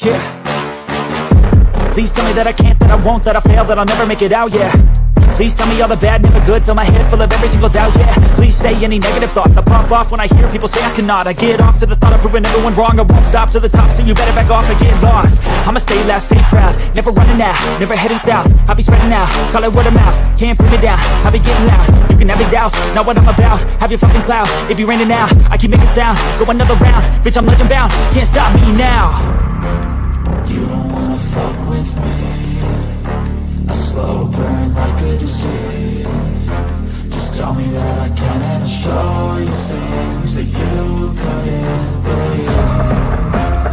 yeah. Please tell me that I can't, that I won't, that I fail, that I'll never make it out, yeah. Please tell me all the bad, never good, fill my head full of every single doubt, yeah. Please say any negative thoughts, I pop off when I hear people say I cannot. I get off to the thought of proving everyone wrong, I won't stop to the top, so you better back off and get lost. I'ma stay loud, stay proud, never running out, never heading south. I'll be spreading out, call it word of mouth, can't put me down, I'll be getting loud. You can have your doubts, not what I'm about, have your fucking cloud, it be raining now, I keep making sound, go another round, bitch I'm legend bound, can't stop me now. You don't wanna fuck with me, a slow burn like a disease. Just tell me that I can and I'll show you things that you couldn't believe.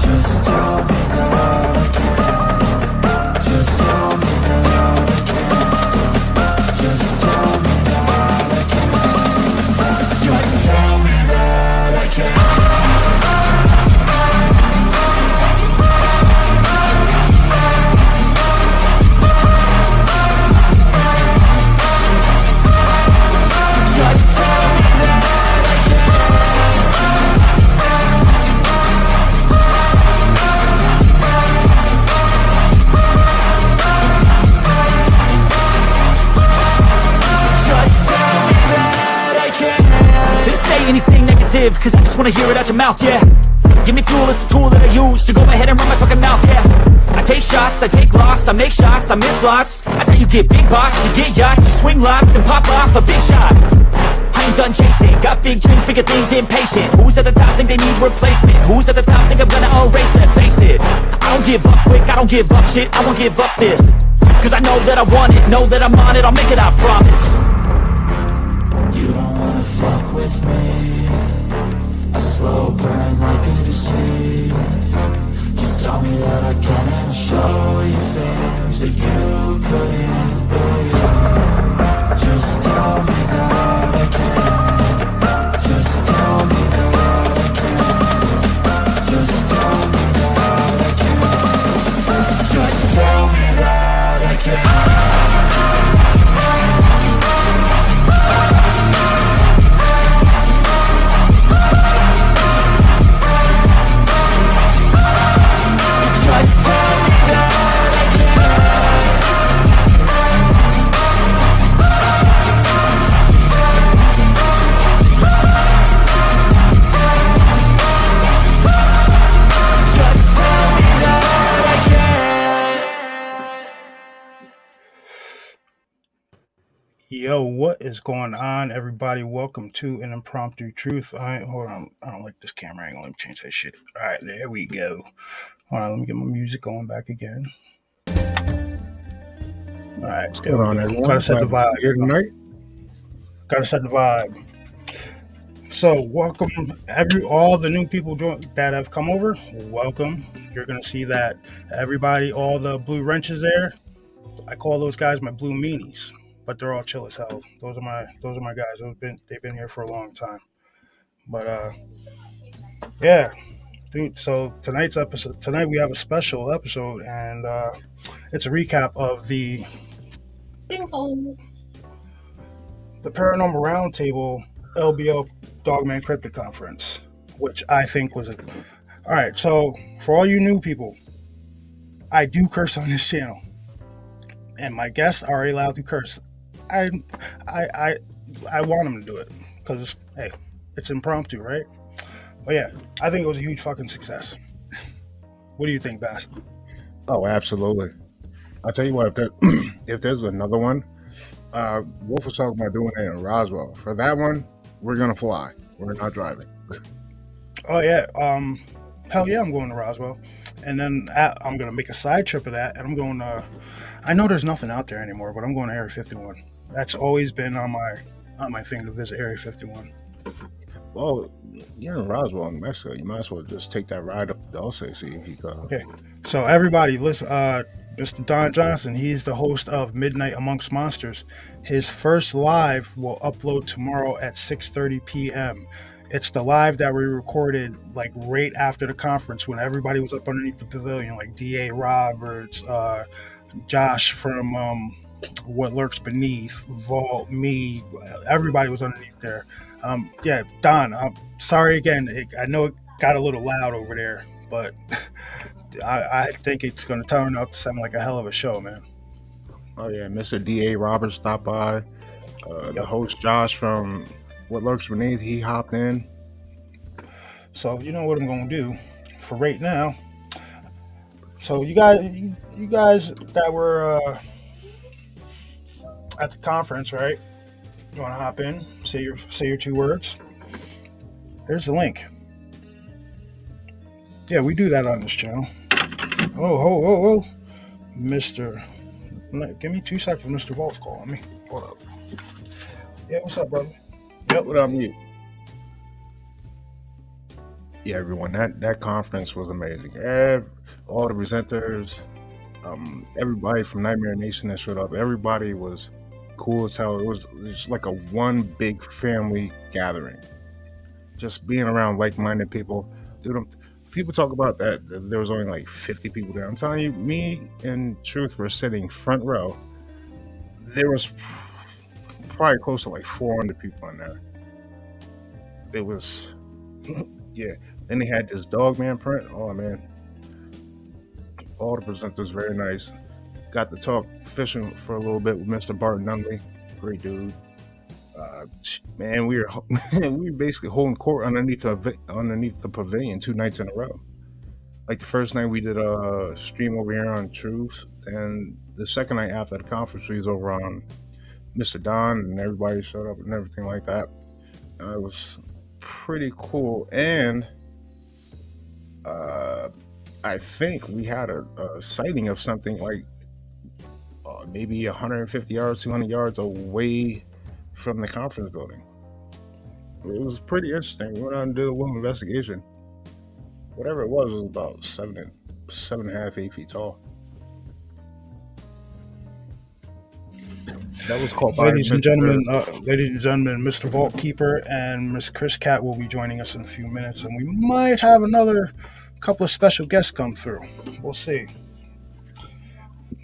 Just tell me that I can. Just tell me that I can. Just tell me that I can. Just tell me that I can. Anything negative, cause I just wanna hear it out your mouth, yeah. Give me fuel, it's a tool that I use to go ahead and run my fucking mouth, yeah. I take shots, I take loss, I make shots, I miss lots. I tell you get big box, you get yachts, you swing lots and pop off a big shot. I ain't done chasing, got big dreams, bigger things, impatient. Who's at the top think they need replacement? Who's at the top think I'm gonna erase that? Face it, I don't give up quick, I don't give up shit, I won't give up this. Cause I know that I want it, know that I'm on it, I'll make it, I promise. You don't wanna fuck with me, a slow burn like a disease. Just tell me that I can and show you things that you couldn't believe. Just tell me that I can. Just tell me that I can. Just tell me that I can. Just tell me that I can. Yo, what is going on, everybody? Welcome to an Impromptu Truth. Hold on, I don't like this camera angle. Let me change that shit. All right, there we go. Hold on, let me get my music going back again. All right, let's go. Hold on, everyone. Gotta set the vibe here tonight. Gotta set the vibe. So, welcome all the new people that have come over. Welcome. You're gonna see that everybody, all the blue wrenches there. I call those guys my blue meanies. But they're all chill as hell. Those are my guys. They've been here for a long time. But yeah, dude. So tonight we have a special episode, and it's a recap of the Paranormal Roundtable LBL Dogman Cryptid Conference, which I think was all right. So for all you new people, I do curse on this channel, and my guests are allowed to curse. I want them to do it because it's impromptu, right? But yeah, I think it was a huge fucking success. What do you think, Bass? Oh, absolutely. I'll tell you what, if there's another one, Wolf was talking about doing it in Roswell. For that one, we're gonna fly. We're not driving. Oh yeah, hell yeah, I'm going to Roswell, and then I'm gonna make a side trip of that, and I'm going to. I know there's nothing out there anymore, but I'm going to Area 51. That's always been on my thing to visit Area 51. Well, you're in Roswell in Mexico. You might as well just take that ride up to Dulce, see if you go. Okay, so everybody, listen. Mr. Don Johnson, he's the host of Midnight Amongst Monsters. His first live will upload tomorrow at 6:30 p.m. It's the live that we recorded like right after the conference when everybody was up underneath the pavilion, like D.A. Roberts, Josh from What Lurks Beneath, Vault, me, everybody was underneath there. Yeah, Don, I'm sorry again. I know it got a little loud over there, but I think it's going to turn out to sound like a hell of a show, man. Oh yeah, Mr. D.A. Roberts stopped by. The Yep. host Josh from What Lurks Beneath, he hopped in. So you know what I'm going to do for right now. So you guys that were at the conference, right? You want to hop in, say your 2 words. There's the link. Yeah, we do that on this channel. Oh, Mr. Give me 2 seconds. Mr. Vault's calling me. Hold up. Yeah, what's up, brother? Yep. What up, you? Yeah, everyone. That conference was amazing. All the presenters, everybody from Nightmare Nation that showed up. Everybody was cool as hell. It was just like a one big family gathering. Just being around like-minded people. Dude, people talk about that there was only like 50 people there. I'm telling you, me and Truth were sitting front row. There was probably close to like 400 people in there. It was, yeah. Then they had this Dogman print. Oh man, all the presenters very nice. Got to talk fishing for a little bit with Mr. Barton Nunley. Great dude. Man, we were basically holding court underneath the pavilion 2 nights in a row. Like the first night we did a stream over here on Truth, and the second night after the conference we was over on Mr. Don, and everybody showed up and everything like that. It was pretty cool, and I think we had a sighting of something like maybe 150 yards, 200 yards away from the conference building. It was pretty interesting. We went out and did a little investigation. Whatever it was about 7.5, 8 feet tall. That was called. Ladies and gentlemen, Mr. Vault Keeper and Miss Chris Cat will be joining us in a few minutes, and we might have another couple of special guests come through. We'll see.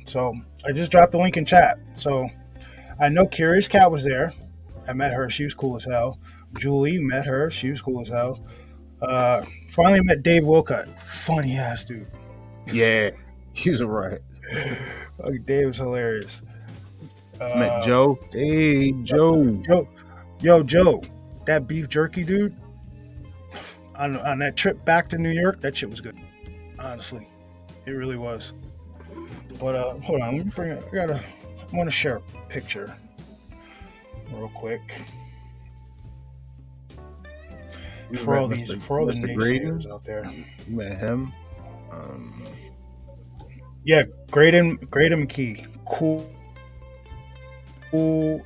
So I just dropped the link in chat. So I know Curious Cat was there. I met her. She was cool as hell. Julie, met her. She was cool as hell. Finally met Dave Wilcott. Funny ass dude. Yeah, he's alright. Dave was hilarious. Met Joe. Hey, Joe. Joe. That beef jerky dude. On that trip back to New York, that shit was good. Honestly, it really was. But hold on, let me bring it. I want to share a picture real quick for all the naysayers out there. You met him. Yeah, Graydon McKee, cool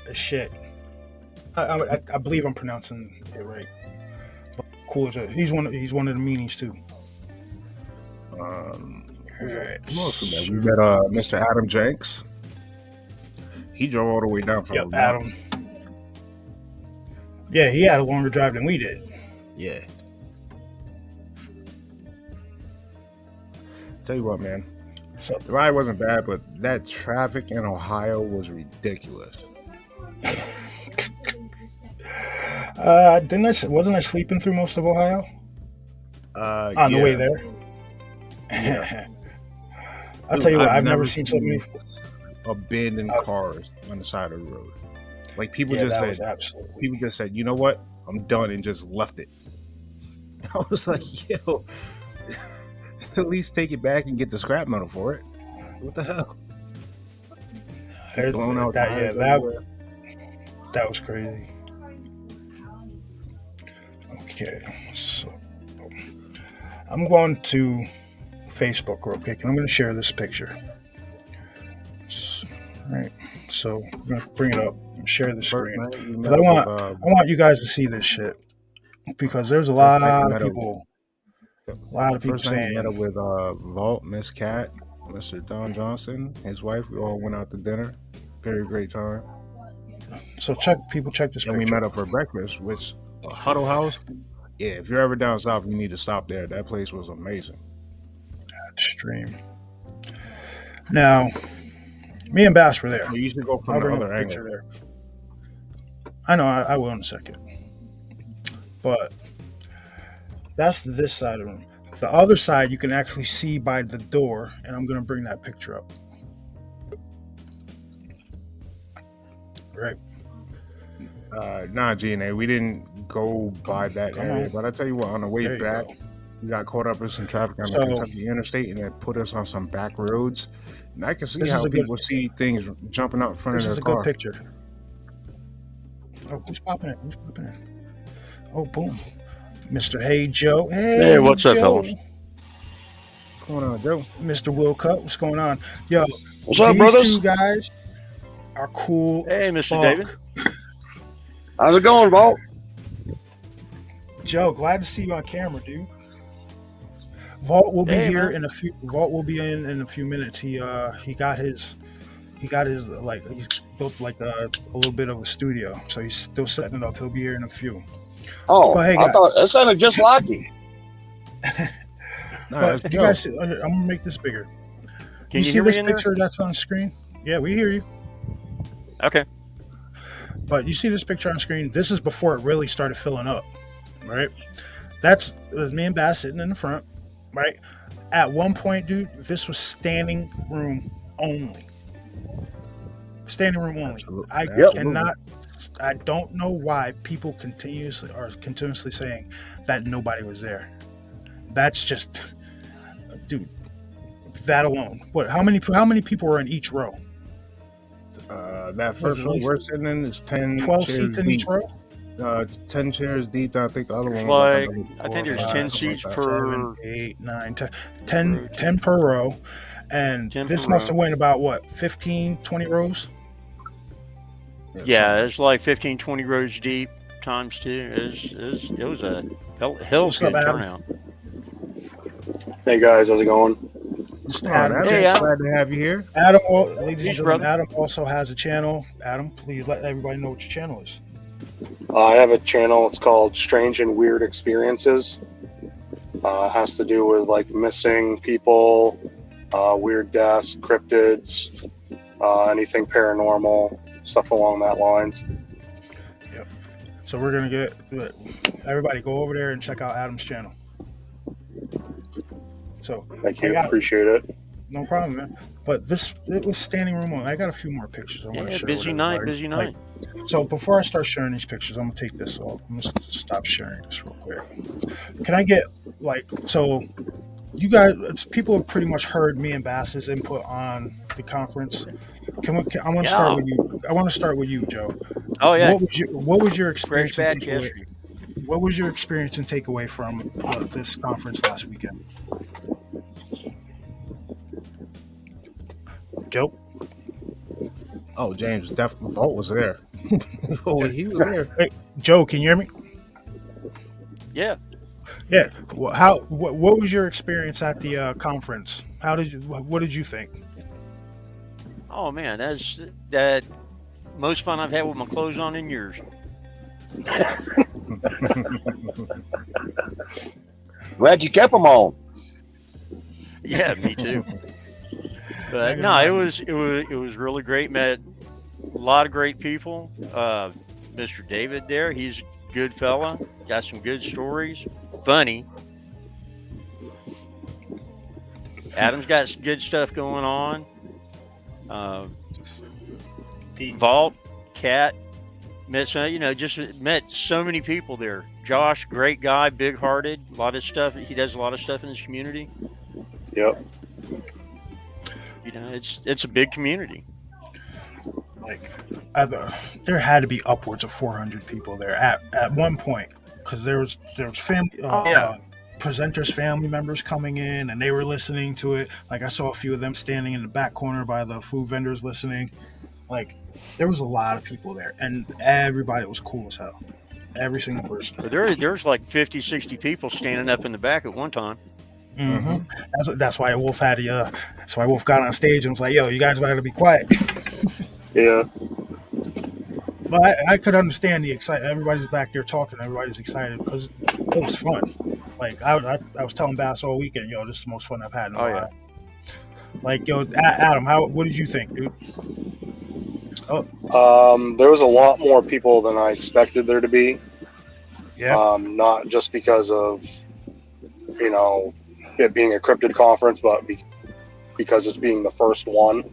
as shit. I believe I'm pronouncing it right. But cool as shit. He's one of the meanies too. Right. We met Mr. Adam Jenks. He drove all the way down from Adam. Yeah, he had a longer drive than we did. Yeah. Tell you what, man. So, the ride wasn't bad, but that traffic in Ohio was ridiculous. Wasn't I sleeping through most of Ohio? On the way there. Yeah. I'll tell you what, I've never seen so many abandoned cars on the side of the road. Like people people just said, you know what, I'm done, and just left it. I was like, yo, at least take it back and get the scrap metal for it. What the hell? Blown out that was crazy. Okay, so I'm going to Facebook real quick, and I'm going to share this picture. Right, so I'm going to bring it up and share the screen. I want you guys to see this shit, because there's a lot of people. A lot of people saying. Met up with Vault, Miss Cat, Mr. Don Johnson, his wife. We all went out to dinner. Very great time. So check this picture. And we met up for breakfast, which Huddle House. Yeah, if you're ever down south, you need to stop there. That place was amazing. Extreme. Now, me and Bass were there. You should go from the other angle. There. I know, I will in a second. But that's this side of the room. The other side you can actually see by the door, and I'm going to bring that picture up. Right. Nah, GNA, we didn't go by that area, but I tell you what, on the way back, we got caught up in some traffic on the Kentucky Interstate, and it put us on some back roads. And I can see how people see things jumping out in front of their car. This is a good picture. Oh, who's popping in? Oh, boom. Mr. Hey Joe. Hey, what's up, fellas? What's going on, Joe? Mr. Will Cut, what's going on? Yo, what's up, brothers? These two guys are cool. Hey, Mr. David. How's it going, Vault? Joe, glad to see you on camera, dude. Vault will be here in a few. Vault will be in a few minutes. He got his like he's built like a little bit of a studio, so he's still setting it up. He'll be here in a few. Oh, but hey, I thought that sounded just like you. But you guys, I'm gonna make this bigger. Can you see hear this me in picture there? that's on screen? Yeah, we hear you. Okay. But you see this picture on screen? This is before it really started filling up, right? That's me and Bass sitting in the front, right? At one point, dude, this was standing room only. Standing room only. I cannot. I don't know why people continuously saying that nobody was there. That's just, dude. That alone. What? How many people were in each row? That first one we're sitting in is 12 seats in each row. 10 chairs deep. I think the other one was like I think there's 10 seats per 7, 8, 9, 10 per row. And this must have went about what, 15, 20 rows? Yeah, it's like 15, 20 rows deep times two. It was a hell of a good turnout. Hey guys, how's it going? Adam, glad to have you here. Adam, ladies and gentlemen, Adam also has a channel. Adam, please let everybody know what your channel is. I have a channel. It's called Strange and Weird Experiences. It has to do with like missing people, weird deaths, cryptids, anything paranormal, stuff along that lines. Yep. So we're gonna get everybody go over there and check out Adam's channel. So thank you, appreciate it. No problem, man. But it was standing room only. I got a few more pictures I want to share. Busy night. So before I start sharing these pictures, I'm gonna take this off. I'm gonna stop sharing this real quick. Can I get you guys, people have pretty much heard me and Bass's input on the conference. I want to start with you. I want to start with you, Joe. Oh yeah. What was your experience? What was your experience and takeaway from this conference last weekend? Joe? Oh, James, definitely. Vault was there. He was there. Hey, Joe, can you hear me? Yeah. Yeah. What was your experience at the conference? What did you think? Oh man, that's that most fun I've had with my clothes on in years. Glad you kept them on. Yeah, me too. But no, it was really great. Met a lot of great people. Mr. David there, he's a good fella. Got some good stories. Funny. Adam's got some good stuff going on. Vault, Cat, met so many people there. Josh, great guy, big-hearted, a lot of stuff. He does a lot of stuff in his community. Yep. It's a big community. There had to be upwards of 400 people there at one point, because there was family presenters, family members coming in, and they were listening to it. Like I saw a few of them standing in the back corner by the food vendors listening. Like there was a lot of people there, and everybody was cool as hell. Every single person. But there's like 50, 60 people standing up in the back at one time. Mm-hmm. That's why Wolf that's why Wolf got on stage and was like, "Yo, you guys gotta be quiet." Yeah. But I could understand the excitement. Everybody's back there talking. Everybody's excited because it was fun. Like I was telling Bass all weekend, "Yo, this is the most fun I've had in a while." Like, yo, Adam, what did you think, dude? There was a lot more people than I expected there to be. Yeah. Not just because of it being a cryptid conference, but because it's being the first one.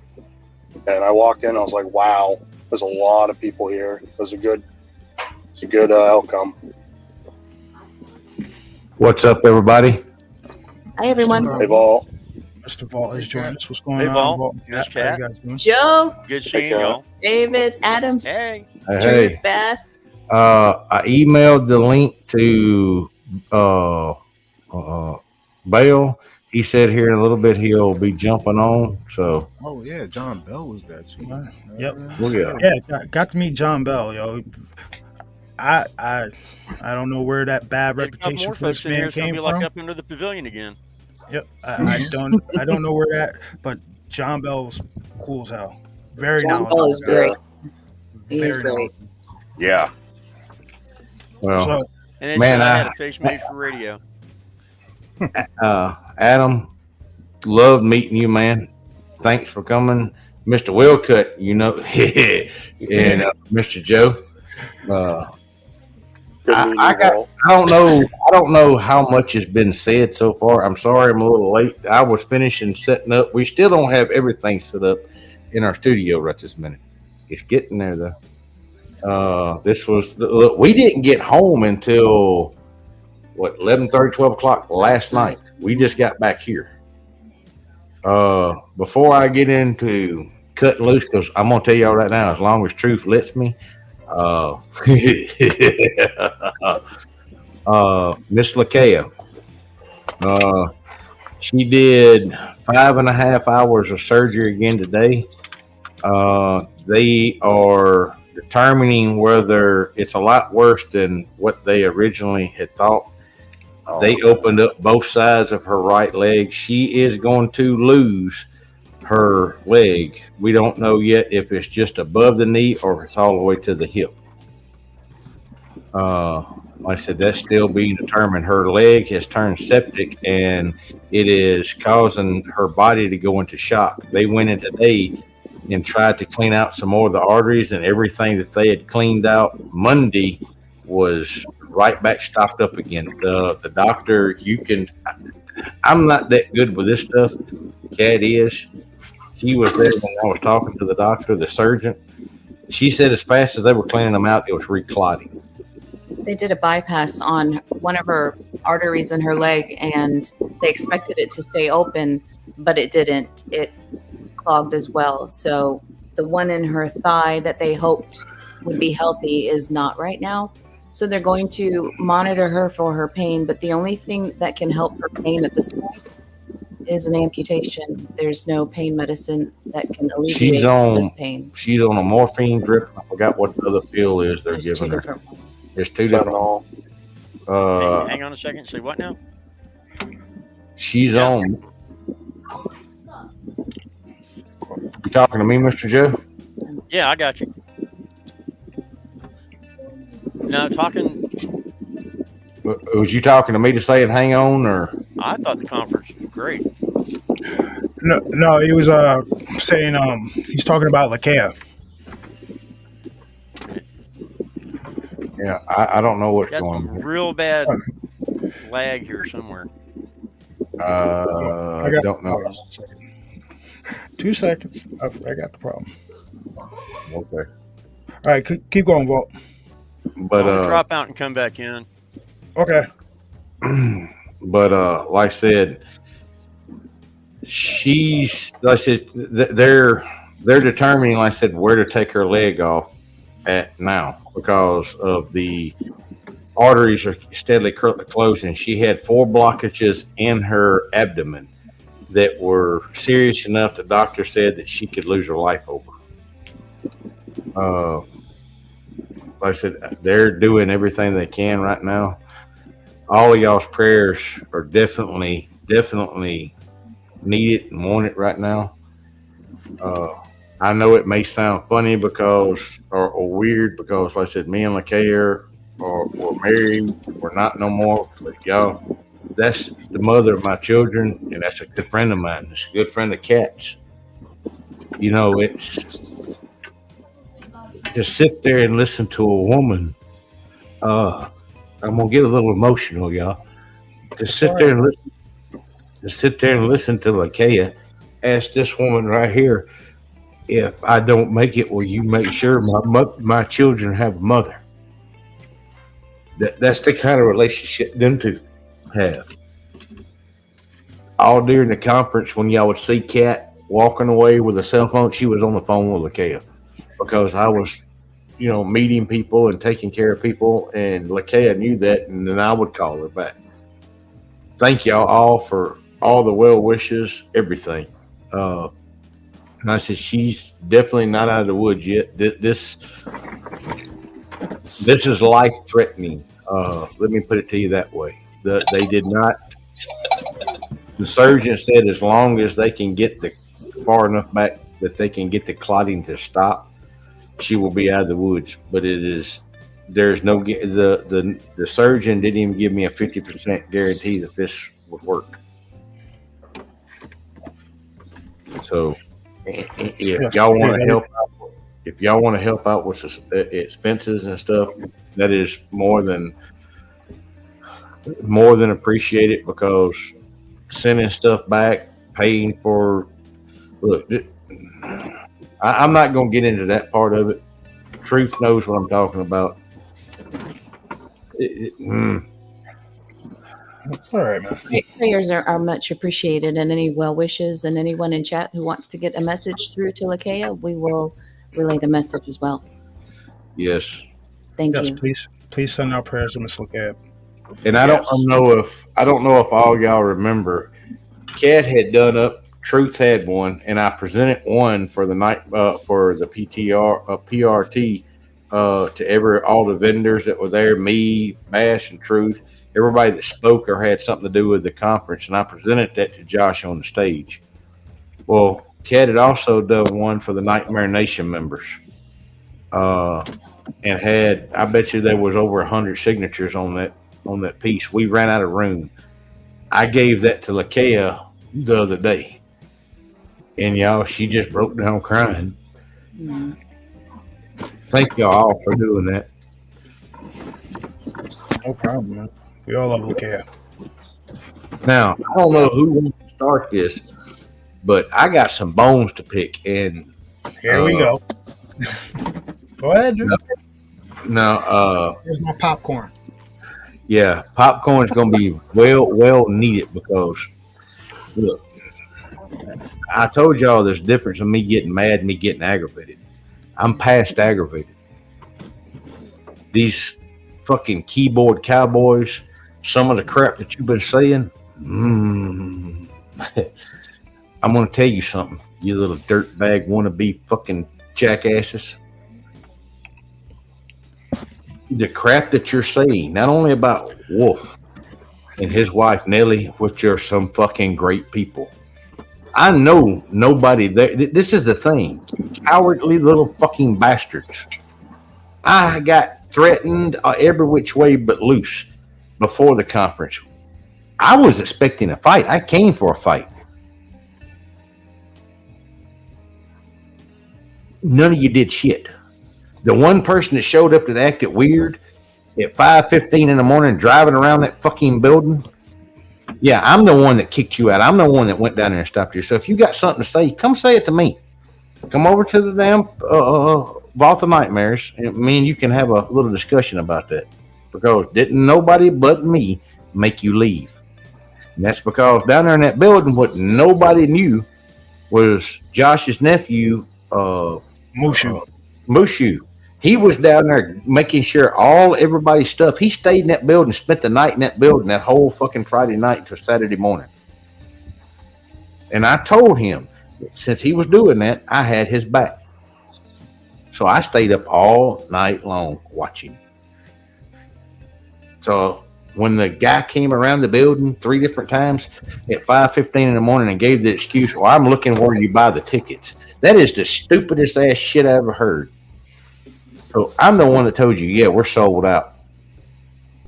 And I walked in, I was like, wow, there's a lot of people here. It was a good outcome. What's up, everybody? Hi, everyone. They've all Mr. Vault has joined us. What's going Hey, on? Vault. Miss Miss How you Cat. guys doing? Joe, Good seeing Hey, y'all. David, Adam, Hey. Hey, Bass. I emailed the link to Bale. He said here in a little bit he'll be jumping on. So, Oh yeah, John Bell was there too. Yep. well, yeah. Yeah, got to meet John Bell, yo. I don't know where that bad There's a couple reputation more for this folks in here. man It's gonna came be like from. up into the pavilion again. Yep. I don't know where that, but John Bell's cool as hell. Very John knowledgeable. Bell is great. He is Very great. knowledgeable. Yeah. Well, So And then Man, I I- had a face made for radio. Adam, loved meeting you, man. Thanks for coming. Mr. Willcutt, you know, and Mr. Joe. good I- meeting I you got- all. I don't know how much has been said so far. I'm sorry I'm a little late. I was finishing setting up. We still don't have everything set up in our studio right this minute. It's getting there though. Look, we didn't get home until 11:30, 12 o'clock last night. We just got back here. Before I get into cutting loose, because I'm gonna tell y'all right now, as long as truth lets me, Miss Lakea, she did 5.5 hours of surgery again today. They are determining whether it's a lot worse than what they originally had thought. They opened up both sides of her right leg. She is going to lose her leg. We don't know yet if it's just above the knee or if it's all the way to the hip. Like I said, that's still being determined. Her leg has turned septic and it is causing her body to go into shock. They went in today and tried to clean out some more of the arteries, and everything that they had cleaned out Monday was right back stocked up again. The doctor, I'm not that good with this stuff. Kat is. She was there when I was talking to the doctor, the surgeon. She said as fast as they were cleaning them out, it was reclotting. They did a bypass on one of her arteries in her leg, and they expected it to stay open, but it didn't. It clogged as well. So the one in her thigh that they hoped would be healthy is not right now. So they're going to monitor her for her pain, but the only thing that can help her pain at this point is an amputation. There's no pain medicine that can alleviate this pain. She's on a morphine drip. I forgot what the other pill is they're There's two giving her. different ones. There's two different. Fentanyl. Hang on a second. Say what now? She's Yeah. on. You talking to me, Mr. Joe? Yeah, I got you. No, talking. Was you talking to me to say it? Hang on, or I thought the conference was great. no, he was saying he's talking about Lakea. yeah, I don't know what's Got going some on. real bad lag here somewhere. I don't know. 2 seconds. I got the problem. Okay, All right, keep going, Vault. but I'm gonna drop out and come back in. Okay. but like I said, like I said, they're determining, like I said, where to take her leg off at now because of the arteries are steadily closing. She had 4 blockages in her abdomen that were serious enough the doctor said that she could lose her life over. Like I said, they're doing everything they can right now. All of y'all's prayers are definitely needed and wanted right now. I know it may sound funny because or weird because, like I said, me and Lakea we're married. We're not no more. But y'all, that's the mother of my children, and that's a good friend of mine. It's a good friend of Kat's. You know, it's to sit there and listen to a woman. I'm gonna get a little emotional, y'all. To sit there and listen. to sit there and listen to Lakeia ask this woman right here, if I don't make it, will you make sure my children have a mother? That's the kind of relationship them two have. All during the conference, when y'all would see Kat walking away with a cell phone, she was on the phone with Lakeia because I was, meeting people and taking care of people, and Lakeia knew that, and then I would call her back. Thank y'all all for all the well wishes, everything. And I said, she's definitely not out of the woods yet. This is life threatening. Let me put it to you that way. They did not. The surgeon said as long as they can get far enough back that they can get the clotting to stop, she will be out of the woods. But there's no the surgeon didn't even give me a 50% guarantee that this would work. So if y'all want to help out with expenses and stuff, that is more than appreciated, because sending stuff back, paying for, look, I'm not going to get into that part of it. Truth knows what I'm talking about. That's all right, man. Prayers are much appreciated, and any well wishes, and anyone in chat who wants to get a message through to Lakeia, we will relay the message as well. Yes. Thank you. Yes, please send out prayers to Miss Lakeia. And I don't know if all y'all remember, Kat had done up. Truth had one, and I presented one for the night for the PRT to all the vendors that were there, me, Bash, and Truth, everybody that spoke or had something to do with the conference, and I presented that to Josh on the stage. Well, Kat had also done one for the Nightmare Nation members, and had, I bet you there was over 100 signatures on that piece. We ran out of room. I gave that to Lakeia the other day. And y'all, she just broke down crying. Mm-hmm. Thank y'all all for doing that. No problem, man. We all love Lakeia. Now, I don't know who wants to start this, but I got some bones to pick. And here we go. Go ahead, dude. Now, here's my popcorn. Yeah, popcorn's gonna be well needed, because look, I told y'all there's a difference in me getting mad and me getting aggravated. I'm past aggravated. These fucking keyboard cowboys, some of the crap that you've been saying, I'm gonna tell you something, you little dirtbag wannabe fucking jackasses. The crap that you're saying, not only about Wolf and his wife Nellie, which are some fucking great people. I know nobody there. This is the thing, cowardly little fucking bastards. I got threatened every which way but loose before the conference. I was expecting a fight. I came for a fight. None of you did shit. The one person that showed up that acted weird at 5:15 in the morning driving around that fucking building, yeah, I'm the one that kicked you out. I'm the one that went down there and stopped you. So if you got something to say, come say it to me. Come over to the damn Vault of Nightmares, and me and you can have a little discussion about that. Because didn't nobody but me make you leave. And that's because down there in that building, what nobody knew was Josh's nephew, Mushu. He was down there making sure everybody's stuff. He stayed in that building, spent the night in that building that whole fucking Friday night until Saturday morning. And I told him, since he was doing that, I had his back. So I stayed up all night long watching. So when the guy came around the building 3 different times at 5:15 in the morning and gave the excuse, well, I'm looking where you buy the tickets. That is the stupidest ass shit I ever heard. So I'm the one that told you, yeah, we're sold out.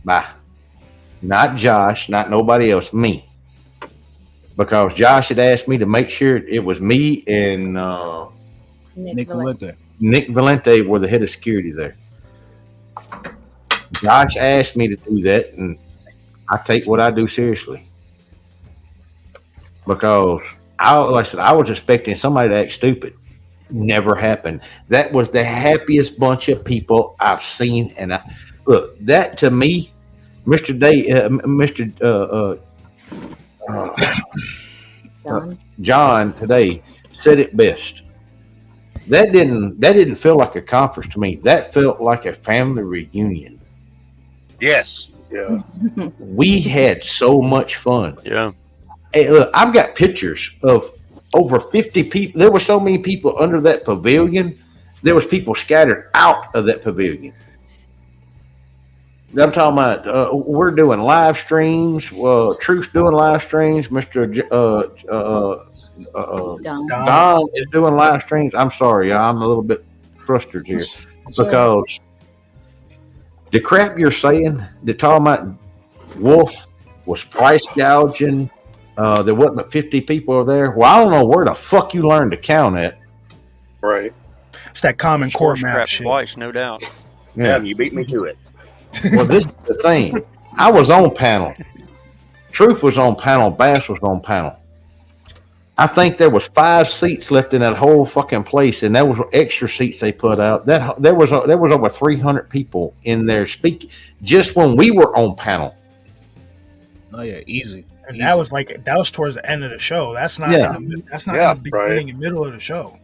Bye. Not Josh, not nobody else, me. Because Josh had asked me to make sure it was me and Nick Valente. Nick Valente were the head of security there. Josh asked me to do that, and I take what I do seriously. because like I said, I was expecting somebody to act stupid. Never happened. That was the happiest bunch of people I've seen. And look, that to me, Mr. Day, Mr. John today said it best. That didn't feel like a conference to me. That felt like a family reunion. Yes. Yeah. We had so much fun. Yeah. Hey, look, I've got pictures of over 50 people. There were so many people under that pavilion. There was people scattered out of that pavilion. I'm talking about. We're doing live streams. Truth's doing live streams. Mr. Don is doing live streams. I'm sorry, I'm a little bit frustrated here because the crap you're saying, the talking about Wolf was price gouging. There wasn't but 50 people there. Well, I don't know where the fuck you learned to count at. Right. It's that common core math shit. Twice, no doubt. Yeah, You beat me to it. Well, this is the thing. I was on panel. Truth was on panel. Bass was on panel. I think there was 5 seats left in that whole fucking place, and there was extra seats they put out. That there was over 300 people in there speaking just when we were on panel. Oh yeah, easy. And Easy. that was towards the end of the show. That's not Yeah. in the beginning Right. and middle of the show.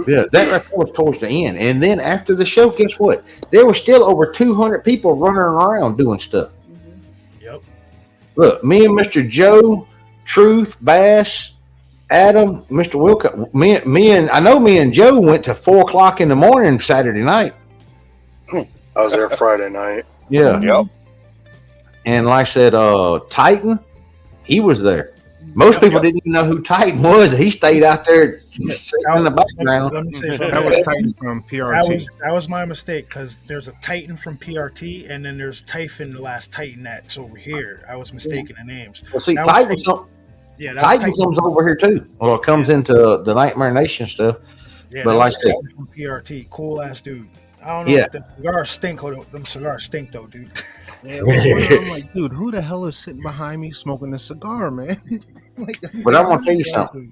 Yeah, that right was towards the end. And then after the show, guess what? There were still over 200 people running around doing stuff. Yep. Look, me and Mr. Joe, Truth, Bass, Adam, Mr. Wilcox, me and Joe went to 4:00 in the morning Saturday night. I was there Friday night. Yeah. Yep. And like I said, Titan, he was there. Most people didn't even know who Titan was. He stayed out there sitting in the background. Let me say That something. was Titan from PRT. That was my mistake because there's a Titan from PRT and then there's Typhon, the last Titan that's over here. I was mistaken the names. Well, see, That was Titan Titan. comes over here too. Well, it comes into the Nightmare Nation stuff. Yeah, but that like was I said- Titan from PRT, cool ass dude. I don't know. Yeah. If the cigars stink. Them cigars stink though, dude. Yeah, I'm like, dude, who the hell is sitting behind me smoking a cigar, man? Like, But I'm gonna tell you something.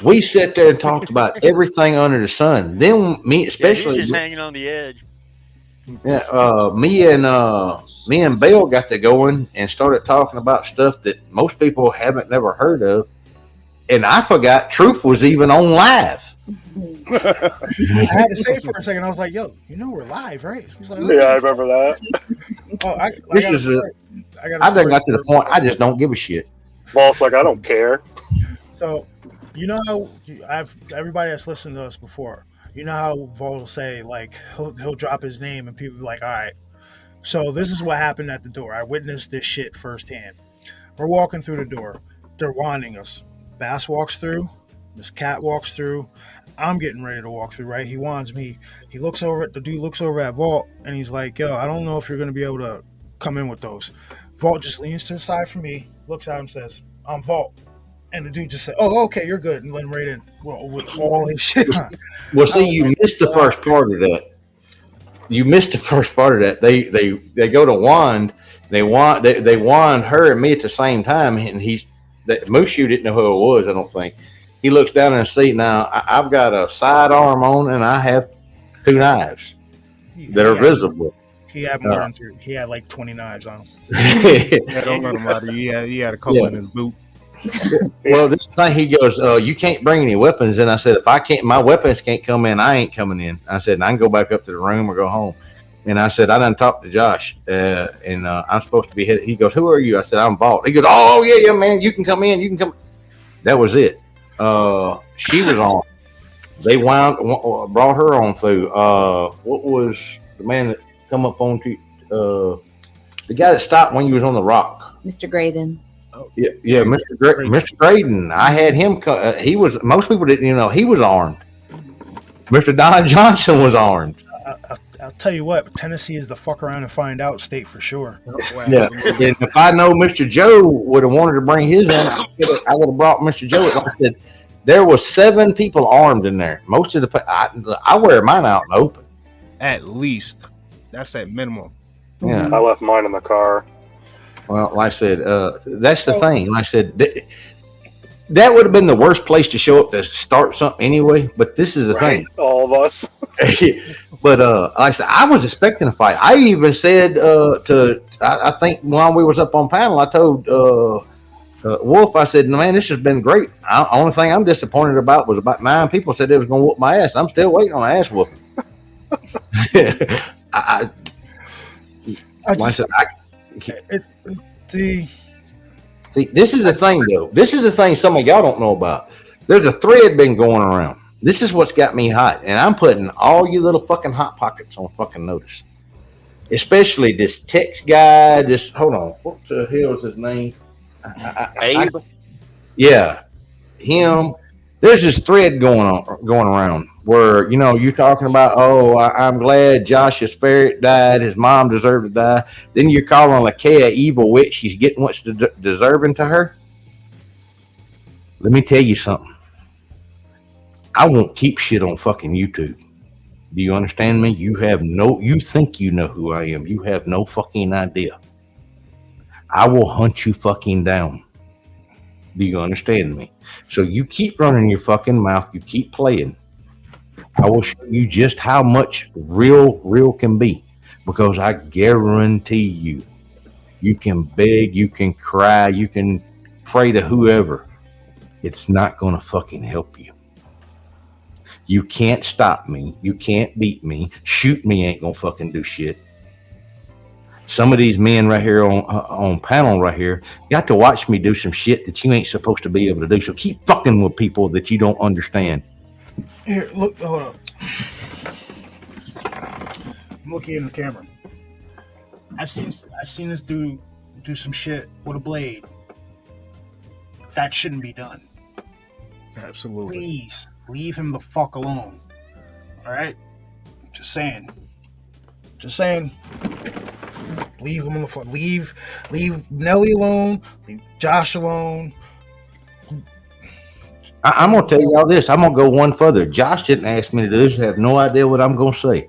We sat there and talked about everything under the sun. Then me, especially, He's just hanging on the edge. me and Bill got to going and started talking about stuff that most people haven't never heard of. And I forgot Truth was even on live. I had to say it for a second. I was like, "Yo, you know we're live, right?" He's like, Yeah, I remember that. I I got to the point. I just don't give a shit. Boss, like, I don't care. So, you know how everybody that's listened to us before, you know how Vol will say, like, he'll drop his name and people be like, all right. So this is what happened at the door. I witnessed this shit firsthand. We're walking through the door. They're wanding us. Bass walks through. Miss Cat walks through. I'm getting ready to walk through, right? He wands me. He looks over at the dude, looks over at Vault, and he's like, yo, I don't know if you're going to be able to come in with those. Vault just leans to the side for me, looks at him, says, I'm Vault. And the dude just said, oh, okay, you're good. And let him right in with all his shit on. Well, see, you missed the first part of that. You missed the first part of that. They go to wand. They wand her and me at the same time, and Mushu didn't know who it was. I don't think. He looks down in the seat. Now I've got a sidearm on, and I have 2 knives that are visible. He had more than 3. He had like 20 knives on him. Yeah, don't let him lie. He had a couple in his boot. Well, this thing, he goes, you can't bring any weapons. And I said, if I can't, my weapons can't come in, I ain't coming in. I said, I can go back up to the room or go home. And I said, I done talked to Josh, and I'm supposed to be headed. He goes, who are you? I said, I'm Vault. He goes, oh, yeah, man, you can come in. You can come. That was it. She was on. They brought her on through. What was the man that come up on to, the guy that stopped when you was on the rock? Mr. Graydon. Yeah, Mr. Graydon. I had him. He was. Most people didn't even know he was armed. Mr. Don Johnson was armed. I'll tell you what, Tennessee is the fuck around and find out state for sure. Yeah, and if I know Mr. Joe would have wanted to bring his in, I would have brought Mr. Joe. Like I said, there was 7 people armed in there. Most of I wear mine out in the open. At least, that's at minimum. Yeah, I left mine in the car. well, like I said, that's the thing. Like I said, that would have been the worst place to show up to start something anyway. But this is the thing. All of us. But like I said, I was expecting a fight. I even said I think while we was up on panel, I told Wolf, I said, man, this has been great. Only thing I'm disappointed about was about 9 people said they was going to whoop my ass. I'm still waiting on an ass whooping. See, this is the thing, though. This is the thing some of y'all don't know about. There's a thread been going around. This is what's got me hot, and I'm putting all you little fucking hot pockets on fucking notice. Especially this text guy. Hold on, what the hell is his name? Abe? Yeah, him. There's this thread going around where you're talking about, I'm glad Josh's ferret died. His mom deserved to die. Then you're calling Lakea evil witch. She's getting what's deserving to her. Let me tell you something. I won't keep shit on fucking YouTube. Do you understand me? You think you know who I am. You have no fucking idea. I will hunt you fucking down. Do you understand me? So you keep running your fucking mouth. You keep playing. I will show you just how much real can be. Because I guarantee you can beg, you can cry, you can pray to whoever. It's not going to fucking help you. You can't stop me. You can't beat me. Shoot me ain't going to fucking do shit. Some of these men right here on panel right here got to watch me do some shit that you ain't supposed to be able to do. So keep fucking with people that you don't understand. Here, look, hold up. I'm looking in the camera. I've seen this dude do some shit with a blade. That shouldn't be done. Absolutely. Please leave him the fuck alone. All right? Just saying. Leave him on the fuck. Leave Nelly alone. Leave Josh alone. I'm gonna tell y'all this. I'm gonna go one further. Josh didn't ask me to do this. I have no idea what I'm gonna say.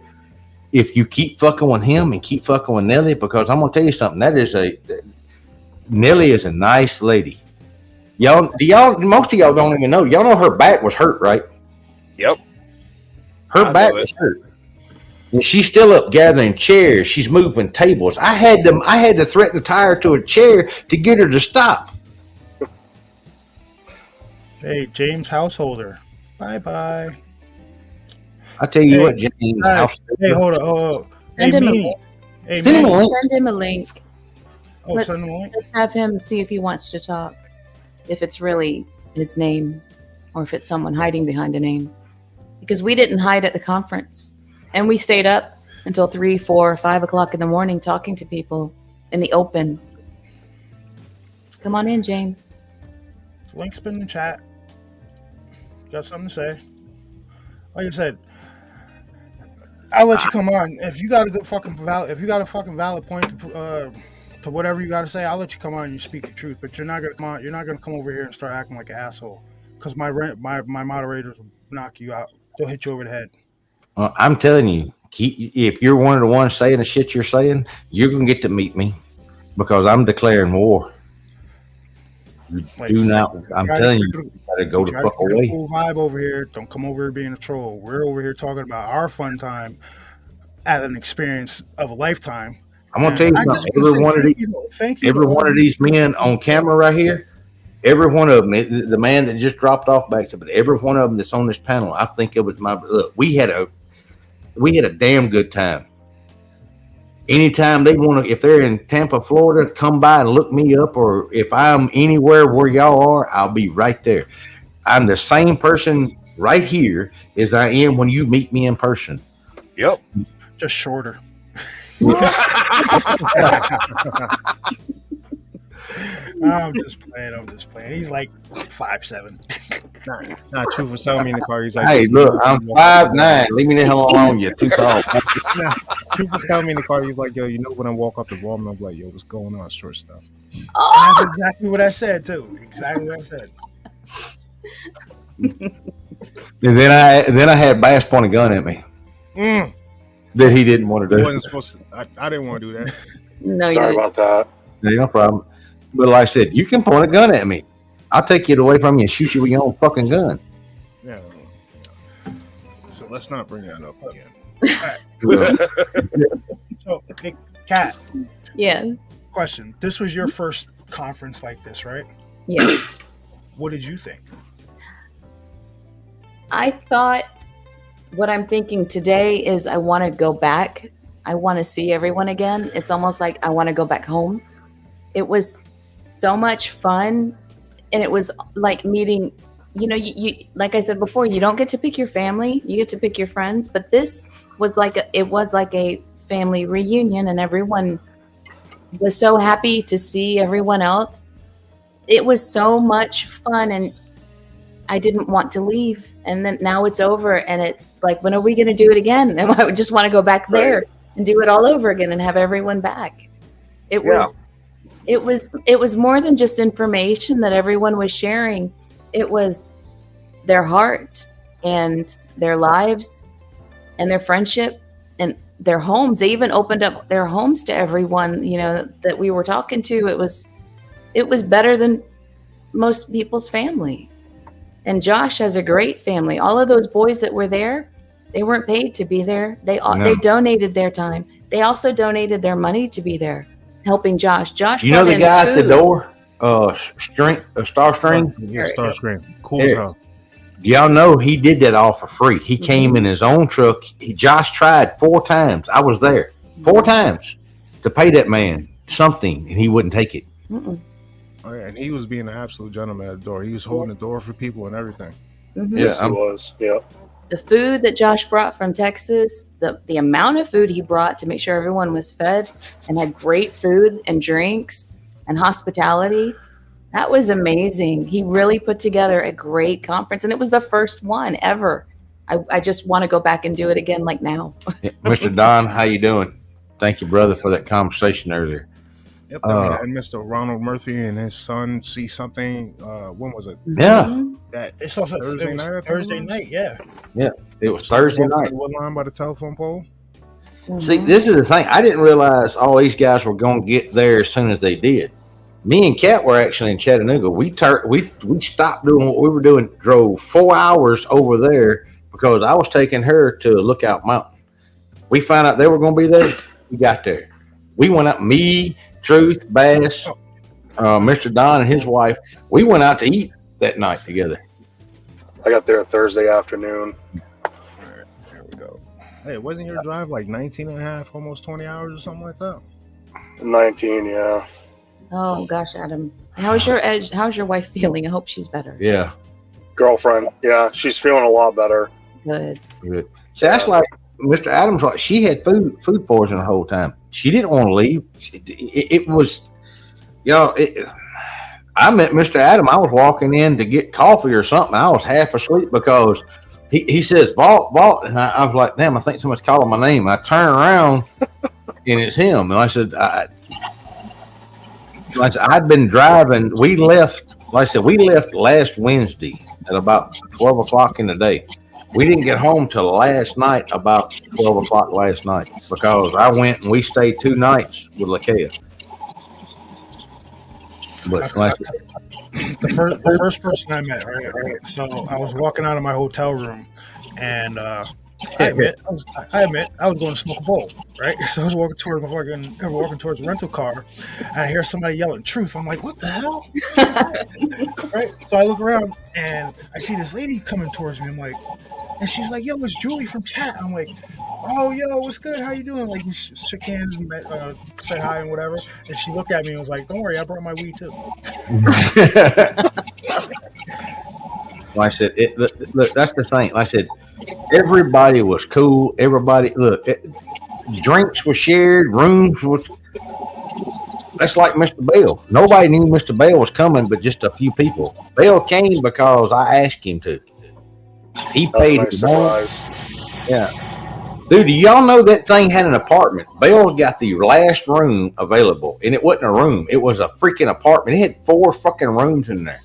If you keep fucking with him and keep fucking with Nelly, because I'm gonna tell you something. Nelly is a nice lady. Most of y'all don't even know. Y'all know her back was hurt, right? Yep. Her back was hurt. And she's still up gathering chairs. She's moving tables. I had to threaten to tie her to a chair to get her to stop. Hey, James Householder. Bye. I tell you what, James Householder. Hey, hold on. Send him a link. Send him a link. Send him a link. Let's have him see if he wants to talk. If it's really his name or if it's someone hiding behind a name. Because we didn't hide at the conference. And we stayed up until 3, 4, 5 o'clock in the morning talking to people in the open. Come on in, James. Link's been in the chat. Got something to say? Like I said, I'll let you come on. If you got a fucking valid point to whatever you got to say, I'll let you come on and you speak the truth. But you're not gonna come on. You're not gonna come over here and start acting like an asshole. Because my moderators will knock you out. They'll hit you over the head. I'm telling you, if you're one of the ones saying the shit you're saying, you're gonna get to meet me because I'm declaring war. I'm telling you, you gotta go the fuck away. Cool vibe over here. Don't come over here being a troll. We're over here talking about our fun time at an experience of a lifetime. I'm gonna tell you something. Every one of these men on camera right here, every one of them, the man that just dropped off back to, but every one of them that's on this panel, I think it was look. We had a damn good time. Anytime they want to, if they're in Tampa, Florida, come by and look me up, or if I'm anywhere where y'all are, I'll be right there. I'm the same person right here as I am when you meet me in person. Yep. Just shorter. I'm just playing. He's like 5'7". Nah, Truth was telling me in the car. He's like, hey, look, I'm 5'9". Leave me the hell alone. You're too tall. Truth was telling me in the car. He's like, yo, when I walk up the volume, I'm like, yo, what's going on? Short stuff. That's exactly what I said too. Exactly what I said. And then I had Bass point a gun at me. That he didn't want to do. Wasn't supposed to, I didn't want to do that. No, Sorry about that. Yeah, no problem. But like I said, you can point a gun at me. I'll take it away from you and shoot you with your own fucking gun. Yeah. So let's not bring that up again. So, hey, Kat, Yes. question. This was your first conference like this, right? Yes. What did you think? I thought what I'm thinking today is I want to go back. I want to see everyone again. It's almost like I want to go back home. It was so much fun. And it was like meeting, you like I said before, you don't get to pick your family, you get to pick your friends. But this was like a family reunion, and everyone was so happy to see everyone else. It was so much fun, and I didn't want to leave. And then now it's over, and it's like, when are we going to do it again? And I would just want to go back there and do it all over again and have everyone back. It was more than just information that everyone was sharing. It was their heart and their lives and their friendship and their homes. They even opened up their homes to everyone, that we were talking to. It was better than most people's family. And Josh has a great family. All of those boys that were there, they weren't paid to be there. They donated their time. They also donated their money to be there, helping Josh. You know the guy at the door? Starstream? Yeah, Starscream. Cool as hell. Y'all know he did that all for free. He came in his own truck. Josh tried 4 times. I was there 4 times to pay that man something, and he wouldn't take it. Mm-mm. Oh, yeah, and he was being an absolute gentleman at the door. He was holding the door for people and everything. Mm-hmm. Yes, he was. Yeah. The food that Josh brought from Texas, the amount of food he brought to make sure everyone was fed and had great food and drinks and hospitality, that was amazing. He really put together a great conference, and it was the first one ever. I just want to go back and do it again like now. Mr. Don, how you doing? Thank you, brother, for that conversation earlier. Yep, and Mr. Ronald Murphy and his son see something. When was it? Yeah. That They saw Thursday night. Yeah. Yeah, it was Thursday night. What line by the telephone pole? See, this is the thing. I didn't realize all these guys were going to get there as soon as they did. Me and Kat were actually in Chattanooga. We stopped doing what we were doing, drove 4 hours over there because I was taking her to Lookout Mountain. We found out they were going to be there. We got there. We went up, me, Truth, Bass, Mr. Don and his wife. We went out to eat that night together. I got there Thursday afternoon. All right, here we go. Hey, wasn't your drive like 19 and a half, almost 20 hours or something like that? 19, yeah. Oh gosh, Adam, how's your wife feeling? I hope she's better. Yeah. Girlfriend, yeah, she's feeling a lot better. Good. See, that's like Mr. Adams. She had food poisoning the whole time. She didn't want to leave. It was, I met Mr. Adam. I was walking in to get coffee or something. I was half asleep because he says, Vault. And I was like, damn, I think someone's calling my name. I turn around and it's him. And I said, I'd been driving. We left last Wednesday at about 12 o'clock in the day. We didn't get home till last night, about 12 o'clock last night, because I went and we stayed 2 nights with Lakea. But The first person I met, right? So I was walking out of my hotel room, and I admit I was going to smoke a bowl, right? So I was walking towards the rental car, and I hear somebody yelling "Truth." I'm like, "What the hell?" Right? So I look around and I see this lady coming towards me. I'm like, and she's like, "Yo, it's Julie from chat." I'm like, "Oh, yo, what's good? How you doing?" Like, we shook hands and met, said hi and whatever. And she looked at me and was like, "Don't worry, I brought my weed too." Well, I said, look, that's the thing. Like I said, everybody was cool. Everybody, drinks were shared, rooms was. That's like Mr. Bell. Nobody knew Mr. Bell was coming, but just a few people. Bell came because I asked him to. He paid his money. Yeah. Dude, do y'all know that thing had an apartment? Bell got the last room available, and it wasn't a room. It was a freaking apartment. It had 4 fucking rooms in there.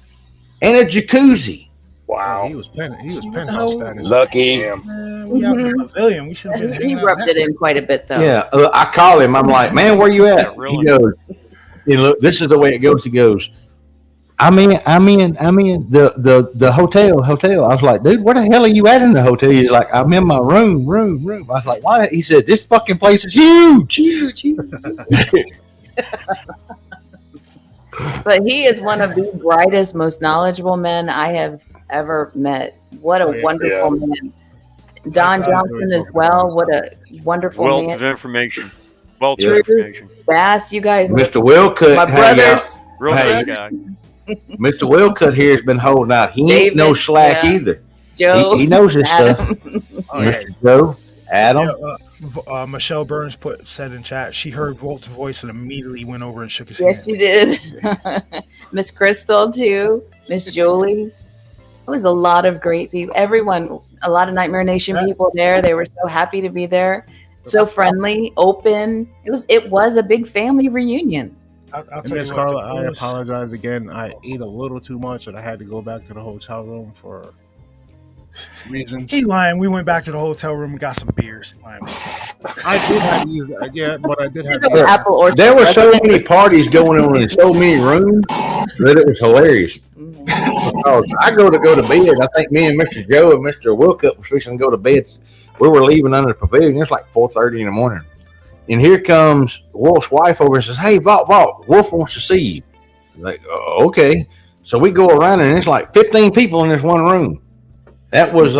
And a jacuzzi. Wow. He was penthouse status. Lucky. We out in the pavilion. We should have been. He rubbed it in quite a bit, though. Yeah. I called him. I'm like, man, where you at? Really? He goes, look, this is the way it goes. He goes, I'm in the hotel. I was like, dude, where the hell are you at in the hotel? He's like, I'm in my room. I was like, why? He said, this fucking place is huge. But he is one of the brightest, most knowledgeable men I have ever met. What a wonderful man. Don Johnson as well. What a wonderful Wealth man. of information. Wealth of Truth, information. Bass, you guys. Mr. Willcutt, My brothers. Real Hey. good guy. Mr. Willcutt here has been holding out. He ain't no David, slack yeah. either. Joe. He knows his stuff. Adam. Mr. Joe, Adam. Michelle Burns said in chat she heard Walt's voice and immediately went over and shook his Yes, hand. you did. Miss Crystal too. Miss Julie. It was a lot of great people. Everyone, a lot of Nightmare Nation people there. They were so happy to be there. So friendly, open. It was a big family reunion. I'll And tell Miss you what, Carla, I it was- apologize again. I ate a little too much, and I had to go back to the hotel room for reasons. He lying. We went back to the hotel room and got some beers. Lying. I did have these, but I did have The apple orchard. There were so many parties going on in so many rooms that it was hilarious. Because I go to bed. I think me and Mr. Joe and Mr. Willcutt were fixing to go to bed. We were leaving under the pavilion. It's like 4:30 in the morning. And here comes Wolf's wife over and says, hey, Vault, Wolf wants to see you. I'm like, oh, okay. So we go around and it's like 15 people in this one room. That was,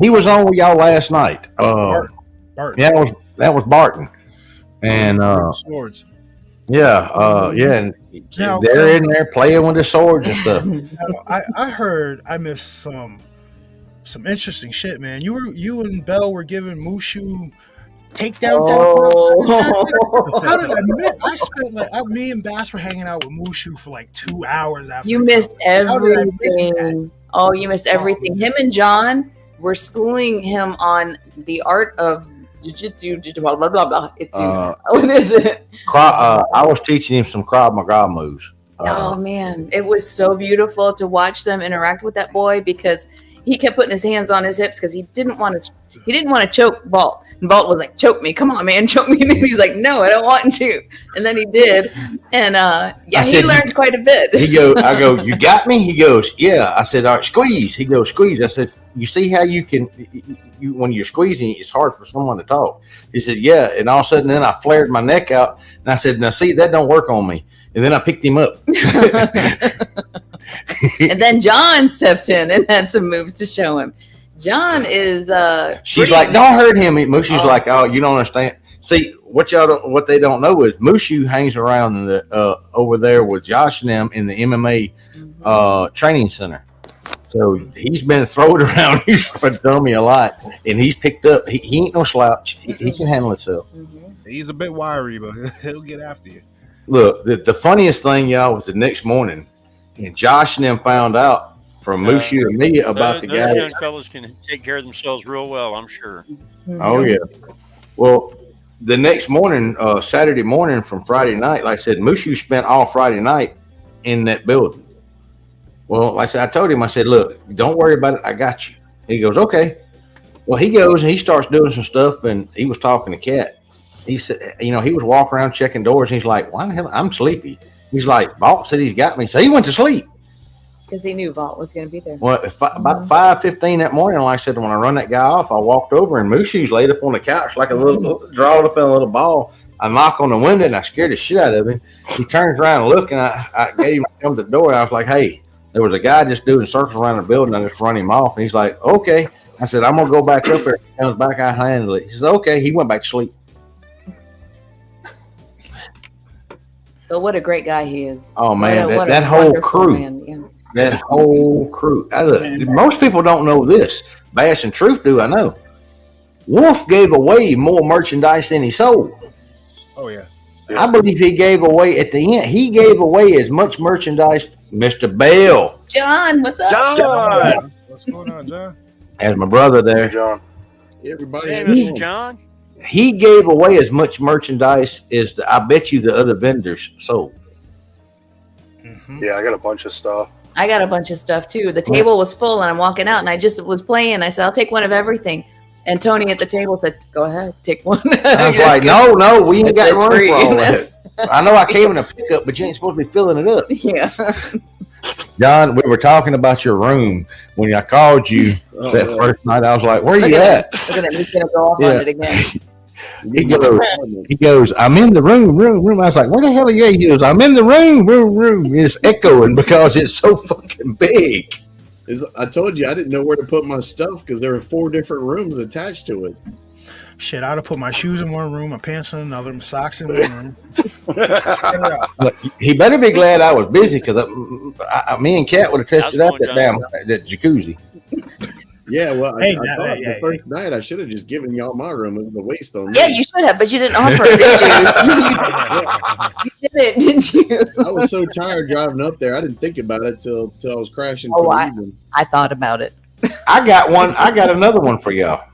he was on with y'all last night. Barton. Yeah, that was Barton. And, swords. and Now, they're in there playing with the swords and stuff. I heard I missed some interesting shit, man. You and Bell were giving Mushu takedown. How did I miss? I spent me and Bass were hanging out with Mushu for like 2 hours after. You the missed conference. How did I miss that? everything. Oh, you missed everything. Him and John were schooling him on the art of jiu-jitsu, blah, blah, blah, blah. What is it? I was teaching him some Krav Maga moves. Oh, man. It was so beautiful to watch them interact with that boy because he kept putting his hands on his hips because he didn't want to choke Balt. And Balt was like, choke me. Come on, man. Choke me. And he's like, no, I don't want to. And then he did. And he learned quite a bit. I go, you got me? He goes, yeah. I said, all right, squeeze. He goes, squeeze. I said, you see how you can, when you're squeezing, it's hard for someone to talk. He said, yeah. And all of a sudden, then I flared my neck out. And I said, now see, that don't work on me. And then I picked him up. And then John stepped in and had some moves to show him. John is she's like, don't hurt him. Mushu's like, oh, you don't understand. See, what they don't know is Mushu hangs around in the over there with Josh and them in the MMA training center. So he's been thrown around for dummy a lot, and he's picked up. He ain't no slouch. He can handle himself. He's a bit wiry, but he'll get after you. Look, the funniest thing, y'all, was the next morning, and Josh and them found out from Mushu and me about the guy. Those young fellas can take care of themselves real well, I'm sure. Oh yeah. Well, the next morning, Saturday morning from Friday night, like I said, Mushu spent all Friday night in that building. Well, like I said, I told him, I said, look, don't worry about it. I got you. He goes, okay. Well, he goes and he starts doing some stuff, and he was talking to Kat. He said, he was walking around checking doors, and he's like, why the hell? I'm sleepy. He's like, Vault said he's got me. So he went to sleep. because he knew Vault was going to be there. Well, about 5:15 that morning, like I said, when I run that guy off, I walked over and Mushu's laid up on the couch like a little, drawn up in a little ball. I knock on the window and I scared the shit out of him. He turns around and look, and I gave him come to the door. I was like, hey, there was a guy just doing circles around the building. I just run him off. And he's like, okay. I said, I'm going to go back up there. He comes back, I handle it. He said, okay. He went back to sleep. But what a great guy he is. Oh, man, What a that whole wonderful crew. man, yeah. That whole crew. Most people don't know this. Bass and Truth do, I know. Wolf gave away more merchandise than he sold. Oh, yeah. I believe he gave away at the end. He gave away as much merchandise, Mr. Bell. John, what's up? John! What's going on, John? As my brother there. John. Everybody. Hey, Mr. John. He gave away as much merchandise as I bet you the other vendors sold. Yeah, I got a bunch of stuff. I got a bunch of stuff too. The table was full and I'm walking out and I just was playing. I said, I'll take one of everything. And Tony at the table said, go ahead, take one. I was like, no, we ain't got room for all that. I know I came in a pickup, but you ain't supposed to be filling it up. Yeah. John, we were talking about your room when I called you that first night. I was like, "Where you at?" Look at that. He's gonna go off on it again. He goes, "I'm in the room." I was like, "Where the hell are you at?" He goes, "I'm in the room. It's echoing because it's so fucking big. I told you I didn't know where to put my stuff because there were 4 different rooms attached to it. Shit, I'd have put my shoes in one room, my pants in another, my socks in one room. Look, he better be glad I was busy because me and Kat would have tested out that jacuzzi. Yeah, well, Hey, I thought the first night I should have just given y'all my room. It was a waste on me. Yeah, you should have, but you didn't offer it, did you? You didn't, did you? I was so tired driving up there. I didn't think about it till I was crashing. Oh, I thought about it. I got another one for y'all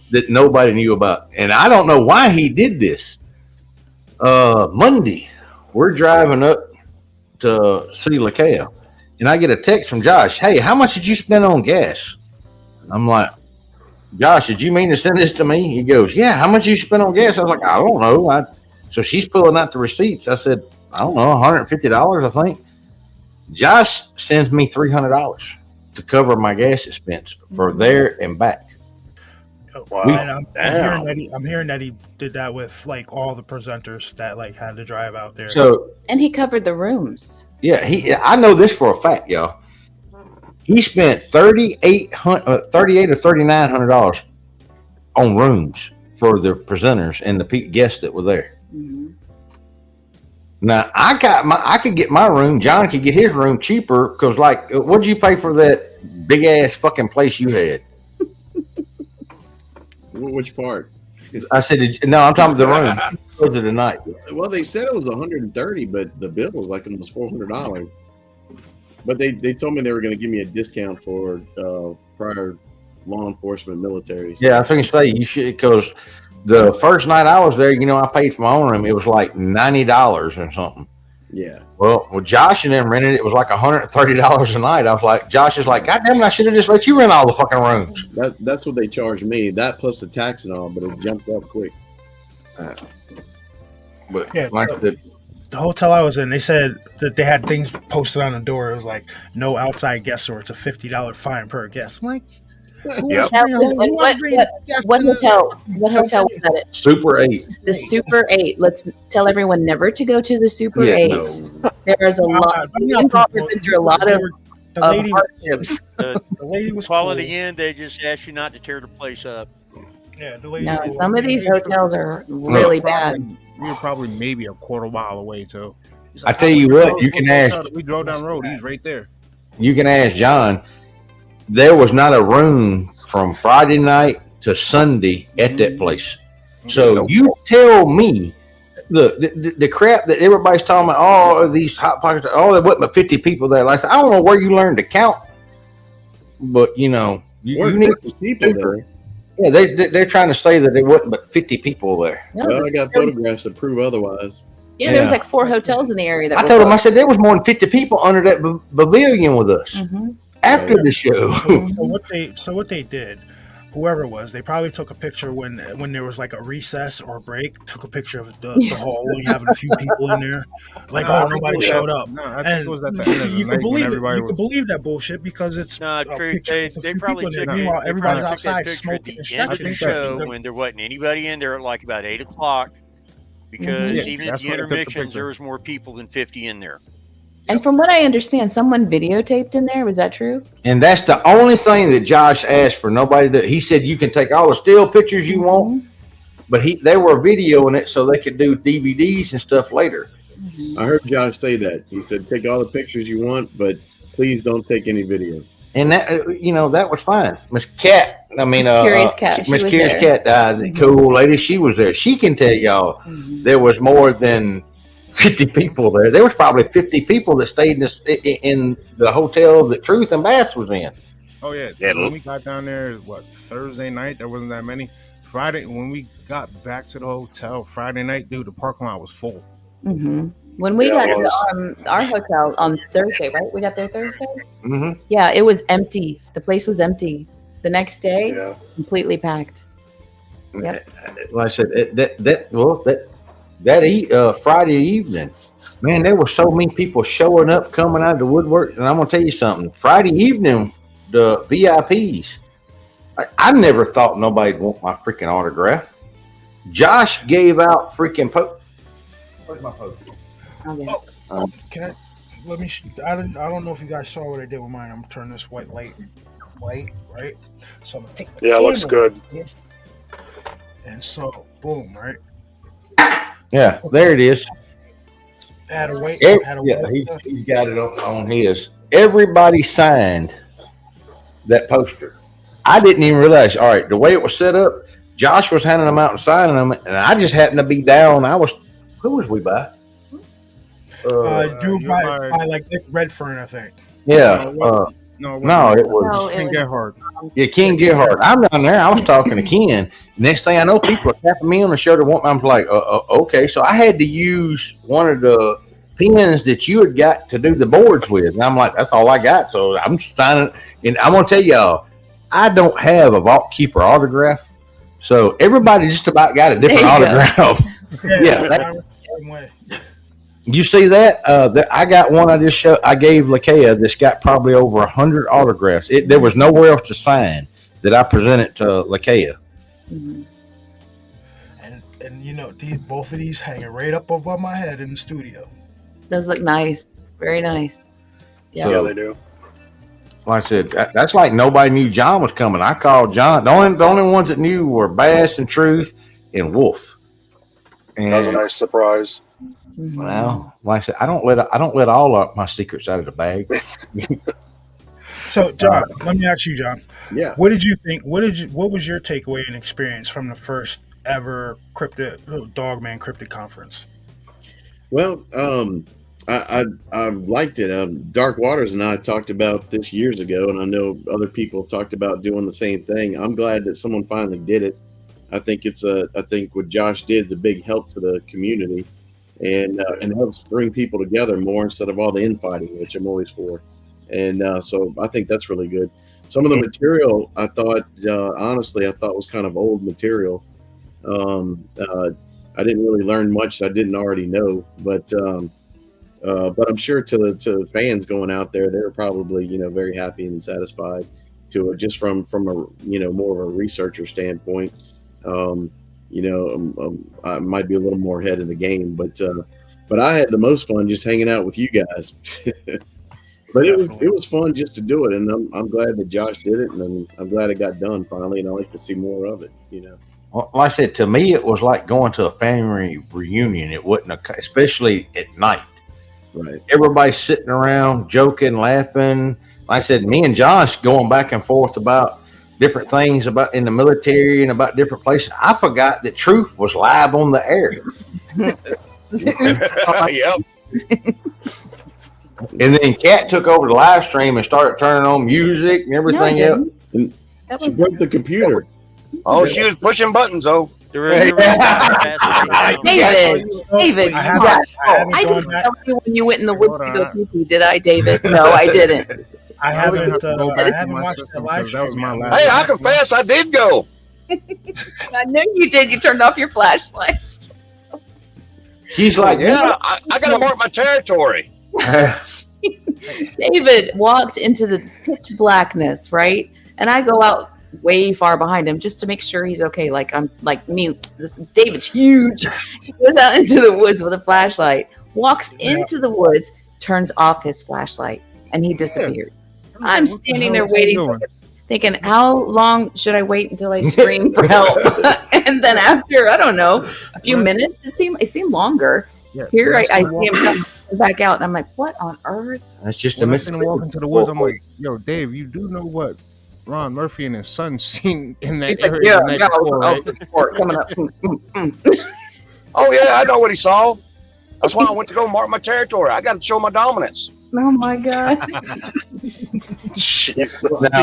that nobody knew about, and I don't know why he did this. Monday, we're driving up to see LaCale, and I get a text from Josh. Hey, how much did you spend on gas? I'm like, Josh, did you mean to send this to me? He goes, yeah. How much you spend on gas? I was like, I don't know. So she's pulling out the receipts. I said, I don't know, $150, I think. Josh sends me $300 to cover my gas expense for there and back. Wow. I'm hearing that he did that with like all the presenters that like had to drive out there. And he covered the rooms. Yeah, I know this for a fact, y'all. He spent $3,800 or $3,900 on rooms for the presenters and the guests that were there. Mm-hmm. Now I could get my room. John could get his room cheaper because, like, what did you pay for that big ass fucking place you had? Which part? I said, no, I'm talking about the room for the night. Well, they said it was $130, but the bill was like almost $400. But they told me they were going to give me a discount for prior law enforcement military. Yeah, I was going to say you should, because the first night I was there, I paid for my own room. It was like $90 or something. Yeah. Well, Josh and them rented it. It was like $130 a night. I was like, Josh is like, God damn it, I should have just let you rent all the fucking rooms. That's what they charged me. That plus the tax and all, but it jumped up quick. But yeah, like the hotel I was in, they said that they had things posted on the door. It was like no outside guests, or it's a $50 fine per guest. I'm like, What hotel was that at? Super 8. The Super 8. Let's tell everyone never to go to the Super 8. No. There's a lot. We've been through a lot of hardships. The lady was Quality cool. Inn, they just asked you not to tear the place up. Yeah, the lady. No, some of these hotels are really bad. We were probably maybe a quarter mile away too. I tell you what, you can ask. We drove down the road. He's right there. You can ask John. There was not a room from Friday night to Sunday at that place. So you tell me, look, the crap that everybody's talking about, all of these hot pockets, there wasn't but 50 people there. Like I said, I don't know where you learned to count, but you need people there. Yeah, they're trying to say that there wasn't but 50 people there. No, well, I got photographs that prove otherwise. Yeah, there was like 4 hotels in the area. I told him, I said, there was more than 50 people under that pavilion with us. Mm-hmm. After the show. So what they did, whoever it was, they probably took a picture when there was like a recess or a break, took a picture of the hall only having a few people in there. Like, nobody showed up. No, I think it was at the end of the night when everybody you can believe that bullshit because it's true. They probably took it. Everybody's outside smoking and stretching. The show when there wasn't anybody in there at like about 8 o'clock because even at the intermissions there was more people than 50 in there. And from what I understand, someone videotaped in there. Was that true? And that's the only thing that Josh asked for. Nobody did. He said you can take all the still pictures you want, but they were videoing it so they could do DVDs and stuff later. I heard Josh say that. He said, take all the pictures you want, but please don't take any video. And that, that was fine. Miss Cat, Curious Cat, Miss Curious Cat, the cool lady, she was there. She can tell y'all there was more than 50 people there. There was probably 50 people that stayed in the hotel that Truth and Bath was in. Oh yeah. When we got down there, Thursday night, there wasn't that many. Friday, when we got back to the hotel Friday night, dude, the parking lot was full. Mm-hmm. When we got to our hotel on Thursday, right? We got there Thursday? Mm-hmm. Yeah, it was empty. The place was empty. The next day, completely packed. Yep. Like I said, that Friday evening, man, there were so many people showing up, coming out of the woodwork. And I'm gonna tell you something. Friday evening, the VIPs, I never thought nobody'd want my freaking autograph. Josh gave out freaking Where's my post? Okay. Can I? Let me. I don't know if you guys saw what I did with mine. I'm gonna turn this white, right? So I'm gonna take. Yeah, it looks good. And so, boom, right? Yeah, there it is. Had a weight. Yeah, he's got it on his. Everybody signed that poster. I didn't even realize. All right, the way it was set up, Josh was handing them out and signing them, and I just happened to be down. Who was we by? You by like Nick Redfern, I think. Yeah. It was Ken Gerhardt. Yeah, Ken Gerhardt. I'm down there. I was talking to Ken. Next thing I know, people are tapping me on the shoulder. I'm like, okay. So I had to use one of the pens that you had got to do the boards with. And I'm like, that's all I got. So I'm signing. And I'm going to tell y'all, I don't have a Vault Keeper autograph. So everybody just about got a different autograph. You see that? I got one I just showed. I gave Lakea that's got probably over 100 autographs. There was nowhere else to sign that I presented to Lakea. Mm-hmm. And you know, both of these hanging right up above my head in the studio. Those look nice. Very nice. Yeah, so, they do. Like I said, that's like nobody knew John was coming. I called John. The only ones that knew were Bass and Truth and Wolf. And that was a nice surprise. Well, like I said, I don't let all of my secrets out of the bag. So, John, let me ask you, John. Yeah. What did you think? What was your takeaway and experience from the first ever Dogman Cryptid Conference? Well, I liked it. Dark Waters and I talked about this years ago, and I know other people talked about doing the same thing. I'm glad that someone finally did it. I think I think what Josh did is a big help to the community. And helps bring people together more instead of all the infighting, which I'm always for. And so I think that's really good. Some of the material I thought, honestly, was kind of old material. I didn't really learn much that I didn't already know, but I'm sure to fans going out there, they're probably very happy and satisfied to it, just from a more of a researcher standpoint. I might be a little more ahead in the game, but I had the most fun just hanging out with you guys. But it was fun just to do it, and I'm glad that Josh did it, and I'm glad it got done finally, and I like to see more of it. Well, like I said, to me, it was like going to a family reunion. It wasn't, especially at night. Right. Everybody's sitting around, joking, laughing. Like I said, me and Josh going back and forth about different things about in the military and about different places. I forgot that Truth was live on the air. Yep. And then Kat took over the live stream and started turning on music and everything else. And she broke the computer. Oh, she was pushing buttons, though. David, I didn't tell you when you went in the woods to go pee-pee, did I, David? No, I didn't. I haven't watched the live stream. Hey, I confess, I did go. I knew you did. You turned off your flashlight. She's like, yeah, I got to mark my territory. David walked into the pitch blackness, right? And I go out way far behind him just to make sure he's okay. Like I'm like me. David's huge. He goes out into the woods with a flashlight, walks into the woods, turns off his flashlight, and he disappeared. I'm standing there waiting, thinking, how long should I wait until I scream for help? And then after, I don't know, a few minutes, it seemed longer. Yeah, Here I see him come back out, and I'm like, what on earth? That's just when a I mistake. walk into the woods, I'm like, yo, Dave, you do know what Ron Murphy and his son seen in that area the night before, right? Coming up. Oh, yeah, I know what he saw. That's why I went to go mark my territory. I got to show my dominance. Oh, my God. Now,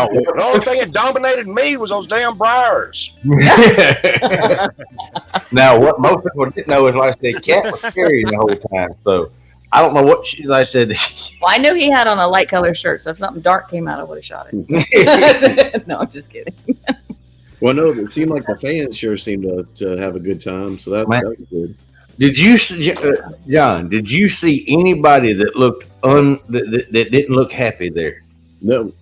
The only thing that dominated me was those damn briars. now, what most people didn't know is, like I said, Kat was carrying the whole time. So I don't know what like I said. Well, I knew he had on a light color shirt, so if something dark came out, I would have shot it. No, I'm just kidding. Well, no, it seemed like the fans sure seemed to have a good time, so that was good. Did you, John? Did you see anybody that looked that didn't look happy there? No.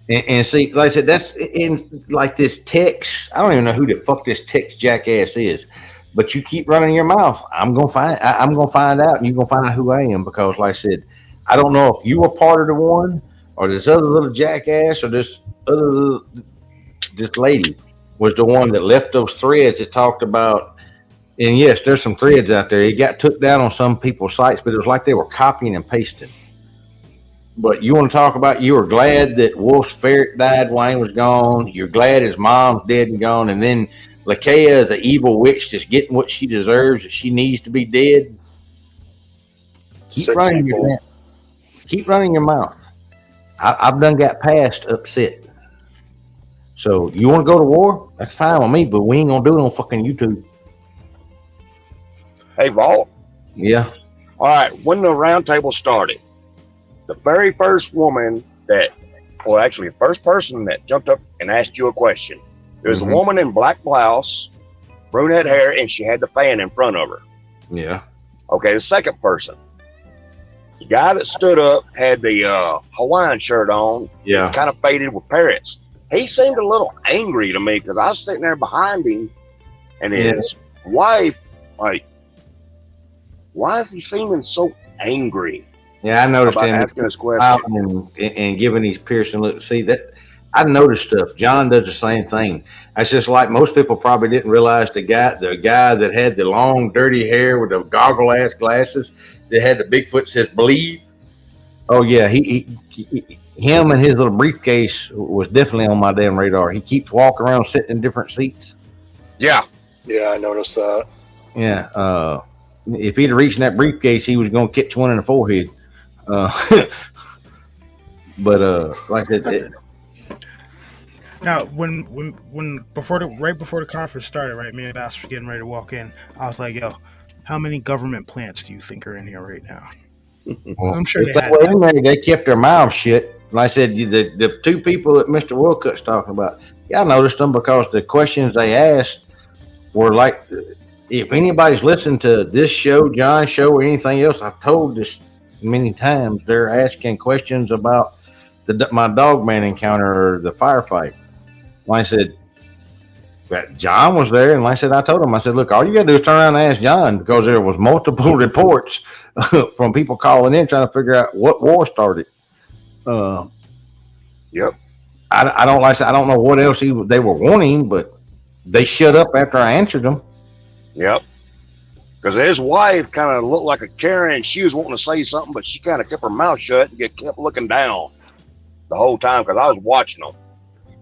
And see, like I said, that's in like this text. I don't even know who the fuck this text jackass is, but you keep running your mouth. I'm gonna find out, and you're gonna find out who I am because, like I said, I don't know if you were part of the one or this other little jackass or this lady was the one that left those threads that talked about. And yes, there's some threads out there. It got took down on some people's sites, but it was like they were copying and pasting. But you want to talk about you were glad that Wolf's ferret died, Wayne was gone. You're glad his mom's dead and gone. And then Lakeia is an evil witch just getting what she deserves, that she needs to be dead. Keep running your mouth. I've done got past upset. So you want to go to war? That's fine with me, but we ain't going to do it on fucking YouTube. Hey, Vault. Yeah. All right. When the round table started, the very first woman the first person that jumped up and asked you a question, there was a woman in black blouse, brunette hair, and she had the fan in front of her. Yeah. Okay, the second person, the guy that stood up had the Hawaiian shirt on. Yeah. Kind of faded with parrots. He seemed a little angry to me because I was sitting there behind him, and his wife, like, why is he seeming so angry? Yeah, I noticed him asking us questions and giving these piercing looks. See that I noticed stuff. John does the same thing. That's just like most people probably didn't realize the guy that had the long, dirty hair with the goggle ass glasses that had the Bigfoot says "believe." Oh yeah, him and his little briefcase was definitely on my damn radar. He keeps walking around sitting in different seats. Yeah, I noticed that. Yeah, if he'd reached in that briefcase, he was going to catch one in the forehead. But like that. Now, when right before the conference started, right, me and Bass were getting ready to walk in. I was like, "Yo, how many government plants do you think are in here right now?" Well, I'm sure they kept their mouths shut. Like I said, the two people that Mr. Wilcott's talking about, I noticed them because the questions they asked were like, if anybody's listened to this show, John's show, or anything else, I've told this many times, they're asking questions about my dogman encounter or the firefight. Like I said, John was there, and like I said, I told him, I said, look, all you got to do is turn around and ask John, because there was multiple reports from people calling in trying to figure out what war started. Yep. I don't know what else they were wanting, but they shut up after I answered them. Yep. Because his wife kind of looked like a Karen. She was wanting to say something, but she kind of kept her mouth shut and kept looking down the whole time because I was watching them.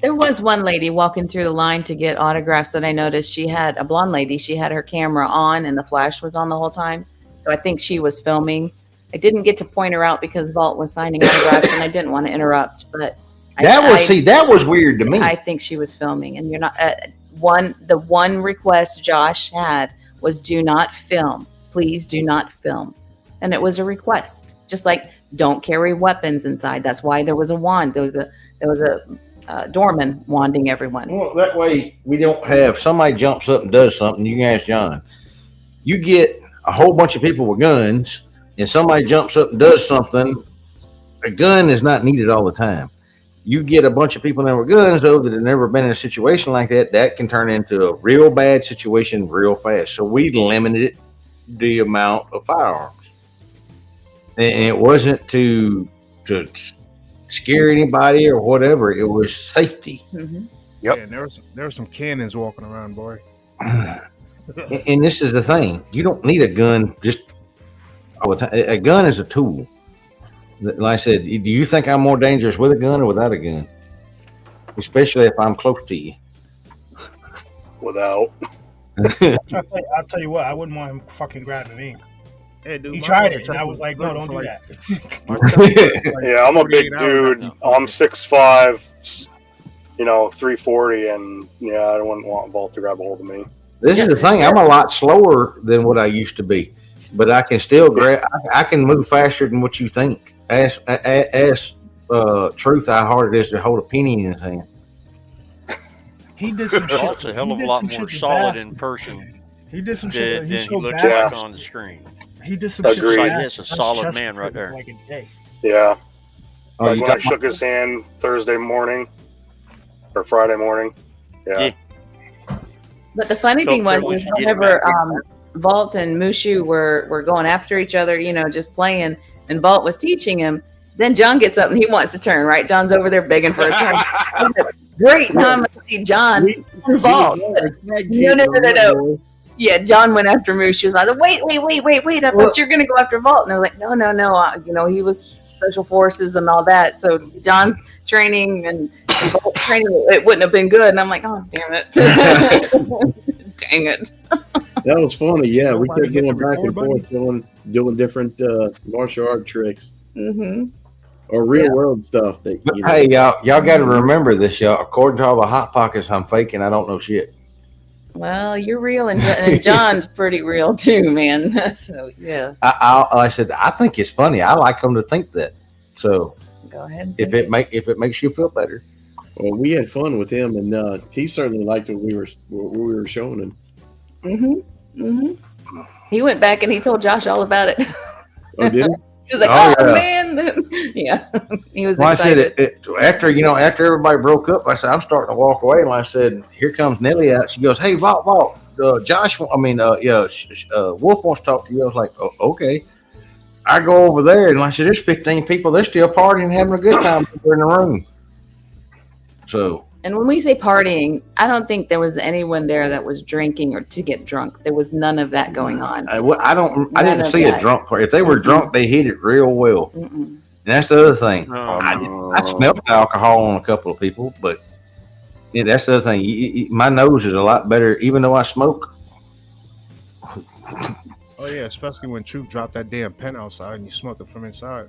There was one lady walking through the line to get autographs that I noticed. She had a blonde lady. She had her camera on and the flash was on the whole time. So I think she was filming. I didn't get to point her out because Vault was signing autographs and I didn't want to interrupt. But that was weird to me. I think she was filming, and you're not. The one request Josh had was do not film. Please do not film. And it was a request. Just like don't carry weapons inside. That's why there was a wand. There was a doorman wanding everyone. Well, that way we don't have somebody jumps up and does something. You can ask John. You get a whole bunch of people with guns and somebody jumps up and does something. A gun is not needed all the time. You get a bunch of people that with guns, though, that have never been in a situation like that, that can turn into a real bad situation real fast. So we limited the amount of firearms. And it wasn't to scare anybody or whatever. It was safety. Mm-hmm. Yep. Yeah, and there were some cannons walking around, boy. And this is the thing. You don't need a gun just all the time. A gun is a tool. Like I said, do you think I'm more dangerous with a gun or without a gun? Especially if I'm close to you. Without. I'll tell you what, I wouldn't want him fucking grabbing me. Hey, dude, He tried it, and I was like, no, don't do that. Yeah, I'm a big dude. I'm 6'5", 340, and I wouldn't want Vault to grab a hold of me. This is the thing. I'm a lot slower than what I used to be, but I can still grab. I can move faster than what you think. Ask Truth how hard it is to hold a penny in his hand. He did some shit. It's a hell of a lot more solid in person. He did some shit. than He he showed looks bass. like on the screen. He did some shit. Agreed. Like, Bass. it's a That's solid chest man right for there. like a day. Yeah. Oh, Like you when I talking shook his hand Thursday morning or Friday morning. Yeah. But the funny Felt thing was, privileged to get him whenever back. Vault and Mushu were going after each other, you know, just playing, and Vault was teaching him, then John gets up and he wants to turn, right? John's over there begging for a turn. Great time to see John and Vault. No. Yeah, John went after Moose. She was like, wait. I thought you were going to go after Vault. And I was like, no. You know, he was special forces and all that. So John's training and Vault training, it wouldn't have been good. And I'm like, oh, damn it. Dang it. That was funny. Yeah, we Nobody kept hit going the back and record forth, doing different martial art tricks Mm-hmm. or real world stuff. That But you know. hey, y'all got to remember this, y'all. According to all the hot pockets I'm faking, I don't know shit. Well, you're real, and John's pretty real too, man. So, yeah, I said I think it's funny. I like them to think that. So go ahead. if it makes you feel better, Well, we had fun with him, and he certainly liked what we were showing him. He went back and he told Josh all about it. Oh, did he? He was like, Oh, "Oh, yeah. man!" Yeah, he was well, I excited. said after everybody broke up, I said I'm starting to walk away, and I said, "Here comes Nelly out." She goes, "Hey, Vault, Wolf wants to talk to you." I was like, oh, "Okay." I go over there, and I said, "There's 15 people. They're still partying, having a good time in the room." So. And when we say partying, I don't think there was anyone there that was drinking or to get drunk. There was none of that going on. I None didn't of see that. a drunk party. If they were drunk, they hit it real well. Mm-mm. And that's the other thing. Oh, I smelled alcohol on a couple of people, but yeah, that's the other thing. My nose is a lot better, even though I smoke. Oh yeah, especially when Truth dropped that damn pen outside and you smoked it from inside.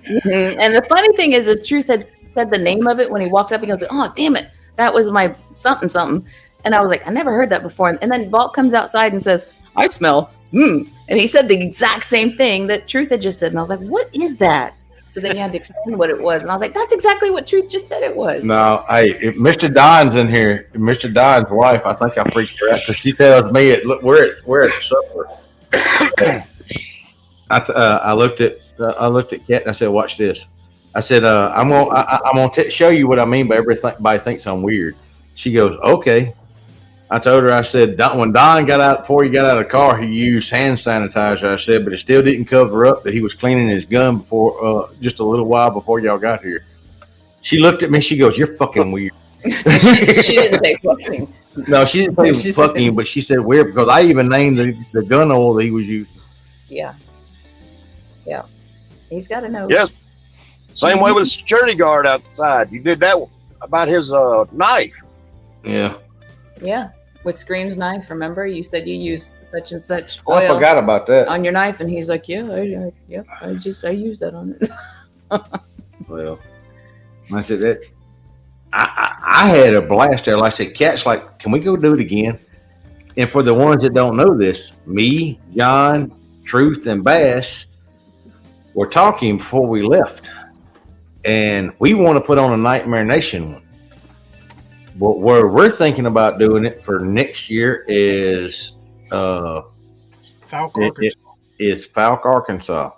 Mhm. And the funny thing is Truth had said the name of it when he walked up. He goes, "Oh, damn it, that was my something." And I was like, I never heard that before. And then Vault comes outside and says, "I smell." And he said the exact same thing that Truth had just said. And I was like, "What is that?" So then you had to explain what it was. And I was like, "That's exactly what Truth just said it was." No, if Mr. Don's in here, Mr. Don's wife, I think I freaked her out because she tells me, "Look, we're at supper." I looked at Kat and I said, "Watch this." I said, "I'm gonna show you what I mean by everybody thinks I'm weird." She goes, "Okay." I told her, I said, when Don got out, before he got out of the car, he used hand sanitizer. I said, but it still didn't cover up that he was cleaning his gun before, just a little while before y'all got here. She looked at me. She goes, "You're fucking weird." She didn't say fucking. No, she didn't say fucking, but she said weird because I even named the gun oil that he was using. Yeah. He's got a nose. Yes. Same way with the security guard outside. You did that about his knife. Yeah. Yeah. With Scream's knife, remember? You said you use such and such I oil forgot about that. on your knife, and he's like, "Yeah, I use that on it." Well, I said that. I had a blast there. Like I said, Kat's like, "Can we go do it again?" And for the ones that don't know this, me, John, Truth, and Bass were talking before we left, and we want to put on a Nightmare Nation one. But where we're thinking about doing it for next year is Falk, Arkansas. It's Falk, Arkansas.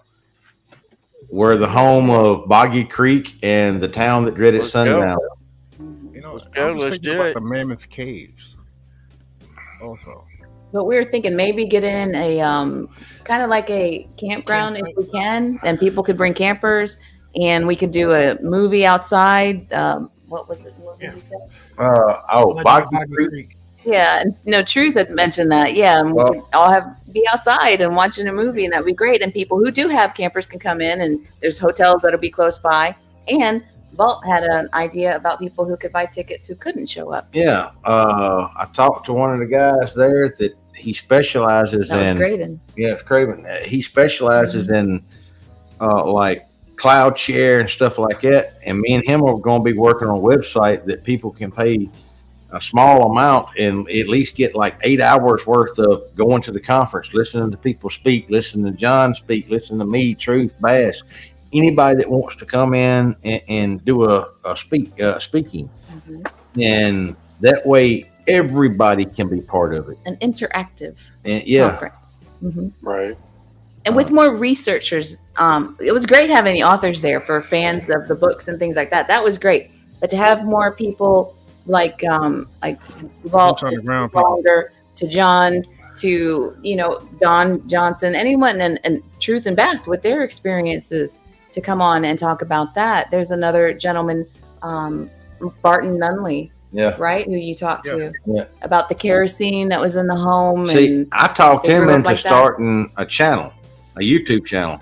We're the home of Boggy Creek and the town that dreaded Let's go. sundown. You know, Let's go, I was let's thinking do about it. the Mammoth Caves. Also, But we were thinking maybe get in a kind of like a campground if we can, and people could bring campers, and we could do a movie outside. What was it? What did you say? Boggy Boggy Creek. Creek. Yeah, no, Truth had mentioned that. Yeah, and we could all be outside and watching a movie, and that'd be great. And people who do have campers can come in, and there's hotels that'll be close by. And Vault had an idea about people who could buy tickets who couldn't show up. Yeah, I talked to one of the guys there that he specializes That was in. great. And Yeah, it's Craven. He specializes in like cloud share and stuff like that. And me and him are going to be working on a website that people can pay a small amount and at least get like 8 hours worth of going to the conference, listening to people speak, listening to John speak, listening to me, Truth, Bass, anybody that wants to come in and do a speaking. And that way everybody can be part of it. An interactive And yeah, conference. Mm-hmm. Right. And with more researchers, it was great having the authors there for fans of the books and things like that. That was great. But to have more people like Vault, Boots on the ground Longer, to John, to Don Johnson, anyone, and Truth and Bass with their experiences to come on and talk about that. There's another gentleman, Barton Nunley, yeah. right, who you talked to Yeah. about the kerosene that was in the home. See, and I talked they him grew up into like that. starting a channel, a YouTube channel.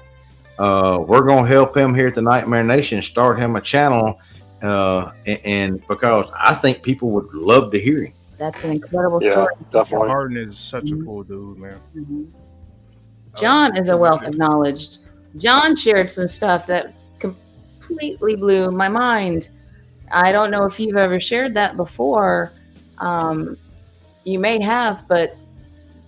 We're going to help him here at the Nightmare Nation start him a channel, and because I think people would love to hear him. That's an incredible Yeah, story. definitely. Harden is such a cool dude, man. Mhm. John is a wealth of knowledge. John shared some stuff that completely blew my mind. I don't know if you've ever shared that before. You may have, but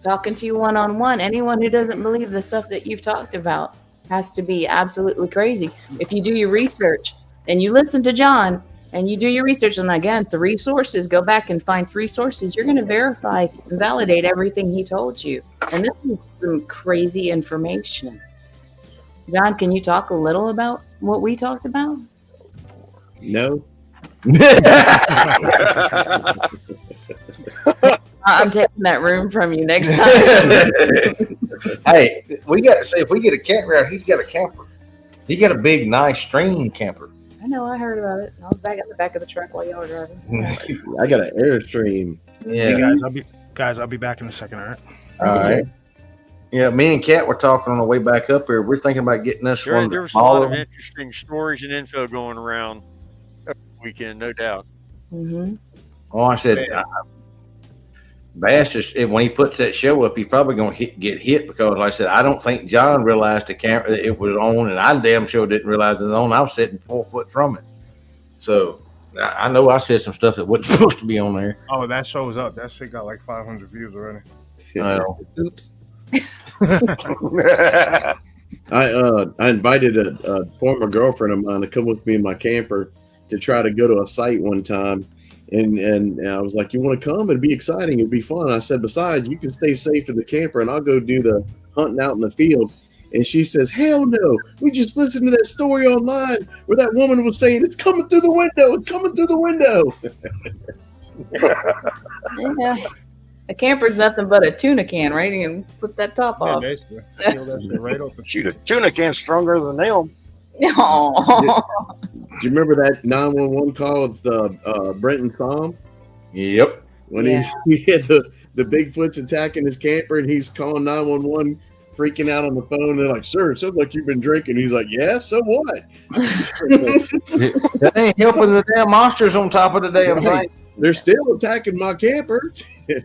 talking to you one-on-one, anyone who doesn't believe the stuff that you've talked about has to be absolutely crazy. If you do your research and you listen to John and you do your research, and again, 3 sources, go back and find 3 sources, you're going to verify and validate everything he told you. And this is some crazy information. John, can you talk a little about what we talked about? No. I'm taking that room from you next time. Hey, we got to say, if we get a campground, he's got a camper. He got a big, nice stream camper. I know, I heard about it. I was back at the back of the truck while y'all were driving. I got an Airstream. Hey Yeah. guys, I'll be back in a second. All right. All right. Yeah, me and Kat were talking on the way back up here. We're thinking about getting this There one. was a lot of interesting stories and info going around over the weekend, no doubt. Mm-hmm. Oh, I said, Bass is, when he puts that show up, he's probably going to get hit because, like I said, I don't think John realized the camera it was on, and I damn sure didn't realize it was on. I was sitting 4 foot from it, so I know I said some stuff that wasn't supposed to be on there. Oh, that show's up. That shit got like 500 views already. Oops. I invited a former girlfriend of mine to come with me in my camper to try to go to a site one time. And I was like, you want to come? It'd be exciting. It'd be fun. I said, besides, you can stay safe in the camper and I'll go do the hunting out in the field. And she says, hell no. We just listened to that story online where that woman was saying, it's coming through the window. It's coming through the window. Yeah. A camper's nothing but a tuna can, right? You can flip that top Yeah, off. basically. Peel that shit right open. Shoot, a tuna can stronger than them. No. Do you remember that 911 call with Brent and Tom? Yep. When he had the Bigfoot's attacking his camper and he's calling 911, freaking out on the phone. They're like, sir, it sounds like you've been drinking. He's like, yeah, so what? That ain't helping the damn monsters on top of the damn thing. They're still attacking my camper. Yeah,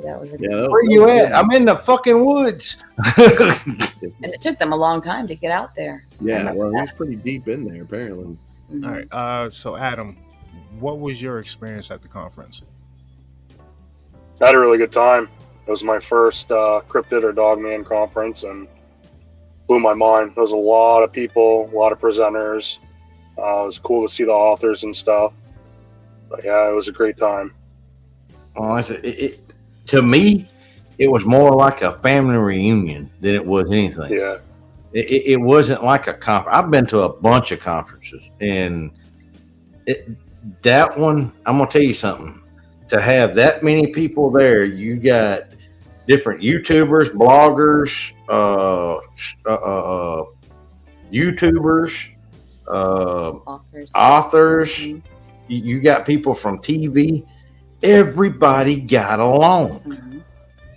that was a good that Where was you good. at? I'm in the fucking woods. and it took them a long time to get out there. Yeah, well, he's pretty deep in there, apparently. Mhm. All right. So, Adam, what was your experience at the conference? I had a really good time. It was my first cryptid or dogman conference and blew my mind. There was a lot of people, a lot of presenters. It was cool to see the authors and stuff. But yeah, it was a great time. Oh, I said, to me, it was more like a family reunion than it was anything. Yeah. It wasn't like a conference. I've been to a bunch of conferences, and that one, I'm gonna tell you something. To have that many people there, you got different YouTubers, bloggers, YouTubers, authors. Mhm. You got people from TV. Everybody got along. Mhm.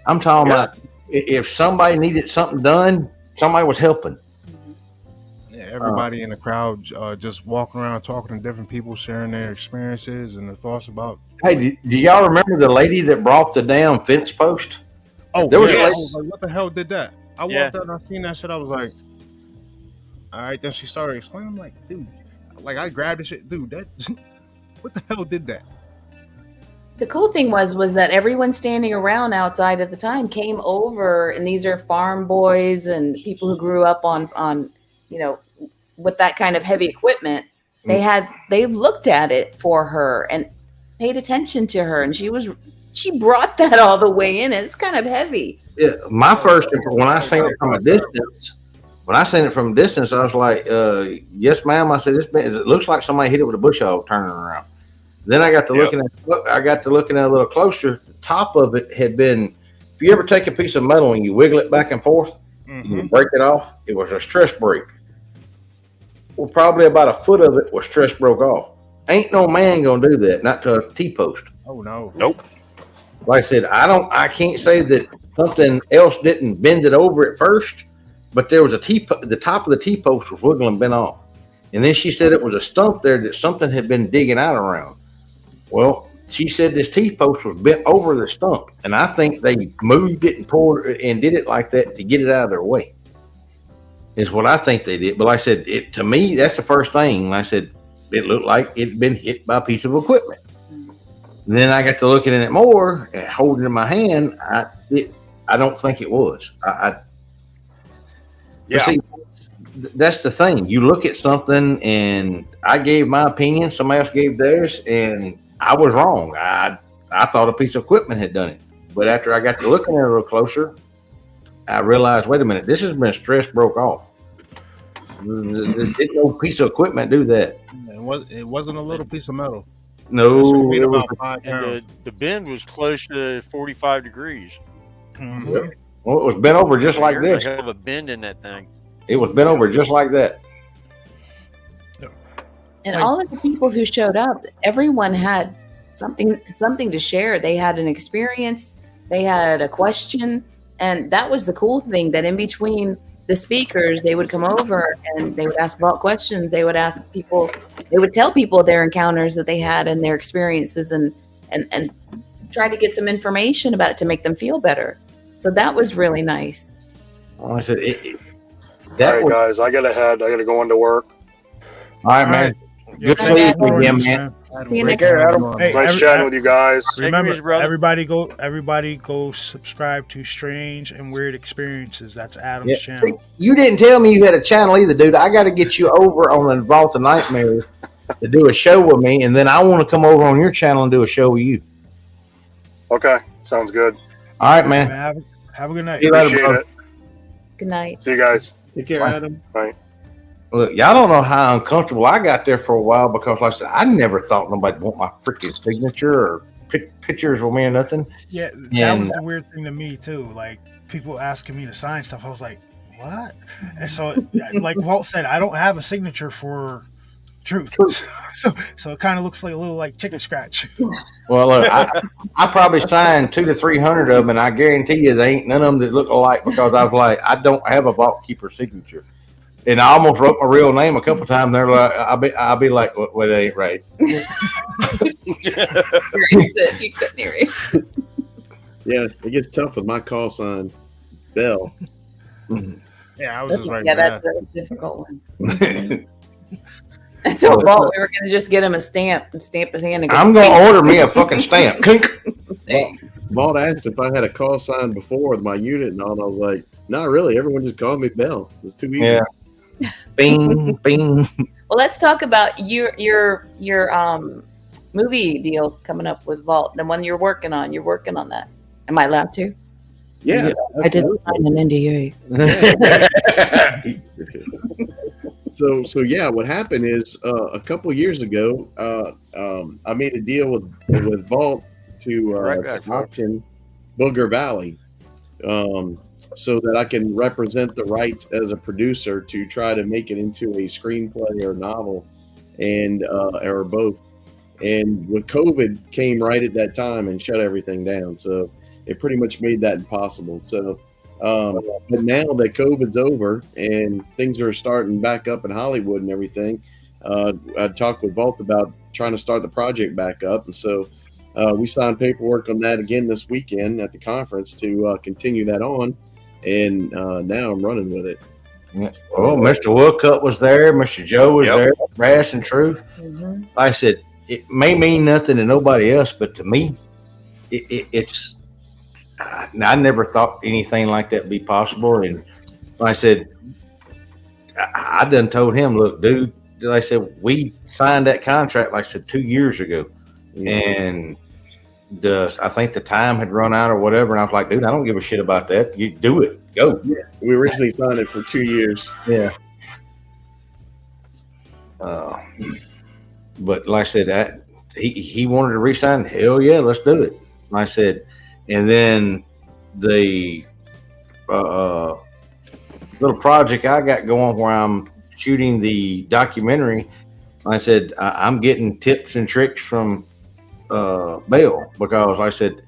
I'm talking about if somebody needed something done, somebody was helping. Yeah, everybody in the crowd just walking around talking to different people, sharing their experiences and their thoughts about. Hey, do y'all remember the lady that brought the damn fence post? Oh, There was yeah. a I lady- was like, what the hell did that? I walked out and I seen that shit. I was like, all right. Then she started explaining. I'm like, dude, like I grabbed the shit, dude. That what the hell did that? The cool thing was that everyone standing around outside at the time came over, and these are farm boys and people who grew up on with that kind of heavy equipment. They looked at it for her, and paid attention to her, and she brought that all the way in. It's kind of heavy. Yeah, my first when I seen it from a distance, I was like, "Yes, ma'am." I said, it looks like somebody hit it with a bush hog turning around." Then I got to looking at it a little closer. The top of it had been. If you ever take a piece of metal and you wiggle it back and forth, you break it off. It was a stress break. Well, probably about a foot of it was stress broke off. Ain't no man gonna do that, not to a T-post. Oh no. Nope. Like I said, I can't say that something else didn't bend it over at first, but there was the top of the T-post was wiggling, bent off. And then she said it was a stump there that something had been digging out around. Well, she said this T-post was bent over the stump, and I think they moved it and pulled it and did it like that to get it out of their way. Is what I think they did. But like I said, to me, that's the first thing. Like I said, it looked like it'd been hit by a piece of equipment. And then I got to looking at it more and holding it in my hand. I don't think it was. Yeah. See, that's the thing. You look at something, and I gave my opinion. Somebody else gave theirs, and I was wrong. I thought a piece of equipment had done it. But after I got to looking at it a little closer, I realized, wait a minute, this has been stress broke off. Did no piece of equipment do that? It wasn't a little piece of metal. No, It it was, about 5 And pounds. the bend was close to 45 degrees. Mhm. well, it was bent over just like There's this. a hell of a bend in that thing. It was bent over just like that. And all of the people who showed up, everyone had something to share. They had an experience, they had a question, and that was the cool thing, that in between the speakers, they would come over and they would ask Vault questions. They would ask people, they would tell people their encounters that they had and their experiences, and try to get some information about it to make them feel better. So that was really nice. Well, I said, All that right, was, guys, I gotta head. I gotta go into work. all right, man. Yeah, Good seeing you again, man. See you Take next care, time. Adam. Hey, Nice chatting with you guys. remember, Take it easy, brother. everybody go subscribe to Strange and Weird Experiences. That's Adam's Yeah. channel. See, you didn't tell me you had a channel either, dude. I got to get you over on the Vault of Nightmares to do a show with me, and then I want to come over on your channel and do a show with you. Okay, sounds good. All right, Man, man. have a good night. See you later, Appreciate brother. it. Good night. See you guys. Take care, Adam. Look, y'all don't know how uncomfortable I got there for a while because, like I said, I never thought nobody want my freaking signature or pictures with me or nothing. Yeah, that And- was the weird thing to me too. Like people asking me to sign stuff, I was like, "What?" And so, like Walt said, I don't have a signature for truth, so it kind of looks like a little like chicken scratch. Well, look, I probably signed 200 to 300 of them, and I guarantee you they ain't none of them that look alike because I was like, I don't have a vault keeper signature. And I almost wrote my real name a couple times. They're like, I'll be like, well, it ain't right. You couldn't hear it. Yeah, it gets tough with my call sign, Bell. Yeah, I was just right Yeah, there. that's a difficult one. I told Walt we were going to just get him a stamp and stamp his hand. And I'm going to order me a fucking stamp. Clink. Vault asked if I had a call sign before with my unit and all, and I was like, not really. Everyone just called me Bell. It's too easy. Yeah. Bing, bing. Well, let's talk about your movie deal coming up with Vault, the one you're working on. You're working on that. Am I allowed to? Yeah, I didn't sign an NDA. So yeah, what happened is a couple years ago, I made a deal with Vault to Right back, folks. auction Booger Valley, so that I can represent the rights as a producer to try to make it into a screenplay or novel, and or both. And with COVID came right at that time and shut everything down, so it pretty much made that impossible. So. But now that COVID's over and things are starting back up in Hollywood and everything, I talked with Vault about trying to start the project back up. And so we signed paperwork on that again this weekend at the conference to continue that on. And now I'm running with it. Oh, Mr. Woodcup was there. Mr. Joe was there. Brass and Truth. Mm-hmm. Like I said, it may mean nothing to nobody else, but to me, it's. I never thought anything like that would be possible. And like I said, I done told him, look, dude, like I said, we signed that contract, like I said, 2 years ago. and I think the time had run out or whatever, and I was like, dude, I don't give a shit about that. You do it, go. Yeah, we originally signed it for 2 years. Yeah. But like I said, he wanted to resign. Hell yeah, let's do it. Like I said, and then the little project I got going where I'm shooting the documentary. Like I said, I'm getting tips and tricks from Bell, because like I said,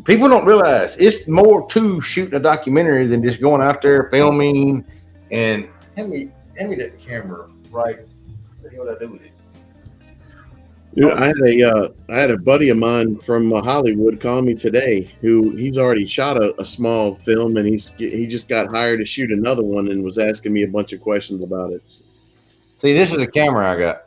people don't realize it's more to shooting a documentary than just going out there filming. And hand me that camera, right? What the hell did I do with it? Dude, I had a buddy of mine from Hollywood call me today, who he's already shot a small film, and he just got hired to shoot another one, and was asking me a bunch of questions about it. See, this is a camera I got.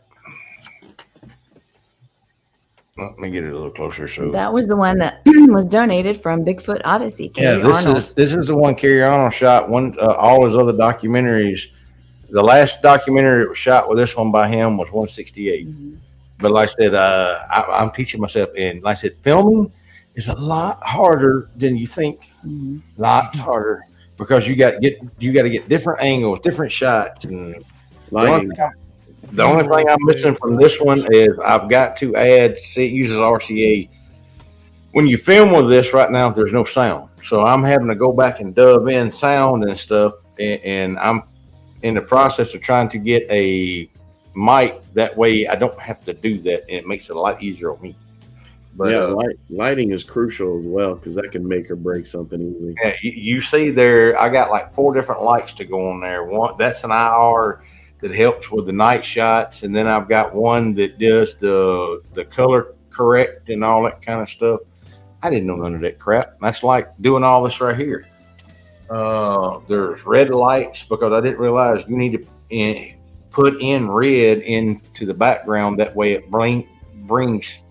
Let me get it a little closer. So That was the one that was donated from Bigfoot Odyssey. Carrie Arnold. This is the one Carrie Arnold shot. All his other documentaries. The last documentary that was shot with this one by him was 168. Mhm. But like I said, I'm teaching myself, and like I said, filming is a lot harder than you think. Mhm. Lots harder, because you got to get different angles, different shots, and Lighting. the only thing I'm missing from this one is I've got to add. See, it uses RCA. When you film with this right now, there's no sound, so I'm having to go back and dub in sound and stuff, and I'm in the process of trying to get a mic. That way, I don't have to do that, and it makes it a lot easier on me. But Yeah, lighting is crucial as well, because that can make or break something easy. yeah, you see there, I got like 4 different lights to go on there. One that's an IR that helps with the night shots, and then I've got one that does the color correct and all that kind of stuff. I didn't know none of that crap. That's like doing all this right here. There's red lights, because I didn't realize you need to put in red into the background. That way it brings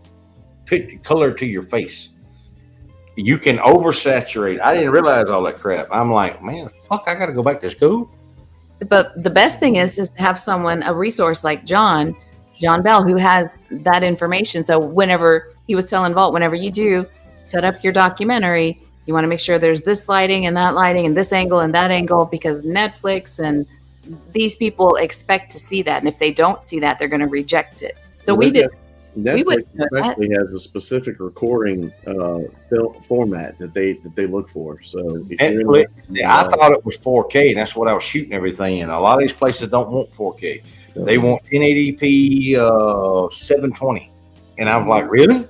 color to your face. You can oversaturate. I didn't realize all that crap. I'm like, man, fuck, I got to go back to school. But the best thing is to have someone, a resource like John Bell, who has that information. So whenever he was telling Vault, whenever you do set up your documentary, you want to make sure there's this lighting and that lighting and this angle and that angle, because Netflix and these people expect to see that. And if they don't see that, they're going to reject it. So Netflix especially has a specific recording format that they look for. So if Netflix, I thought it was 4K, and that's what I was shooting everything in. A lot of these places don't want 4K. They want 1080p 720. And I'm like, really?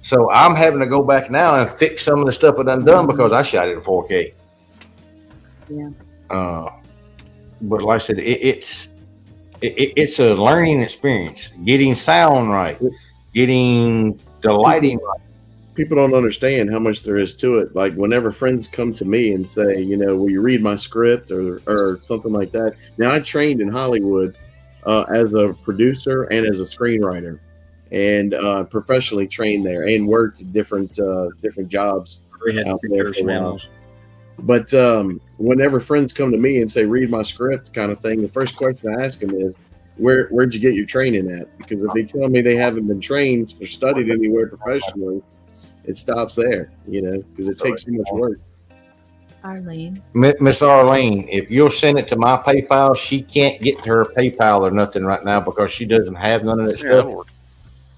So I'm having to go back now and fix some of the stuff I done because I shot it in 4K. Yeah. But like I said, it's a learning experience. Getting sound right, getting the lighting right. People don't understand how much there is to it. Like whenever friends come to me and say, will you read my script or something like that. Now I trained in Hollywood as a producer and as a screenwriter, and professionally trained there and worked different jobs out there for a while. But whenever friends come to me and say, read my script kind of thing, the first question I ask them is, where'd you get your training at? Because if they tell me they haven't been trained or studied anywhere professionally, it stops there, because it takes so much work. Arlene. Miss Arlene, if you'll send it to my PayPal, she can't get to her PayPal or nothing right now because she doesn't have none of that stuff.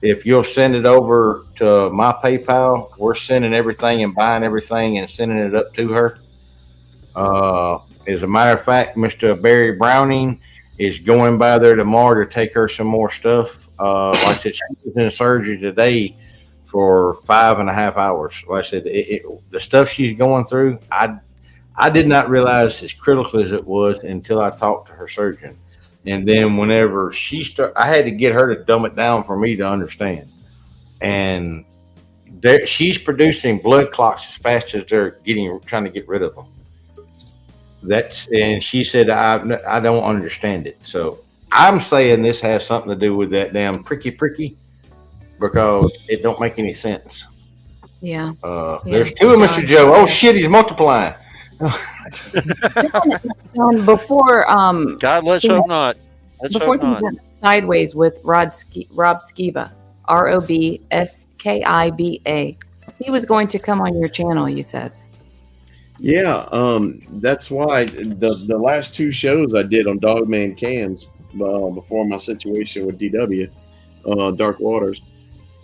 If you'll send it over to my PayPal, we're sending everything and buying everything and sending it up to her. As a matter of fact, Mr. Barry Browning is going by there tomorrow to take her some more stuff. Like I said, she was in surgery today for 5.5 hours. Like I said, the stuff she's going through, I did not realize as critical as it was until I talked to her surgeon. And then whenever I had to get her to dumb it down for me to understand. And she's producing blood clots as fast as they're trying to get rid of them. And she said, I don't understand it. So I'm saying this has something to do with that damn pricky, because it don't make any sense. Yeah. There's 2 of Mr. Joe. Oh shit, he's multiplying. Before God, let's hope not. Before things went sideways with Rob Skiba, ROBSKIBA. He was going to come on your channel, you said. Yeah, that's why the last 2 shows I did on Dogman Cams before my situation with DW, Dark Waters,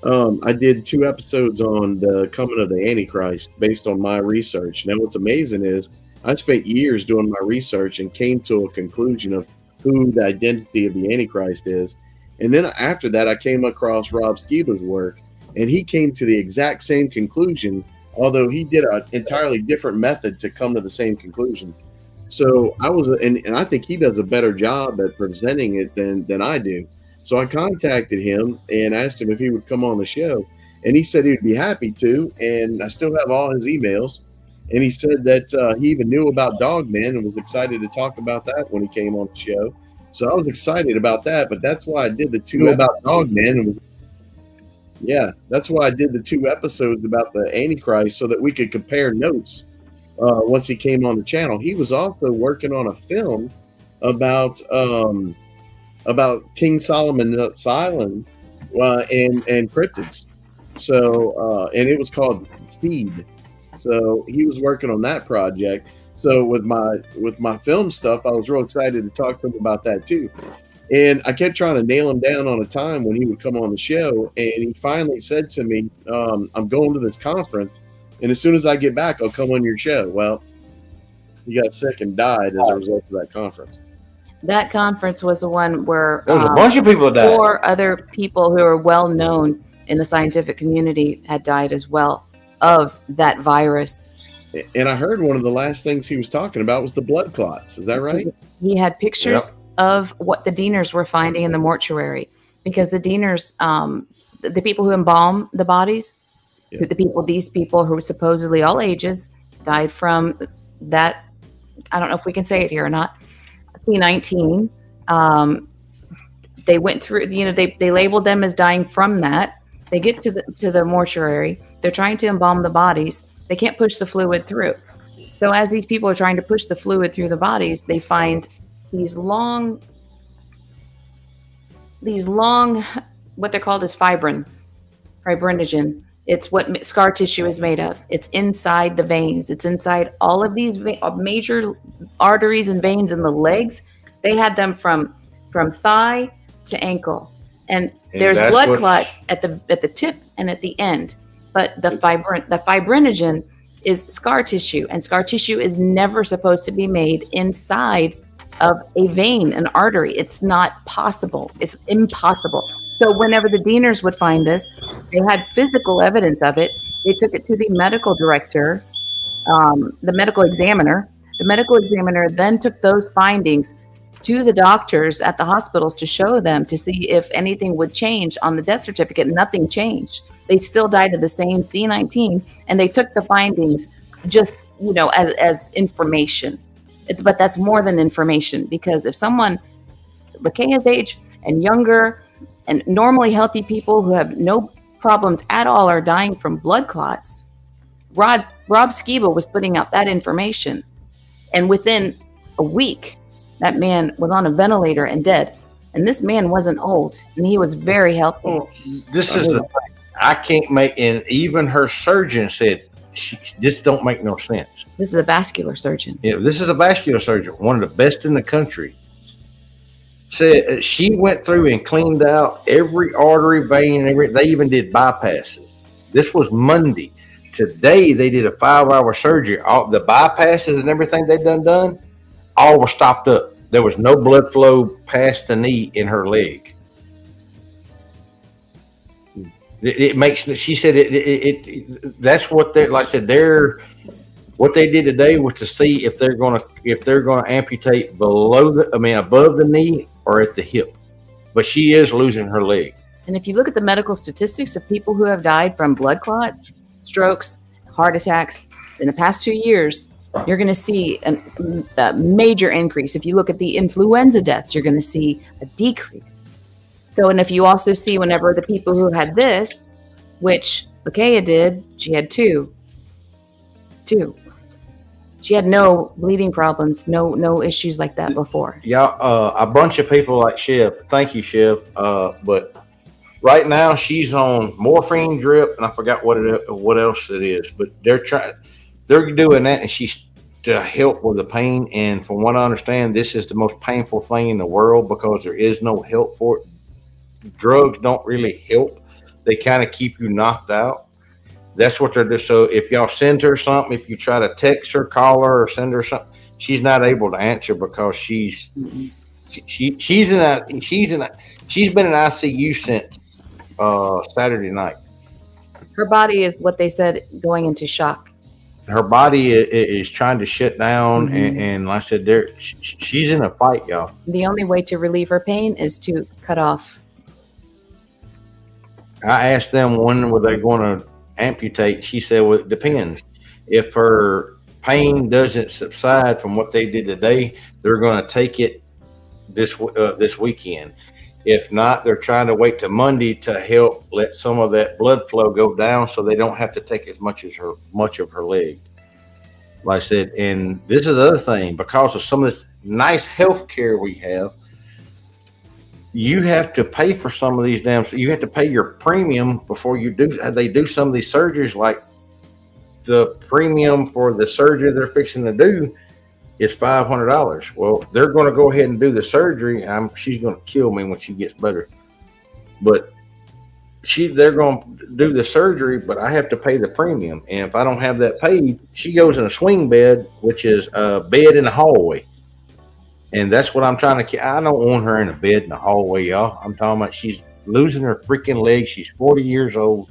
I did 2 episodes on the coming of the Antichrist based on my research. Now, what's amazing is I spent years doing my research and came to a conclusion of who the identity of the Antichrist is. And then after that, I came across Rob Skiba's work, and he came to the exact same conclusion, although he did an entirely different method to come to the same conclusion. So I was, and I think he does a better job at presenting it than I do. So I contacted him and asked him if he would come on the show, and he said he'd be happy to. And I still have all his emails. And he said that he even knew about Dogman and was excited to talk about that when he came on the show. So I was excited about that. But that's why I did the 2 about Dogman and was. Yeah, that's why I did the 2 episodes about the Antichrist so that we could compare notes once he came on the channel. He was also working on a film about King Solomon's Island and cryptids. So and it was called Seed. So he was working on that project. So with my film stuff, I was real excited to talk to him about that too. And I kept trying to nail him down on a time when he would come on the show. And he finally said to me, I'm going to this conference, and as soon as I get back, I'll come on your show. Well, he got sick and died as a result of that conference. That conference was the one where There was a bunch of people that died. 4 other people who are well known in the scientific community had died as well of that virus. And I heard one of the last things he was talking about was the blood clots. Is that right? He had pictures of what the Deaners were finding in the mortuary, because the Deaners, the people who embalm the bodies, these people who were supposedly all ages died from that. I don't know if we can say it here or not. C19. They went through, they labeled them as dying from that. They get to the mortuary. They're trying to embalm the bodies. They can't push the fluid through. So as these people are trying to push the fluid through the bodies, they find these long, what they're called is fibrinogen. It's what scar tissue is made of. It's inside the veins. It's inside all of these major arteries and veins in the legs. They had them from thigh to ankle, and there's blood clots at the tip and at the end. But the fibrinogen is scar tissue, and scar tissue is never supposed to be made inside of a vein, an artery. It's not possible. It's impossible. So whenever the Deaners would find this, they had physical evidence of it. They took it to the medical director, the medical examiner. The medical examiner then took those findings to the doctors at the hospitals to show them, to see if anything would change on the death certificate. Nothing changed. They still died of the same C19, and they took the findings just, as information. But that's more than information, because if someone, Lakea's age and younger, and normally healthy people who have no problems at all are dying from blood clots, Rob Skiba was putting out that information. And within a week, that man was on a ventilator and dead. And this man wasn't old, and he was very healthy. Well, this is the thing. I can't make, and even her surgeon said, this don't make no sense. This is a vascular surgeon. Yeah, this is a vascular surgeon, one of the best in the country. Said she went through and cleaned out every artery, vein, and they even did bypasses. This was Monday. Today they did a 5-hour surgery. All the bypasses and everything they done, all were stopped up. There was no blood flow past the knee in her leg. It makes. She said it. That's what they. Like I said, what they did today was to see if they're gonna amputate above the knee or at the hip. But she is losing her leg. And if you look at the medical statistics of people who have died from blood clots, strokes, heart attacks in the past 2 years, you're going to see a major increase. If you look at the influenza deaths, you're going to see a decrease. So, and if you also see whenever the people who had this, which Lakea did, she had two. She had no bleeding problems, no issues like that before. Yeah, a bunch of people like Chev. Thank you, Chev. But Right now, she's on morphine drip, and I forgot what else it is. But they're doing that, and she's to help with the pain. And from what I understand, this is the most painful thing in the world because there is no help for it. Drugs don't really help; they kind of keep you knocked out. That's what they're doing. So if y'all send her something, if you try to text her, call her, or send her something, she's not able to answer because she's she's been in ICU since Saturday night. Her body is what they said going into shock. Her body is trying to shut down, and like I said, she's in a fight, y'all. The only way to relieve her pain is to cut off. I asked them when were they going to amputate. She said, "Well, it depends. If her pain doesn't subside from what they did today, they're going to take it this weekend. If not, they're trying to wait till Monday to help let some of that blood flow go down, so they don't have to take as much of her leg." Like I said, and this is the other thing, because of some of this nice health care we have, you have to pay for some of these you have to pay your premium before you do. They do some of these surgeries, like the premium for the surgery they're fixing to do is $500. Well, they're going to go ahead and do the surgery. She's going to kill me when she gets better. But they're going to do the surgery, but I have to pay the premium. And if I don't have that paid, she goes in a swing bed, which is a bed in the hallway. And that's what I'm trying to. I don't want her in a bed in the hallway, y'all. I'm talking about she's losing her freaking leg. She's 40 years old.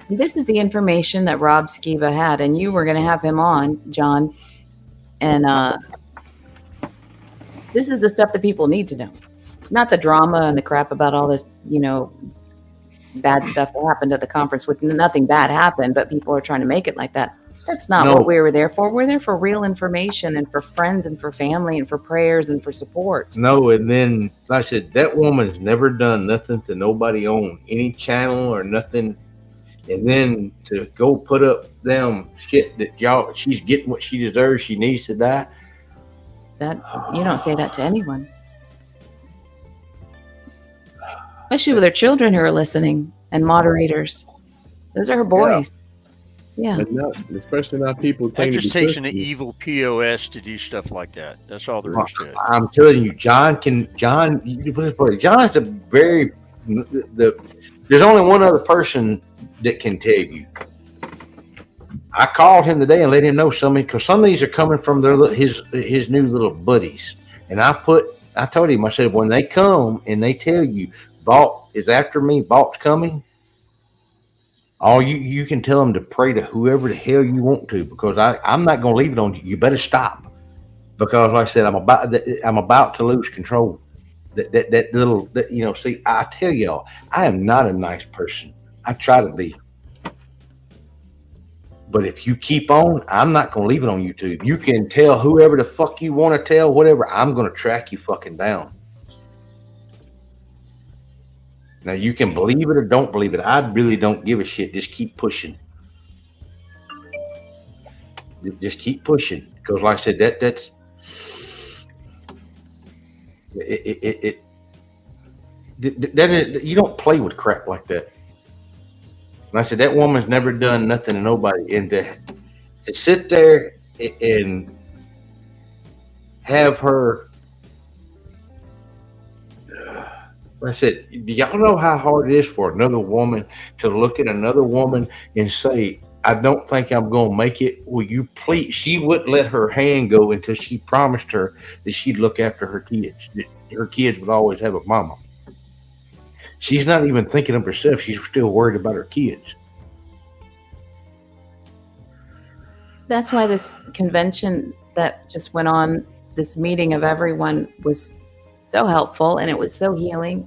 This is the information that Rob Skiba had, and you were going to have him on, John. And this is the stuff that people need to know. Not the drama and the crap about all this, bad stuff that happened at the conference, which nothing bad happened, but people are trying to make it like that. That's not what we were there for. We're there for real information and for friends and for family and for prayers and for support. No, and then, like I said, that woman's never done nothing to nobody on any channel or nothing. And then to go put up them shit that she's getting what she deserves, she needs to die. That you don't say that to anyone. Especially with her children who are listening and moderators. Those are her boys. Yeah. Especially not people. That just takes an evil POS to do stuff like that. That's all there is to it. I'm telling you, John's a very, there's only one other person that can tell you. I called him today and let him know because some of these are coming from his new little buddies. And I told him, I said, when they come and they tell you, Vault is after me, Vault's coming, you can tell them to pray to whoever the hell you want to, because I'm not going to leave it on you. You better stop, because like I said, I'm about to lose control. See, I tell y'all, I am not a nice person. I try to be. But if you keep on, I'm not going to leave it on YouTube. You can tell whoever the fuck you want to tell, whatever. I'm going to track you fucking down. Now, you can believe it or don't believe it. I really don't give a shit. Just keep pushing. Just keep pushing. Because like I said, that's... you don't play with crap like that. And I said, that woman's never done nothing to nobody. And to sit there and have her... I said, do y'all know how hard it is for another woman to look at another woman and say, I don't think I'm going to make it. Will you please? She wouldn't let her hand go until she promised her that she'd look after her kids. Her kids would always have a mama. She's not even thinking of herself. She's still worried about her kids. That's why this convention that just went on, this meeting of everyone, was so helpful, and it was so healing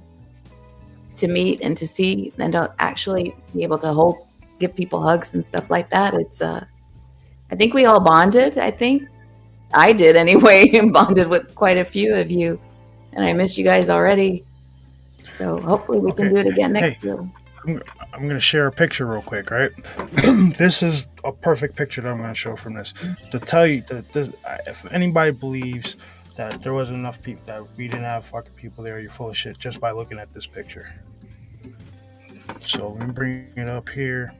to meet and to see and to actually be able to give people hugs and stuff like that. It's I think we all bonded. I think I did anyway, and bonded with quite a few of you, and I miss you guys already. So hopefully we can do it again next year. I'm going to share a picture real quick, right? This is a perfect picture that I'm going to show from this to tell you that if anybody believes that there wasn't enough people, that we didn't have fucking people there, you're full of shit just by looking at this picture. So let me bring it up here.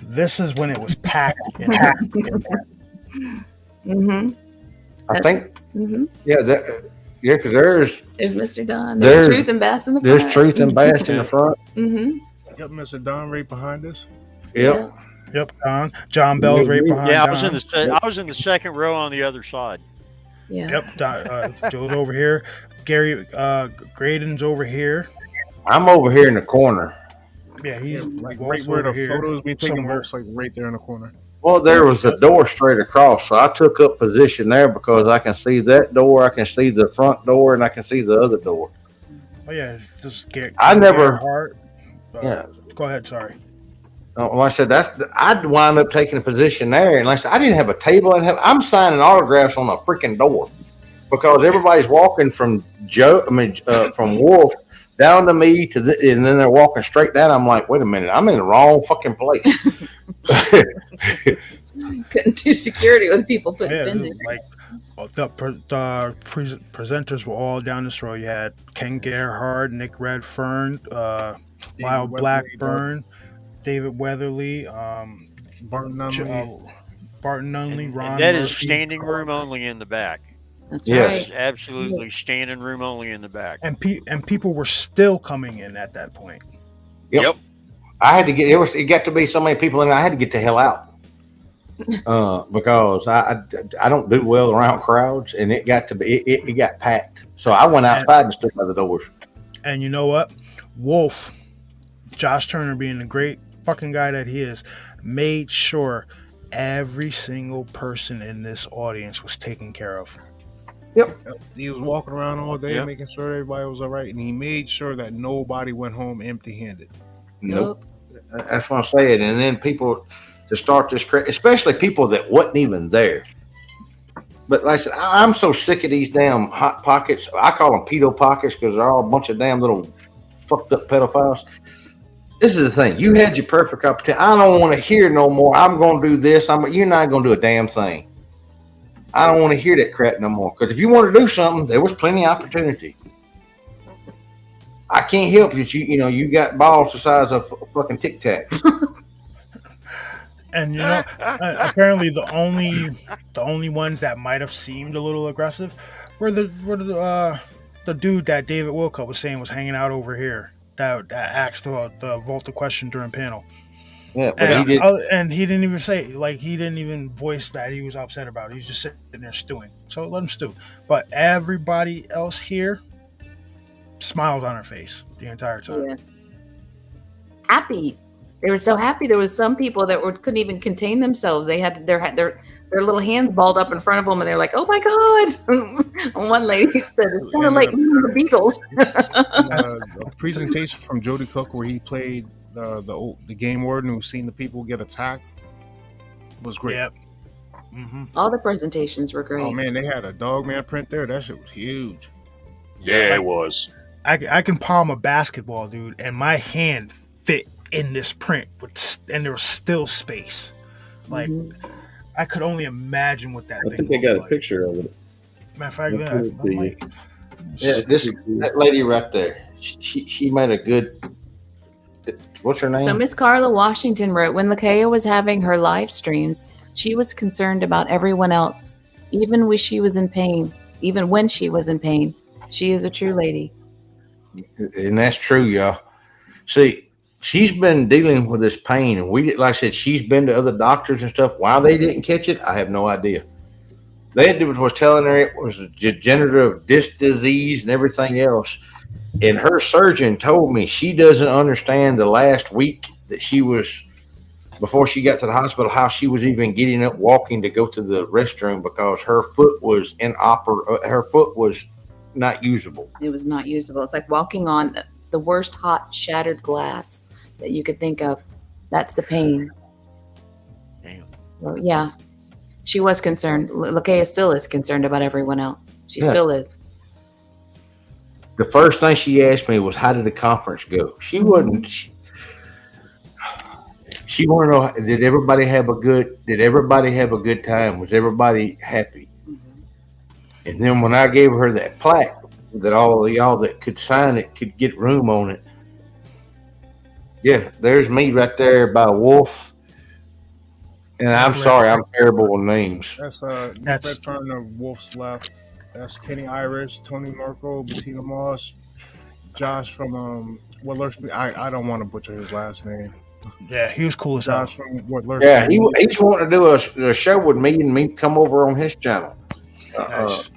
This is when it was packed in there. Mm-hmm. I think, Mm-hmm. yeah, because There's Mr. Don. There's- There's Truth and Bass in the there's front. Truth and Bass in the front. Mm-hmm. Yep, Mr. Don right behind us. Yep. Yep, John Bell's right behind. Yeah, Don. I was in the second row on the other side. Yeah. Yep, Joe's over here. Gary Graydon's over here. I'm over here in the corner. Yeah, he's Like Walt's right where the over here photos being taken, somewhere. Walt's like right there in the corner. Well, there was a door straight across, so I took up position there because I can see that door, I can see the front door, and I can see the other door. Oh yeah, it's just I never- Hard. Yeah. Go ahead. Sorry. Like I said, I'd wind up taking a position there, and like I said, I didn't have a table. I'm signing autographs on a freaking door because everybody's walking from from Wolf down to me and then they're walking straight down. I'm like, wait a minute, I'm in the wrong fucking place. Couldn't do security with people putting Yeah, pins in. like the presenters were all down this row. You had Ken Gerhard, Nick Redfern, Lyle Blackburn, David Weatherly, Barton Nunley. Barton Nunley, Ron. And that is Murphy. standing room only in the back. That's Yes. right. Absolutely standing room only in the back. And people were still coming in at that point. Yep. I had to get it got to be so many people in there, I had to get the hell out. Because I don't do well around crowds, and it got to be it got packed. So I went outside and stood by the doors. And you know what? Wolf, Josh Turner being the great fucking guy that he is, made sure every single person in this audience was taken care of. He was walking around all day Yep. making sure everybody was all right, and he made sure that nobody went home empty-handed. Nope. That's what I'm saying. And then people to start this, especially people that wasn't even there. But like I said, I'm so sick of these damn hot pockets. I call them pedo pockets because they're all a bunch of damn little fucked up pedophiles. This is the thing. You had your perfect opportunity. I don't want to hear no more. I'm going to do this. You're not going to do a damn thing. I don't want to hear that crap no more. Because if you want to do something, there was plenty of opportunity. I can't help you. You got balls the size of fucking Tic Tacs. And apparently the only ones that might have seemed a little aggressive were the dude that David Wilco was saying was hanging out over here that asked the Volta question during panel. Yeah, but and he didn't even say, like, he didn't even voice that he was upset about it. He was just sitting there stewing. So let him stew. But everybody else here smiled on her face the entire time. Yeah. Happy. They were so happy. There was some people that couldn't even contain themselves. They had their little hands balled up in front of them, and they're like, "Oh my god!" One lady said, "It's kind of like meeting the Beatles." A presentation from Jody Cook where he played the game warden who's seen the people get attacked was great. Yep. Mm-hmm. All the presentations were great. Oh man, they had a Dogman print there. That shit was huge. Yeah, it was. I can palm a basketball, dude, and my hand fit in this print, and there was still space. Like, I could only imagine what that I thing think I got a like. picture of it. Matter of fact, that lady right there. She made a good. What's her name? So Miss Carla Washington wrote, when Lakaya was having her live streams, she was concerned about everyone else, even when she was in pain. She is a true lady. And that's true, y'all. See, she's been dealing with this pain, and like I said, she's been to other doctors and stuff. Why they didn't catch it, I have no idea. They was telling her it was a degenerative disc disease and everything else. And her surgeon told me she doesn't understand the last week that she was, before she got to the hospital, how she was even getting up, walking to go to the restroom because her foot was her foot was not usable. It was not usable. It's like walking on the worst hot shattered glass that you could think of. That's the pain. Damn. Well, yeah. She was concerned. Lakaya still is concerned about everyone else. She still is. The first thing she asked me was, how did the conference go? She wasn't. She wanted to know, did everybody have a good time? Was everybody happy? And then when I gave her that plaque, that all of y'all that could sign it could get room on it. Yeah, there's me right there by Wolf. And I'm sorry, I'm terrible with names. That's That's- Fred Turner, Wolf's left. That's Kenny Irish, Tony Merkel, Bettina Moss, Josh from What Lurks Me. I don't want to butcher his last name. Yeah, he was cool as hell. Josh from What Lurks Yeah, Me. he's wanting to do a show with me and me come over on his channel. Nice.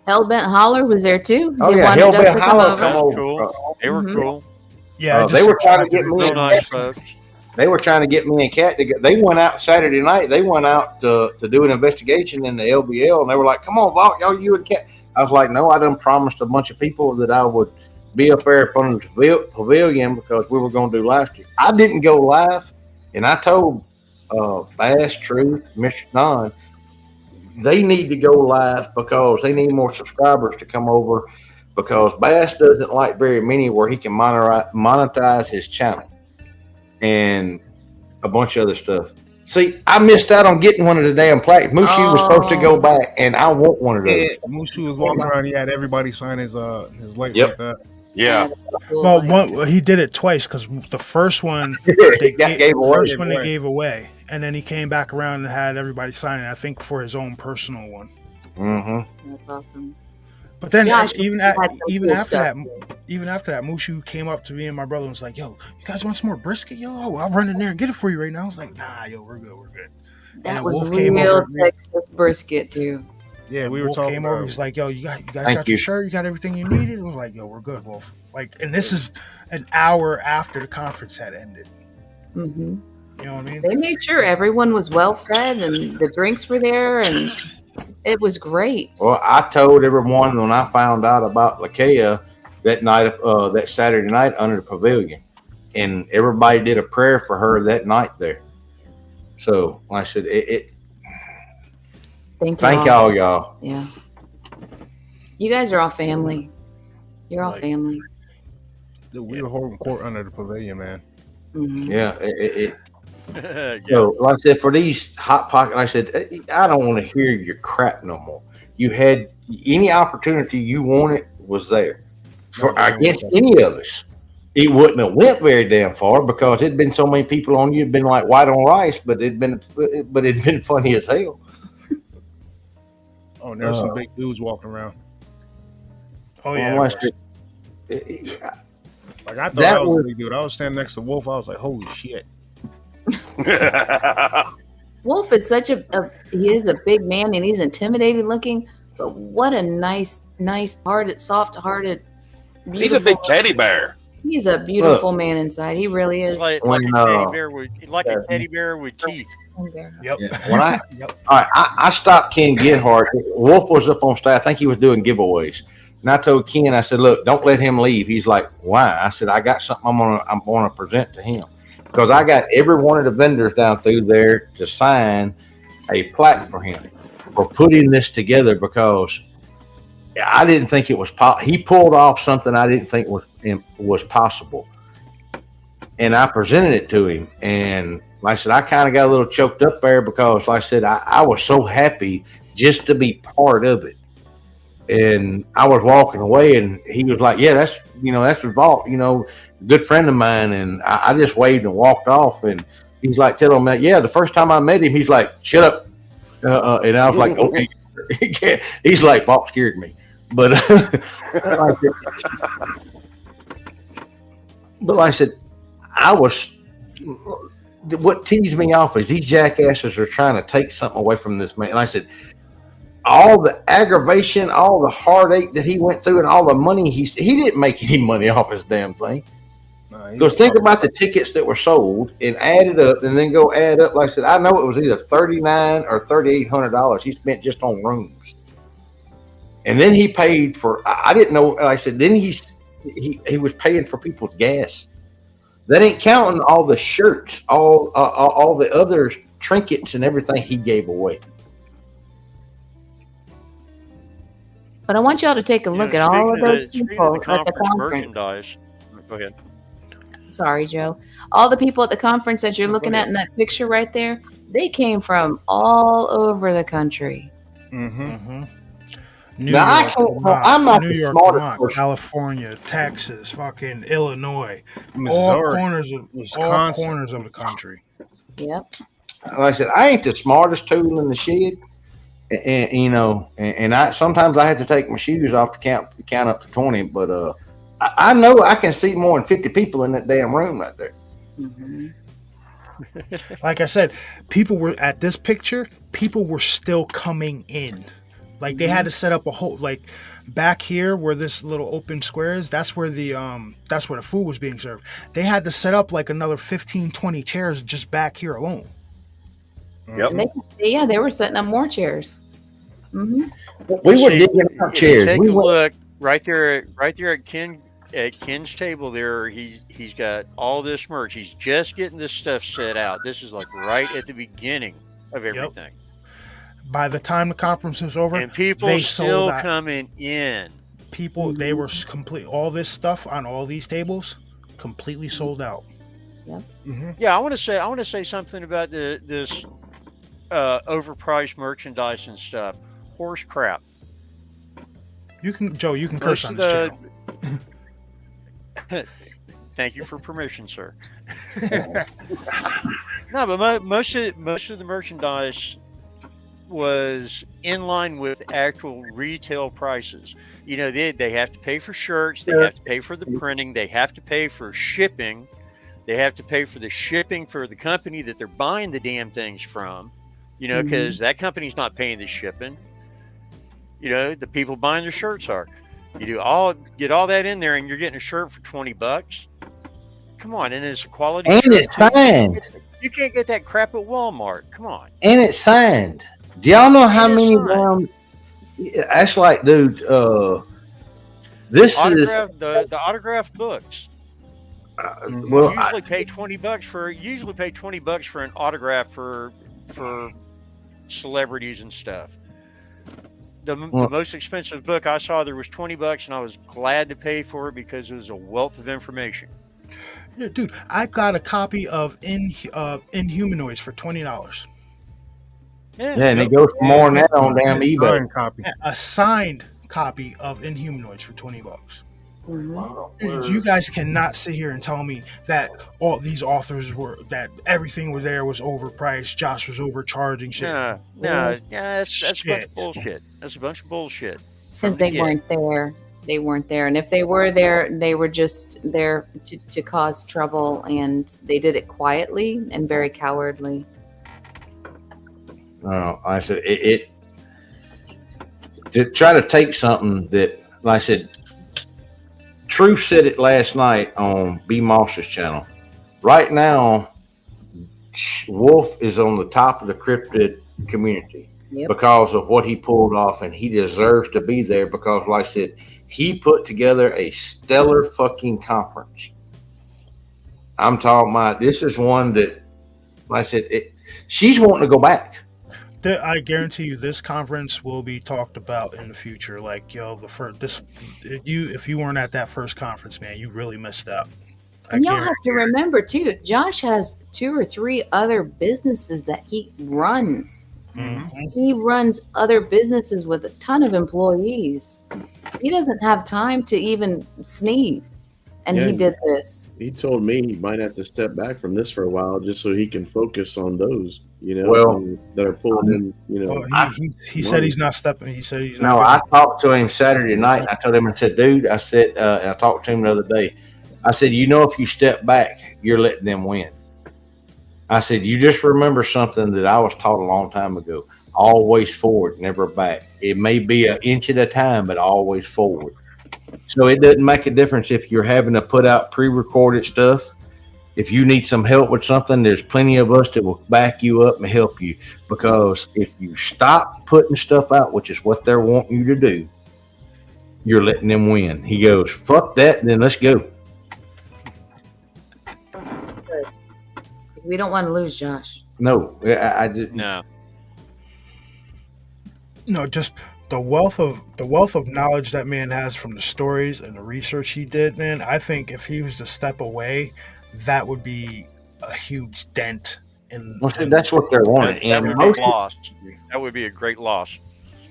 Hellbent Holler was there too. Oh They yeah, wanted us Hellbent to Holler come That's over. cool. They were Mhm. cool. Yeah, They were trying to get me Real and nice Kat. folks. They were trying to get me and Kat to go. They went out Saturday night. They went out to do an investigation in the LBL, and they were like, "Come on, Bob, y'all, you and Kat." I was like, "No, I done promised a bunch of people that I would be up there up on the pavilion because we were going to do live stream." I didn't go live, and I told Bass, Truth, Mr. Don, they need to go live because they need more subscribers to come over because Bass doesn't like very many where he can monetize his channel and a bunch of other stuff. See, I missed out on getting one of the damn plaques. Mushu was supposed to go back, and I want one of those. Yeah, Mushu was walking around. He had everybody sign his light Yep. like that. Yeah. Well, he did it twice because the first one they Gave away. they gave away, and then he came back around and had everybody sign it. I think for his own personal one. Mm-hmm. That's awesome. But then Josh even had some even cool after stuff. that, Mushu came up to me and my brother and was like, "Yo, you guys want some more brisket? Yo, I'll run in there and get it for you right now." I was like, "Nah, yo, we're good, we're good." That And was Wolf came real over. Texas brisket too. Yeah, we were Wolf talking came about over. He's like, "Yo, you guys Thank got you. your shirt? You got everything you needed?" I was like, "Yo, we're good, Wolf." Like, and this is an hour after the conference had ended. Hmm You know what I mean? They made sure everyone was well fed and the drinks were there, and it was great. Well, I told everyone when I found out about Lakia that night, that Saturday night under the pavilion, and everybody did a prayer for her that night there. So like I said, Thank thank y'all. Yeah. You guys are all family. You're all Like- family. Dude, we were holding court under the pavilion, man. Mhm. Yeah, Yeah. So, like I said, for these hot pocket, like I said, I don't want to hear your crap no more. You had any opportunity you wanted was there for against any of us. It wouldn't have went very damn far because it'd been so many people on you. It'd been like white on rice, but it'd been funny as hell. Oh, and there's some big dudes walking around. Oh Well, yeah. like I said, Like I thought That I was was- a big dude. I was standing next to Wolf. I was like, holy shit. Wolf is such he is a big man and he's intimidating looking, but what a nice hearted, soft hearted, He's a big teddy bear. He's a beautiful man inside. He really is. Like When, a teddy bear with teeth. Yep. Yeah. When I Yep. all right, I stopped Ken Gethard. Wolf was up on staff. I think he was doing giveaways. And I told Ken, I said, "Look, don't let him leave." He's like, "Why?" I said, "I got something I'm gonna present to him because I got every one of the vendors down through there to sign a plaque for him for putting this together because I didn't think it was he pulled off something I didn't think was possible, and I presented it to him. And like I said, I kind of got a little choked up there because, like I said, I was so happy just to be part of it. And I was walking away, and he was like, "Yeah, that's Revolt, good friend of mine." And I just waved and walked off. And he's like, telling me, "Yeah, the first time I met him, he's like, shut up." And I was like, "Okay." He can't. He's like, "Bob scared me," but but like I said, what teased me off is these jackasses are trying to take something away from this man. Like I said, all the aggravation, all the heartache that he went through, and all the money he didn't make any money off his damn thing. Because think about the tickets that were sold and add it up, and then go add up. Like I said, I know it was either $3,900 or $3,800 he spent just on rooms, and then he paid for. I didn't know. Like I said, then he was paying for people's gas. That ain't counting all the shirts, all the other trinkets and everything he gave away. But I want y'all to take a look at all of those people at the conference. Merchandise. Go ahead. Sorry, Joe. All the people at the conference that you're looking at in that picture right there, they came from all over the country. Mm-hmm. New Now, I York, can't. Vermont, I'm not New the York, smartest Vermont, person. California, Texas, fucking Illinois, Missouri, all Wisconsin. corners of the country. Yep. Like I said, I ain't the smartest tool in the shed, and you know, and I sometimes I have to take my shoes off to count up to 20. But I know I can see more than 50 people in that damn room right there. Hmm. Like I said, people were at this picture. People were still coming in. Like they had to set up a whole like back here where this little open square is. That's where the food was being served. They had to set up like another 15, 20 chairs just back here alone. Yep. And they were setting up more chairs. Hmm. We were See, digging out if you chairs. take We a went, look right there at Ken's table there. He's got all this merch. He's just getting this stuff set out. This is like right at the beginning of everything. By the time the conference was over, And people they still sold out. coming in. People, they were complete. All this stuff on all these tables, completely sold out. Yeah, I want to say something about this overpriced merchandise and stuff. Horse crap. You can, Joe. You can curse Most on of this the channel. Thank you for permission, sir. No, but most of the merchandise was in line with actual retail prices. You know, they have to pay for shirts, they have to pay for the printing, they have to pay for shipping, they have to pay for the shipping for the company that they're buying the damn things from. You know, because that company's not paying the shipping. You know, the people buying the shirts are. You get all that in there, and you're getting a shirt for $20. Come on, and it's a quality. and shirt. it's signed. You can't get that crap at Walmart. Come on. And it's signed. Do y'all know how And it's many signed. that's like, dude, this is The autographed books. well, You usually pay $20 for an autograph for celebrities and stuff. The most expensive book I saw there was $20, and I was glad to pay for it because it was a wealth of information. Yeah, dude, I got a copy of Inhumanoids for $20. yeah, and it goes for more than that on damn eBay. Signed copy. A signed copy of Inhumanoids for $20. Mm-hmm. You guys cannot sit here and tell me that all these authors that everything was overpriced. Josh was overcharging shit. No, yeah, that's a bunch of bullshit. That's a bunch of bullshit. Because they weren't there. They weren't there. And if they were there, they were just there to cause trouble, and they did it quietly and very cowardly. I said it to try to take something that, like I said, True said it last night on B Moss's channel. Right now, Wolf is on the top of the cryptid community because of what he pulled off, and he deserves to be there because, like I said, he put together a stellar fucking conference. I'm talking about this is one that, like I said, she's wanting to go back. I guarantee you, this conference will be talked about in the future. Like, yo, if you weren't at that first conference, man, you really missed out. And y'all have to remember too, Josh has 2 or 3 other businesses that he runs. Mm-hmm. He runs other businesses with a ton of employees. He doesn't have time to even sneeze. And he did this. He told me he might have to step back from this for a while just so he can focus on those, that are pulling in, Well, he said he's not stepping. He said he's not. No, I talked to him Saturday night. And I told him, I said, dude, I said, and I talked to him the other day. I said, if you step back, you're letting them win. I said, you just remember something that I was taught a long time ago. Always forward, never back. It may be an inch at a time, but always forward. So it doesn't make a difference if you're having to put out pre-recorded stuff. If you need some help with something, there's plenty of us that will back you up and help you. Because if you stop putting stuff out, which is what they're wanting you to do, you're letting them win. He goes, fuck that, then let's go. We don't want to lose Josh. No, I didn't. No. No, just the wealth of knowledge that man has from the stories and the research he did, man. I think if he was to step away, that would be a huge dent in. Well, that's what they're wanting. That would be a loss. That would be a great loss.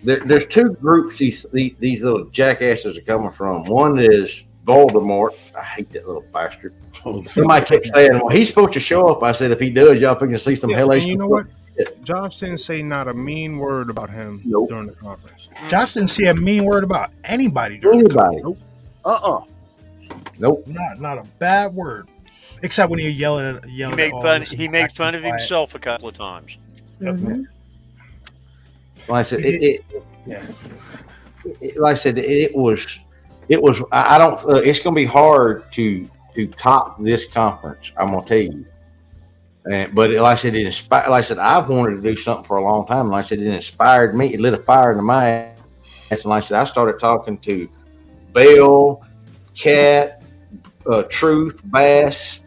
there's two groups these little jackasses are coming from. One is Voldemort. I hate that little bastard. Somebody kept saying, well, he's supposed to show up. I said, if he does, y'all can see some And hellation. you know what? Josh didn't say not a mean word about him during the conference. Josh didn't say a mean word about anybody during the conference. Nope. Nope. Not a bad word. Except when you yell at He made fun of himself a couple of times. Mhm. Like I said, Yeah. like I said, it was. I don't. It's going to be hard to top this conference. I'm going to tell you. But like I said, like I said, I've wanted to do something for a long time. Like I said, it inspired me. It lit a fire into my ass. And like I said, I started talking to Bell, Cat, Truth, Bass,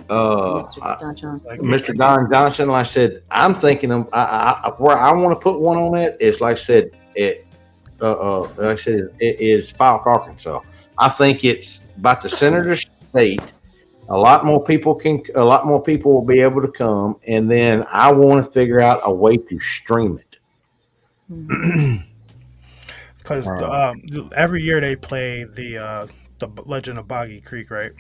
Mr. Don Johnson. Like I said, I'm thinking of where I want to put one on that is like I said, it is Falk, Arkansas. I think it's about the center of the state. A lot more people will be able to come, and then I want to figure out a way to stream it. Because every year they play the Legend of Boggy Creek, right?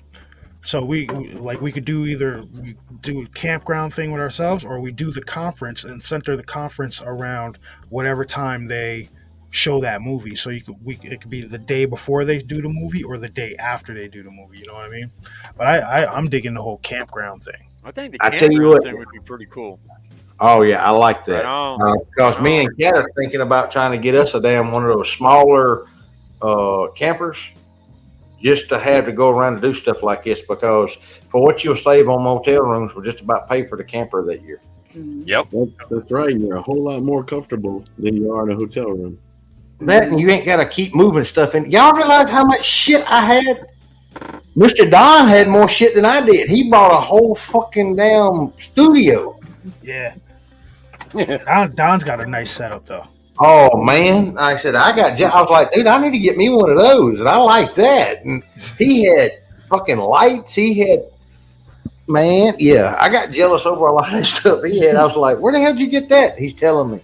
So we could do either we do a campground thing with ourselves, or we do the conference and center the conference around whatever time they show that movie. So it could be the day before they do the movie or the day after they do the movie. You know what I mean? But I'm digging the whole campground thing. I think the I tell you campground what, thing would be pretty cool. Oh yeah, I like that. Right Because me and Kat are thinking about trying to get us a damn one of those smaller campers, just to have to go around and do stuff like this. Because for what you'll save on motel rooms, will just about pay for the camper that year. Yep. That's right. You're a whole lot more comfortable than you are in a hotel room. That and you ain't got to keep moving stuff in. Y'all realize how much shit I had? Mr. Don had more shit than I did. He bought a whole fucking damn studio. Yeah. Don's got a nice setup though. Oh man, I said I was like, dude, I need to get me one of those, and I like that. And he had fucking lights. He had, man, yeah. I got jealous over a lot of stuff he had. I was like, where the hell did you get that? He's telling me.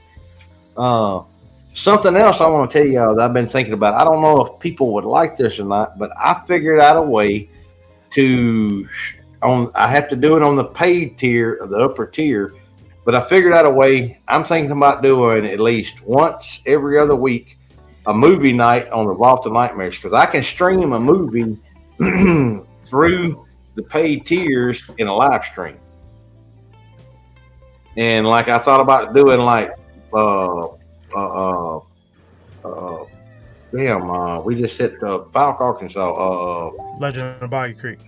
Something else I want to tell y'all that I've been thinking about. I don't know if people would like this or not, but I figured out a way to. I have to do it on the paid tier, the upper tier. But I figured out a way. I'm thinking about doing at least once every other week a movie night on the Vault of Nightmares, because I can stream a movie through the paid tiers in a live stream. And like I thought about doing like we just hit Falk, Arkansas. Legend of Boggy Creek.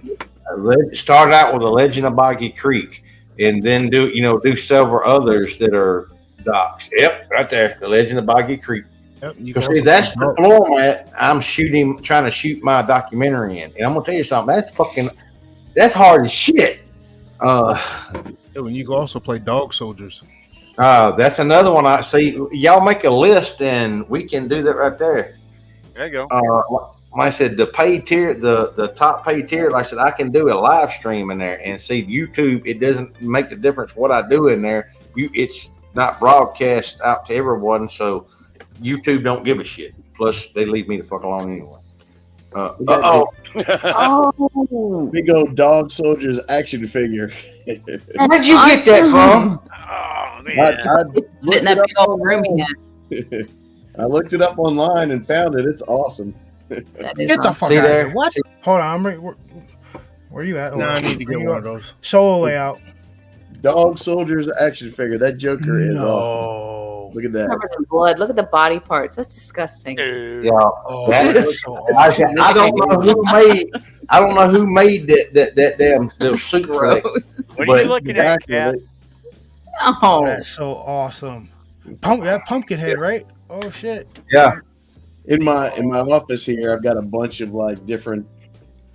Started out with the Legend of Boggy Creek. And then do several others that are docs. Yep, right there, the Legend of Boggy Creek. Yep, Because see, that's the format I'm trying to shoot my documentary in. And I'm gonna tell you something. That's hard as shit. When you can also play Dog Soldiers. That's another one I see. Y'all make a list and we can do that right there. There you go. Like I said, the paid tier, the top paid tier, like I said, I can do a live stream in there and see YouTube. It doesn't make the difference what I do in there. It's not broadcast out to everyone, so YouTube don't give a shit. Plus, they leave me the fuck alone anyway. Big old Dog Soldiers action figure. Where'd you get that from? Oh man! In that big old room again. I looked it up online and found it. It's awesome. Get the fuck See out there? of here. What? Hold on. Where are you at? No, I need to get one of those. Solo layout. Dog Soldiers action figure. That Joker is awesome. No. Look at that. Covered in blood. Look at the body parts. That's disgusting. Yeah, Oh, that's so I said, I don't know who made that damn little suit for that. Gross. What are you looking at, Kat? Oh, Oh, that's so awesome. Pumpkinhead, right? Oh shit. Yeah. In my office here, I've got a bunch of like different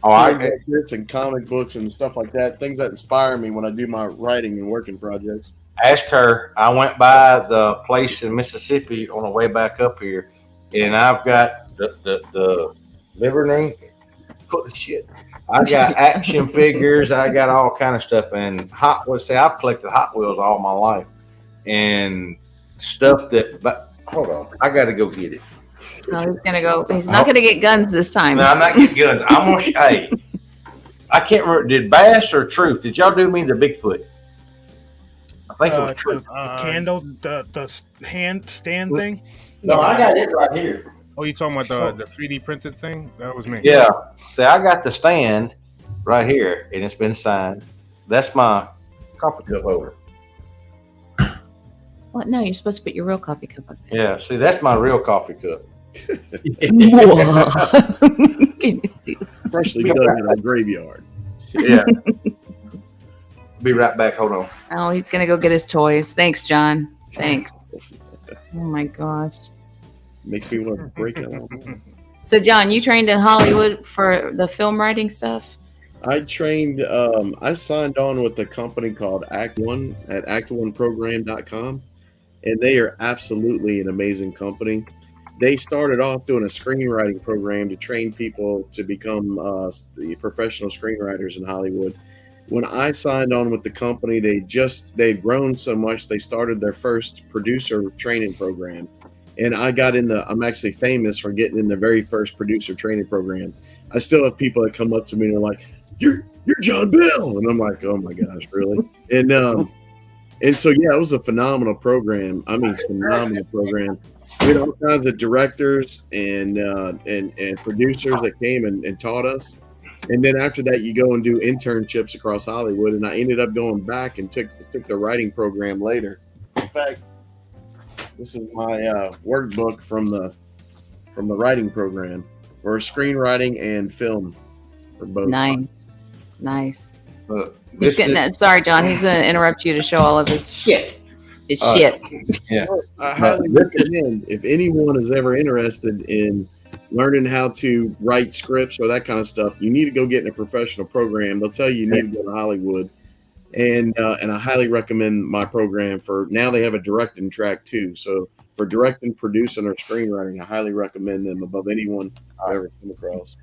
books and comic books and stuff like that. Things that inspire me when I do my writing and working projects. Ask her. I went by the place in Mississippi on the way back up here, and I've got the liver full of shit. I got action figures. I got all kind of stuff, and Hot Wheels. I've collected Hot Wheels all my life, and stuff that Hold on. I got to go get it. No, he's gonna go. He's not gonna get guns this time. No, I'm not getting guns. I'm gonna. Hey, I can't remember. Did Bass or Truth? Did y'all do me the Bigfoot? I think it was Truth. The candle, the hand stand thing. No, I got it right here. Oh, you talking about the 3D printed thing? That was me. Yeah. See, I got the stand right here, and it's been signed. That's my coffee cup holder. What? No, you're supposed to put your real coffee cup up there. Yeah. See, that's my real coffee cup. Whoa. Can you see? Freshly dug in a graveyard. Yeah. Be right back. Hold on. Oh, he's gonna go get his toys. Thanks, John. Thanks. Oh my gosh. Makes me want to break it all. So, John, you trained in Hollywood for the film writing stuff? I trained, I signed on with a company called Act One at act1program.com, and they are absolutely an amazing company. They started off doing a screenwriting program to train people to become the professional screenwriters in Hollywood. When I signed on with the company, they'd grown so much, they started their first producer training program. And I got I'm actually famous for getting in the very first producer training program. I still have people that come up to me and are like, you're John Bell. And I'm like, oh my gosh, really? And so, yeah, it was a phenomenal program. I mean, phenomenal program. We had all kinds of directors and producers that came and taught us. And then after that, you go and do internships across Hollywood. And I ended up going back and took the writing program later. In fact, this is my workbook from the writing program for screenwriting and film for both. Nice. Sorry, John. He's going to interrupt you to show all of his shit. Yeah. I highly recommend, if anyone is ever interested in learning how to write scripts or that kind of stuff, you need to go get in a professional program. They'll tell you need to go to Hollywood. And I highly recommend my program for now. They have a directing track too. So for directing, producing, or screenwriting, I highly recommend them above anyone I've ever come across.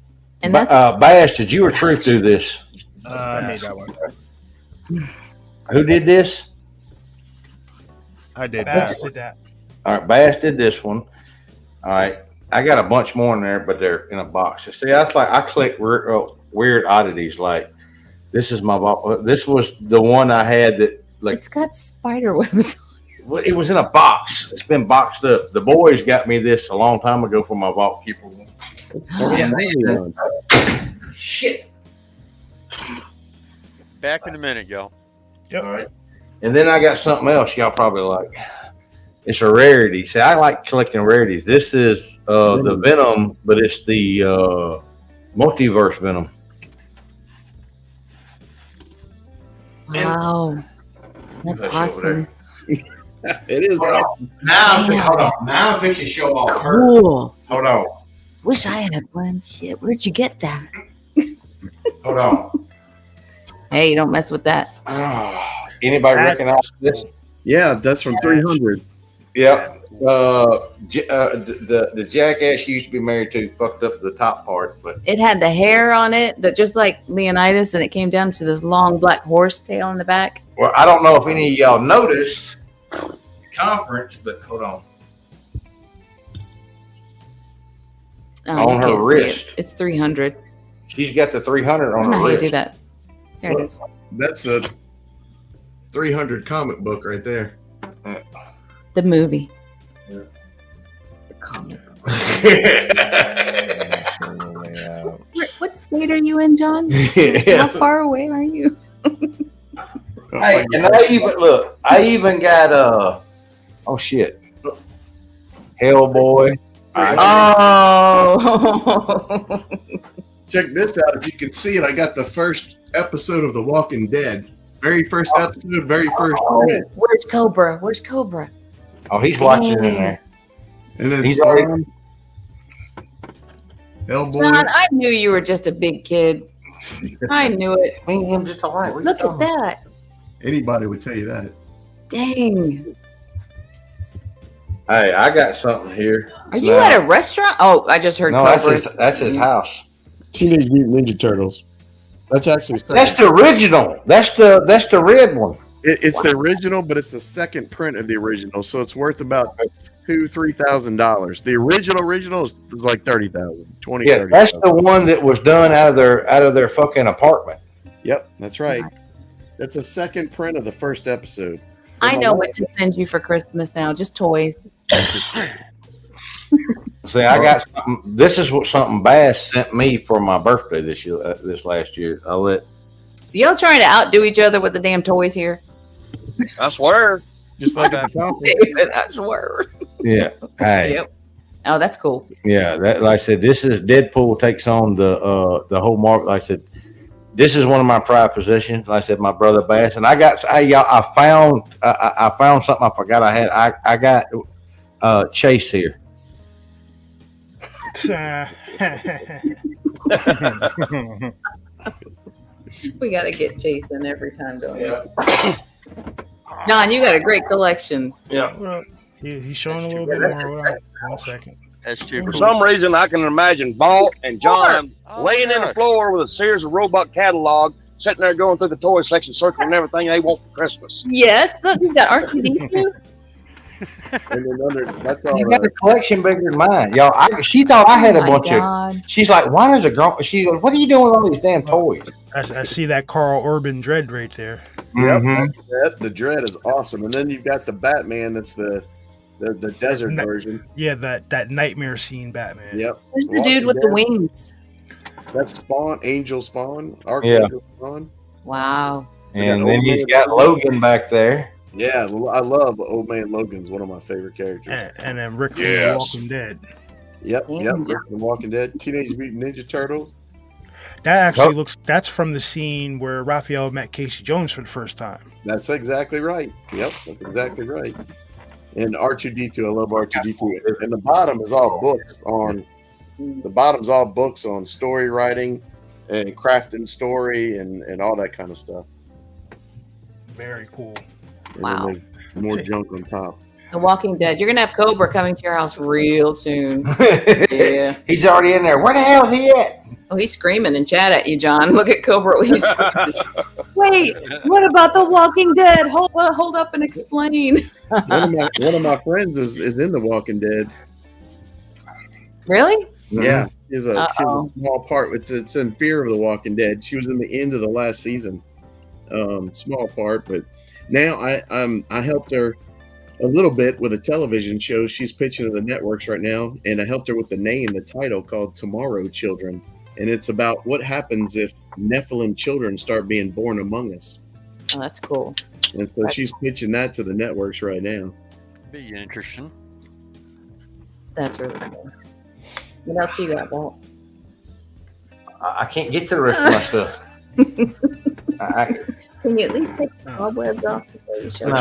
And that's Bass, did you or Truth do this? I made that one. Who did this? I did. Bass did that. All right, Bass did this one. All right, I got a bunch more in there, but they're in a box. See, that's like I click weird oddities. Like this is my box. This was the one I had that like it's got spider webs. It was in a box. It's been boxed up. The boys got me this a long time ago for my vault keeper. Shit. Back in a minute, y'all. Yep. All right. And then I got something else y'all probably like. It's a rarity. See, I like collecting rarities. This is the Venom, but it's the multiverse Venom. Wow. That's awesome. It is. Hold on. Now I'm fixing to show off her. Cool. Hold on. Wish I had one. Shit, where'd you get that? Hold on. Hey, don't mess with that. Anybody recognize this? Yeah, that's from 300. Yep. The jackass you used to be married to fucked up the top part, but It had the hair on it that just like Leonidas, and it came down to this long black horse tail in the back. well, I don't know if any of y'all noticed the conference, but hold on. Oh, On you her can't see wrist. it. It's 300. She's got the 300 I on don't know her how you wrist. do that. There it is. That's a 300 comic book right there. The movie. Yeah. The comic. Show the layout. What state are you in, John? How far away are you? Hey, and I even got oh shit, Hellboy. Oh. Check this out. If you can see it, I got the first episode of The Walking Dead. Very first episode, very first print. Where's Cobra? Where's Cobra? Oh, he's watching in there. And then He's Storm, Hellboy. John, I knew you were just a big kid. I knew it. Me and him just alike. What you Look at talking about? that. Anybody would tell you that. Dang. Hey, I got something here. Are you at a restaurant? Oh, I just heard No, Cobra. that's his house. Teenage Mutant Ninja Turtles. That's actually That's the original. That's the red one. It's the original, but it's the second print of the original, so it's worth about $2,000-$3,000. The original is like $30,000, $20,000. Yeah, that's the one that was done out of their fucking apartment. Yep, that's right. That's a second print of the first episode. I know what to send you for Christmas now. Just toys. See, I got something. This is what something Bass sent me for my birthday this last year. Y'all trying to outdo each other with the damn toys here? I swear. Just like at the conference. David, I swear. Yeah. Hey. Yep. Oh, that's cool. Yeah. That, like I said, this is Deadpool takes on the whole market. Like I said, this is one of my pride possessions. Like I said, my brother Bass, and I found something I forgot I had. I got Chase here. We got to get Jason every time, don't we? John, you got a great collection. Yeah. Well, he's showing a little bit more. One second. That's too For cool. some reason, I can imagine Balt and John laying in the floor with a Sears and Roebuck catalog, sitting there going through the toy section, circling everything they want for Christmas. Yes, look, you got R2D2. And then that's all. You got a collection bigger than mine, y'all. She thought I had a bunch of. She's like, "Why is a grown?" She goes, "What are you doing with all these damn toys?" I see that Carl Urban Dread right there. Yep, the Dread is awesome, and then you've got the Batman. That's the desert version. Yeah, that nightmare scene Batman. Yep. Who's the dude with the wings? That's Spawn, Angel Spawn, Archangel Spawn. Wow. And then he's got Logan back there. Yeah, I love Old Man Logan's one of my favorite characters. And then Rick from The Walking Dead. Yep. Rick from Walking Dead. Teenage Mutant Ninja Turtles. That actually that's from the scene where Raphael met Casey Jones for the first time. That's exactly right. Yep, that's exactly right. And R2D2, I love R2D2. And the bottom is all books on. The bottom's all books on story writing and crafting story and all that kind of stuff. Very cool. Wow. More junk on top. The Walking Dead. You're gonna have Cobra coming to your house real soon. Yeah. He's already in there. Where the hell is he at? Oh, he's screaming in chat at you, John. Look at Cobra. He's screaming. Wait, what about The Walking Dead? Hold up and explain. One of my friends is in The Walking Dead. Really? Yeah, she's a small part. It's in Fear of the Walking Dead. She was in the end of the last season. Small part, but now I helped her a little bit with a television show she's pitching to the networks right now, and I helped her with the title called Tomorrow Children, and it's about what happens if Nephilim children start being born among us. Oh, that's cool. And so she's pitching that to the networks right now. Be interesting. That's really cool. What else you got, Walt? I can't get to the rest of my stuff. Can you at least take the cobwebs off before you show? Well,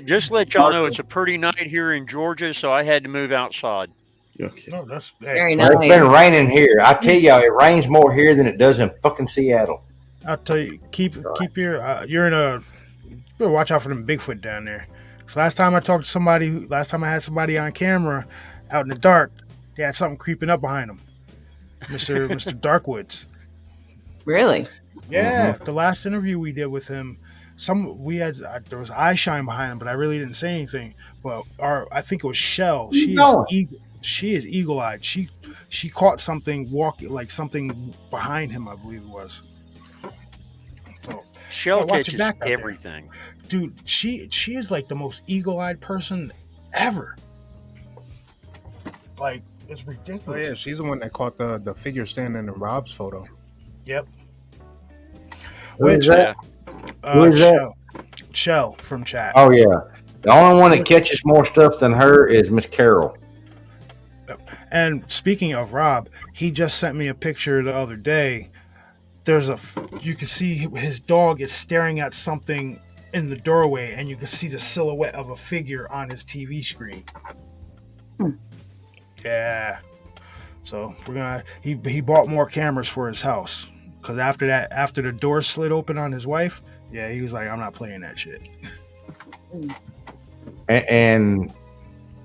just to let y'all know, it's a pretty night here in Georgia, so I had to move outside. Okay. Oh, that's Very Well, nice. it's been raining here. I tell y'all, it rains more here than it does in fucking Seattle. I'll tell you, keep your you're in a. You better watch out for them Bigfoot down there. So last time I had somebody on camera out in the dark, they had something creeping up behind them. Mr. Darkwoods. Really? Yeah, the last interview we did with him, there was eye shine behind him, but I really didn't say anything. But I think it was Shell. She is eagle eyed. She caught something something behind him, I believe it was. So, Shell watch your catches back out there. everything. Dude, she is like the most eagle eyed person ever. Like, it's Oh ridiculous. yeah, she's the one that caught the figure standing in Rob's photo. Yep. Who is that? Who is that? Shell from chat. Oh yeah, the only one that catches more stuff than her is Miss Carol. And speaking of Rob, he just sent me a picture the other day. You can see his dog is staring at something in the doorway, and you can see the silhouette of a figure on his TV screen. Yeah. So he bought more cameras for his house, because after the door slid open on his wife, yeah, he was like, I'm not playing that shit. And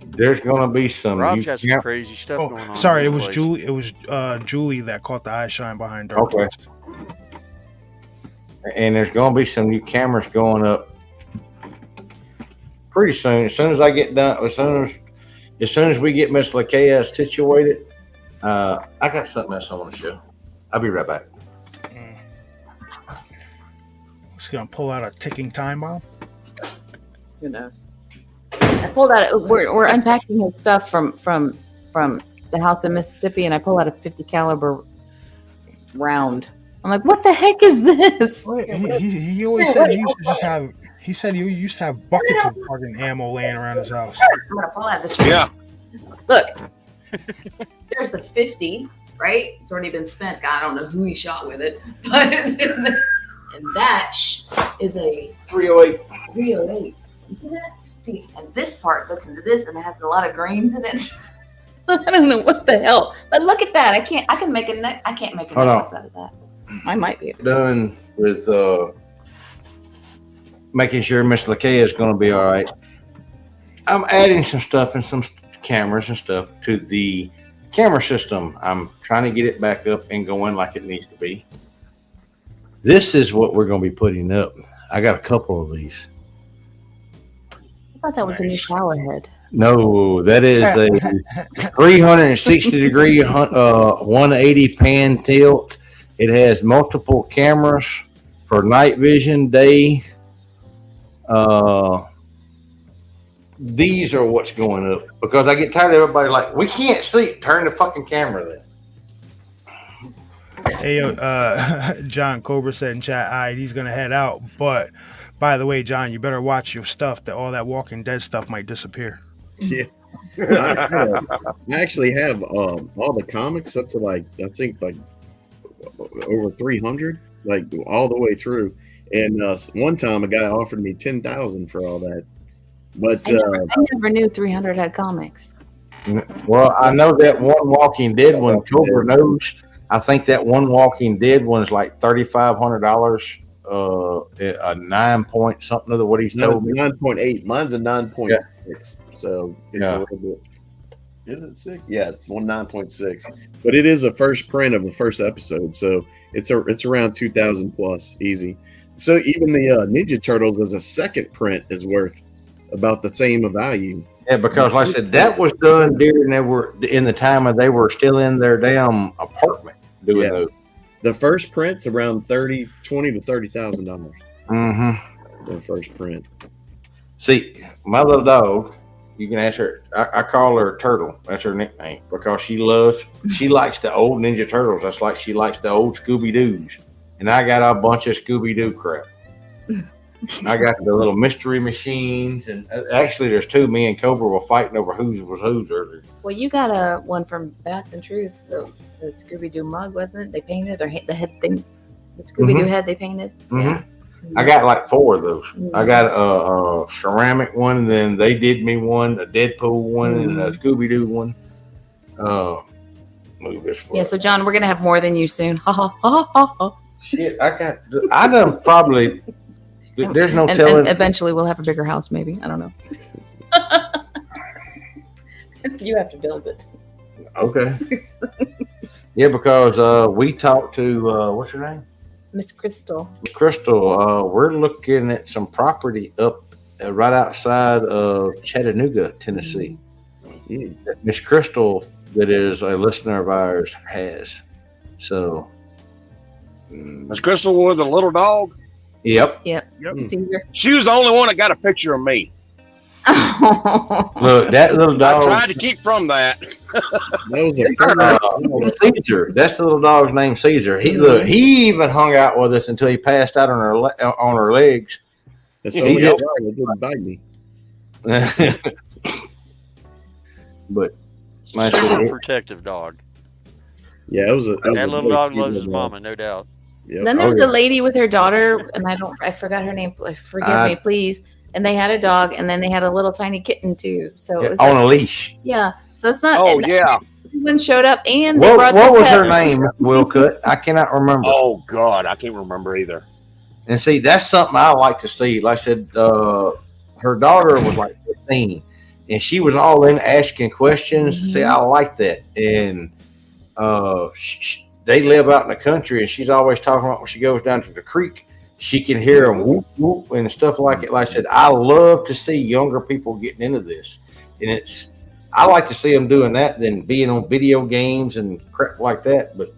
there's gonna be some. Rob's got some crazy stuff going on. Sorry, it was place. Julie. It was Julie that caught the eye shine behind Dark Okay. West. And there's gonna be some new cameras going up pretty soon. As soon as I get done, as soon as we get Miss Lakea situated, I got something else I want to show. I'll be right back. Just gonna pull out a ticking time bomb. Who knows? I pulled out. We're unpacking his stuff from the house in Mississippi, and I pulled out a 50 caliber round. I'm like, what the heck is this? He always said he used to just have. He said he used to have buckets of fucking ammo laying around his house. I'm gonna pull out the shit. Yeah. Look, there's the 50, right? It's already been spent. God, I don't know who he shot with it, but and that is a 308. 308. You see that? See, and this part goes into this, and it has a lot of grains in it. I don't know what the hell, but look at that. I can make a neck. I can't make a necklace out of that. I might be able to. Done with making sure Miss Lakea is going to be all right. I'm adding some stuff and some cameras and stuff to the camera system. I'm trying to get it back up and going like it needs to be. This is what we're going to be putting up. I got a couple of these. I thought that was a new shower head. No, that is a 360 degree 180 pan tilt. It has multiple cameras for night vision, day. These are what's going up because I get tired of everybody like, we can't see. Turn the fucking camera then. Hey, John Cobra said in chat, all right, he's going to head out. But by the way, John, you better watch your stuff that all that Walking Dead stuff might disappear. Yeah. I actually have all the comics up to like, I think like over 300, like all the way through. And one time a guy offered me 10,000 for all that. But I never knew 300 had comics. Well, I know that one Walking Dead one, Cobra knows. I think that one Walking Dead one is like $3,500, a 9 point something of what he's told me. 9.8. Mine's a 9.6. Yeah. So it's a little bit. Is it 6? Yeah, it's 9.6. But it is a first print of the first episode, so it's around 2,000 plus, easy. So even the Ninja Turtles as a second print is worth about the same value. Yeah, because like I said, that was done during they were in the time of they were still in their damn apartment doing those. The first print's around $20,000 to $30,000. Mm-hmm. The first print. See, my little dog, you can ask her. I call her Turtle. That's her nickname because she likes the old Ninja Turtles. That's like she likes the old Scooby Doos. And I got a bunch of Scooby Doo crap. I got the little mystery machines, and actually, there's two. Me and Cobra were fighting over whose was whose earlier. Well, you got one from Bats and Truth, the Scooby Doo mug, wasn't it? They painted or the head thing, the Scooby Doo head they painted. Mm-hmm. Yeah. I got like 4 of those. Mm-hmm. I got a ceramic one, and then they did me one, a Deadpool one, and a Scooby Doo one. Move this forward. Yeah. So John, we're gonna have more than you soon. Ha ha ha ha ha. Shit, I done probably. There's no telling. And eventually, we'll have a bigger house. Maybe, I don't know. You have to build it. Okay. Yeah, because we talked to what's her name, Miss Crystal. Crystal. We're looking at some property up right outside of Chattanooga, Tennessee. Miss Crystal, that is a listener of ours, has. So. Miss Crystal with the little dog? Yep. Caesar. She was the only one that got a picture of me. Look, that little dog. I tried to keep from that. That was Caesar. That's the little dog's name, Caesar. He even hung out with us until he passed out on her legs. That's the only dog that didn't bite me. But super protective dog. Yeah, that little dog loves his mama, no doubt. Yep. Then there was a lady with her daughter, and I forgot her name. Forgive me, please. And they had a dog, and then they had a little tiny kitten too. So it was on a leash. Yeah. So it's not. Oh yeah. Everyone showed up, and what was her name? Wilcutt. I cannot remember. Oh God, I can't remember either. And see, that's something I like to see. Like I said, her daughter was like 15, and she was all in asking questions. Mm-hmm. See, I like that, and they live out in the country, and she's always talking about when she goes down to the creek she can hear them whoop whoop and stuff like it. Like I said, I love to see younger people getting into this, and I like to see them doing that than being on video games and crap like that. But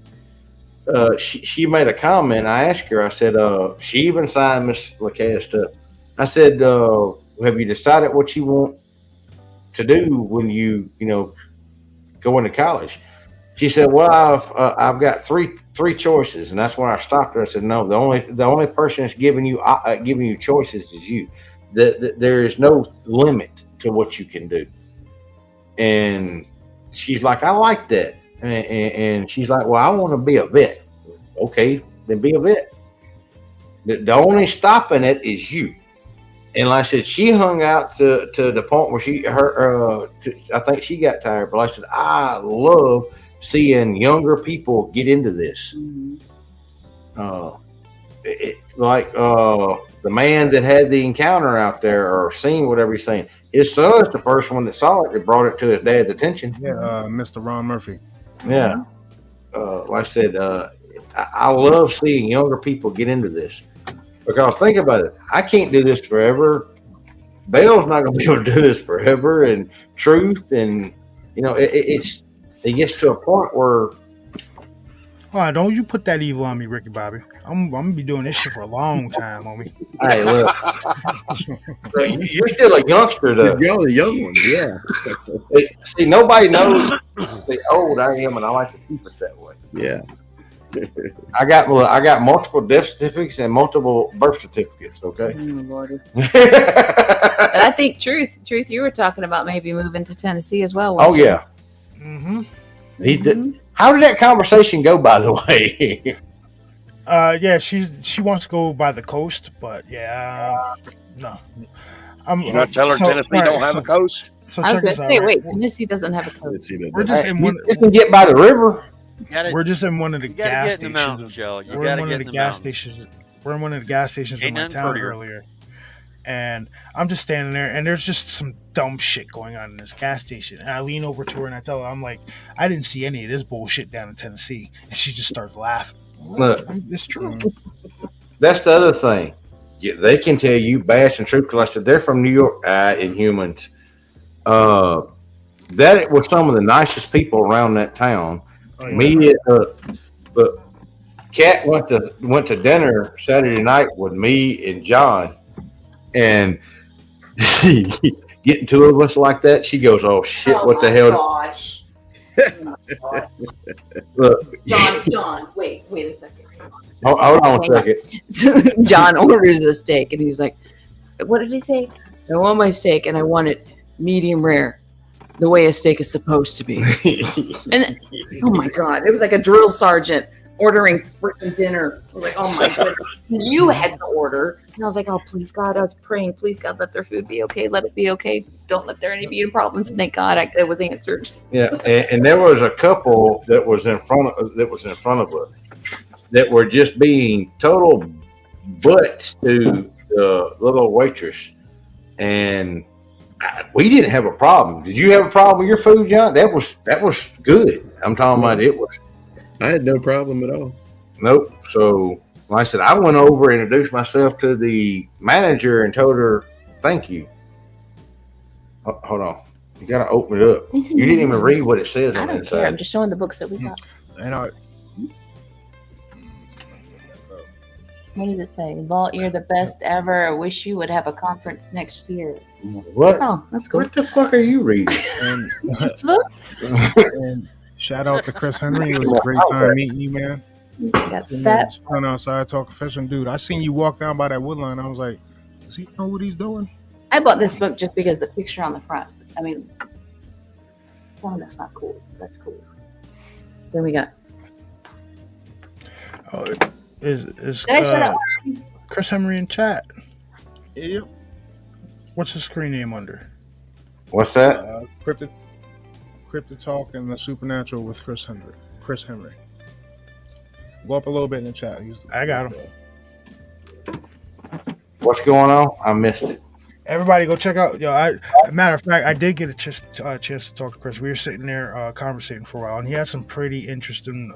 she made a comment. I asked her. I said, she even signed Miss Laca's stuff. I said, have you decided what you want to do when you go into college? She said, well, I've got three choices, and that's when I stopped her. I said, no, the only person that's giving you choices is you. There is no limit to what you can do. And she's like, I like that. And she's like, well, I want to be a vet. Okay, then be a vet. The only stopping it is you. And like I said, she hung out to the point where I think she got tired. But like I said, I love seeing younger people get into this. The man that had the encounter out there or seen whatever he's saying, his son's the first one that saw it that brought it to his dad's attention. Yeah, Mr. Ron Murphy. Yeah. Like I said, I love seeing younger people get into this. Because think about it, I can't do this forever. Bell's not going to be able to do this forever. And Truth, and it gets to a point where. Oh, don't you put that evil on me, Ricky Bobby. I'm gonna be doing this shit for a long time, homie. Hey, look, you're still a youngster, though. You're the young one, yeah. See, nobody knows how old I am, and I like to keep it that way. Yeah. I got multiple death certificates and multiple birth certificates. Okay. Oh, Lordy. And I think Truth, you were talking about maybe moving to Tennessee as well. Oh yeah. Mm-hmm. He did. How did that conversation go? By the way. Yeah, she wants to go by the coast, but no. You not tell her Tennessee don't have a coast. So I was check going this to out. say, Right? wait, Tennessee doesn't have a coast. We're just in one. You can get by the river. We're just in one of the You gotta gas get in the stations. mountains, Joe. You We're gotta in one get of in the the gas mountains. stations. We're in one of the gas stations in Ain't my nothing town prettier. earlier, and I'm just standing there, and there's just some dumb shit going on in this gas station. And I lean over to her and I tell her, I'm like, I didn't see any of this bullshit down in Tennessee, and she just starts laughing. Look, It's true. that's the other thing. Yeah, they can tell you Bass and Truth, because I said they're from New York. Inhumans. That was some of the nicest people around that town. Oh, yeah. Me, but Kat went to dinner Saturday night with me and John, and getting two of us like that, she goes, "Oh shit, what the hell?" Gosh. Look, John, wait a second. hold on a second. John orders a steak, and he's like, what did he say? I want my steak, and I want it medium rare, the way a steak is supposed to be. And oh my God, it was like a drill sergeant ordering freaking dinner. I was like, oh my God, you had to order. And I was like, oh, please God, I was praying, please God, let their food be okay. Let it be okay. Don't let there any problems. Thank God it was answered. Yeah, and there was a couple that was in front of us that were just being total butts to the little waitress, and we didn't have a problem. Did you have a problem with your food, John? That was good. I'm talking about it was. I had no problem at all. Nope. So like I said, I went over and introduced myself to the manager and told her thank you. Hold on. You got to open it up. You didn't even read what it says I on the don't inside. care. I'm just showing the books that we got. And What does it say? Vault, you're the best ever. I wish you would have a conference next year. What? Oh, that's cool. What the fuck are you reading? Just look. and shout out to Chris Henry. It was a great time meeting you, man. Got that. Just going outside talking fishing, dude. I seen you walk down by that wood line. I was like, does he know what he's doing? I bought this book just because the picture on the front. I mean, oh, that's not cool. That's cool. Then we got. Oh, is Did I shut up? Chris Henry in chat? Yep. What's the screen name under? What's that? Cryptid Talk and the Supernatural with Chris Henry. Chris Henry. Go up a little bit in the chat. I got him. What's going on? I missed it. Everybody, go check out. Matter of fact, I did get a chance to talk to Chris. We were sitting there conversating for a while, and he had some pretty interesting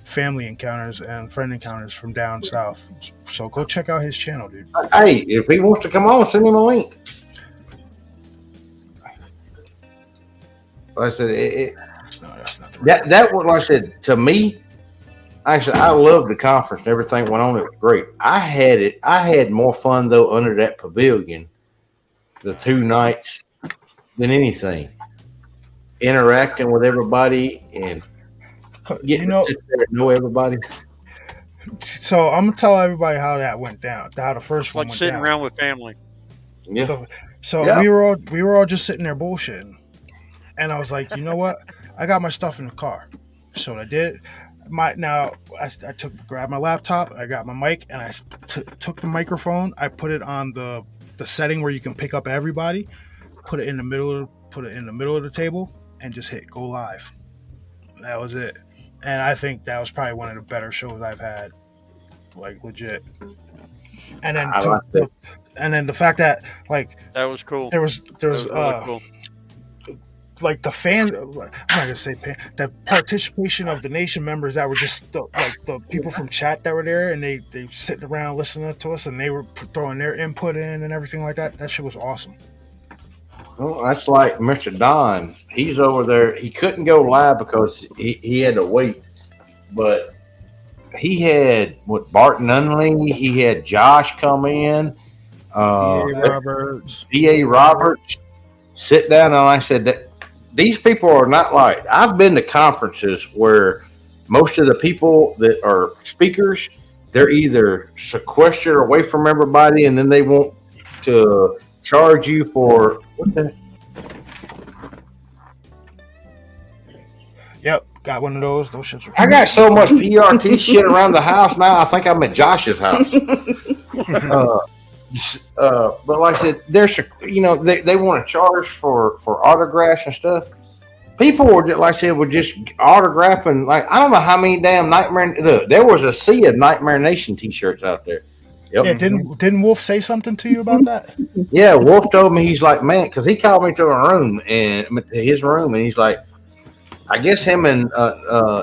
family encounters and friend encounters from down south. So go check out his channel, dude. Hey, if he wants to come on, send him a link. Like I said, No, that's not the right. that was, like I said, to me. Actually, I loved the conference. Everything went on. It was great. I had more fun though under that pavilion, the 2 nights, than anything. Interacting with everybody and getting to know everybody. So I'm gonna tell everybody how that went down. How the first one Like went sitting down. around with family. Yeah. So Yeah. we were all just sitting there bullshitting, and I was like, you know what? I got my stuff in the car. So what I did. I grabbed my laptop, I got my mic, and I took the microphone. I put it on the setting where you can pick up everybody. Put it in the middle of the table, and just hit go live. That was it. And I think that was probably one of the better shows I've had, like legit. And then the fact that like That was cool. there was That was really cool. like the fan, I'm not gonna say the participation of the nation members that were just the people from chat that were there, and they sitting around listening to us, and they were throwing their input in and everything like that. That shit was awesome. Well, that's like Mr. Don. He's over there. He couldn't go live because he had to wait, but he had Bart Nunley. He had Josh come in. D.A. Roberts. Sit down, and I said that. These people are not like, I've been to conferences where most of the people that are speakers, they're either sequestered away from everybody, and then they want to charge you for what the. Yep, got one of those. Those shits. I got so much PRT shit around the house now. I think I'm at Josh's house. But like I said, they want to charge for autographs and stuff. People were just, like I said, were just autographing. Like, I don't know how many damn Nightmare. Look, there was a sea of Nightmare Nation T-shirts out there. Yep. Yeah, didn't Wolf say something to you about that? Yeah, Wolf told me, he's like, man, because he called me to his room, and he's like, I guess him and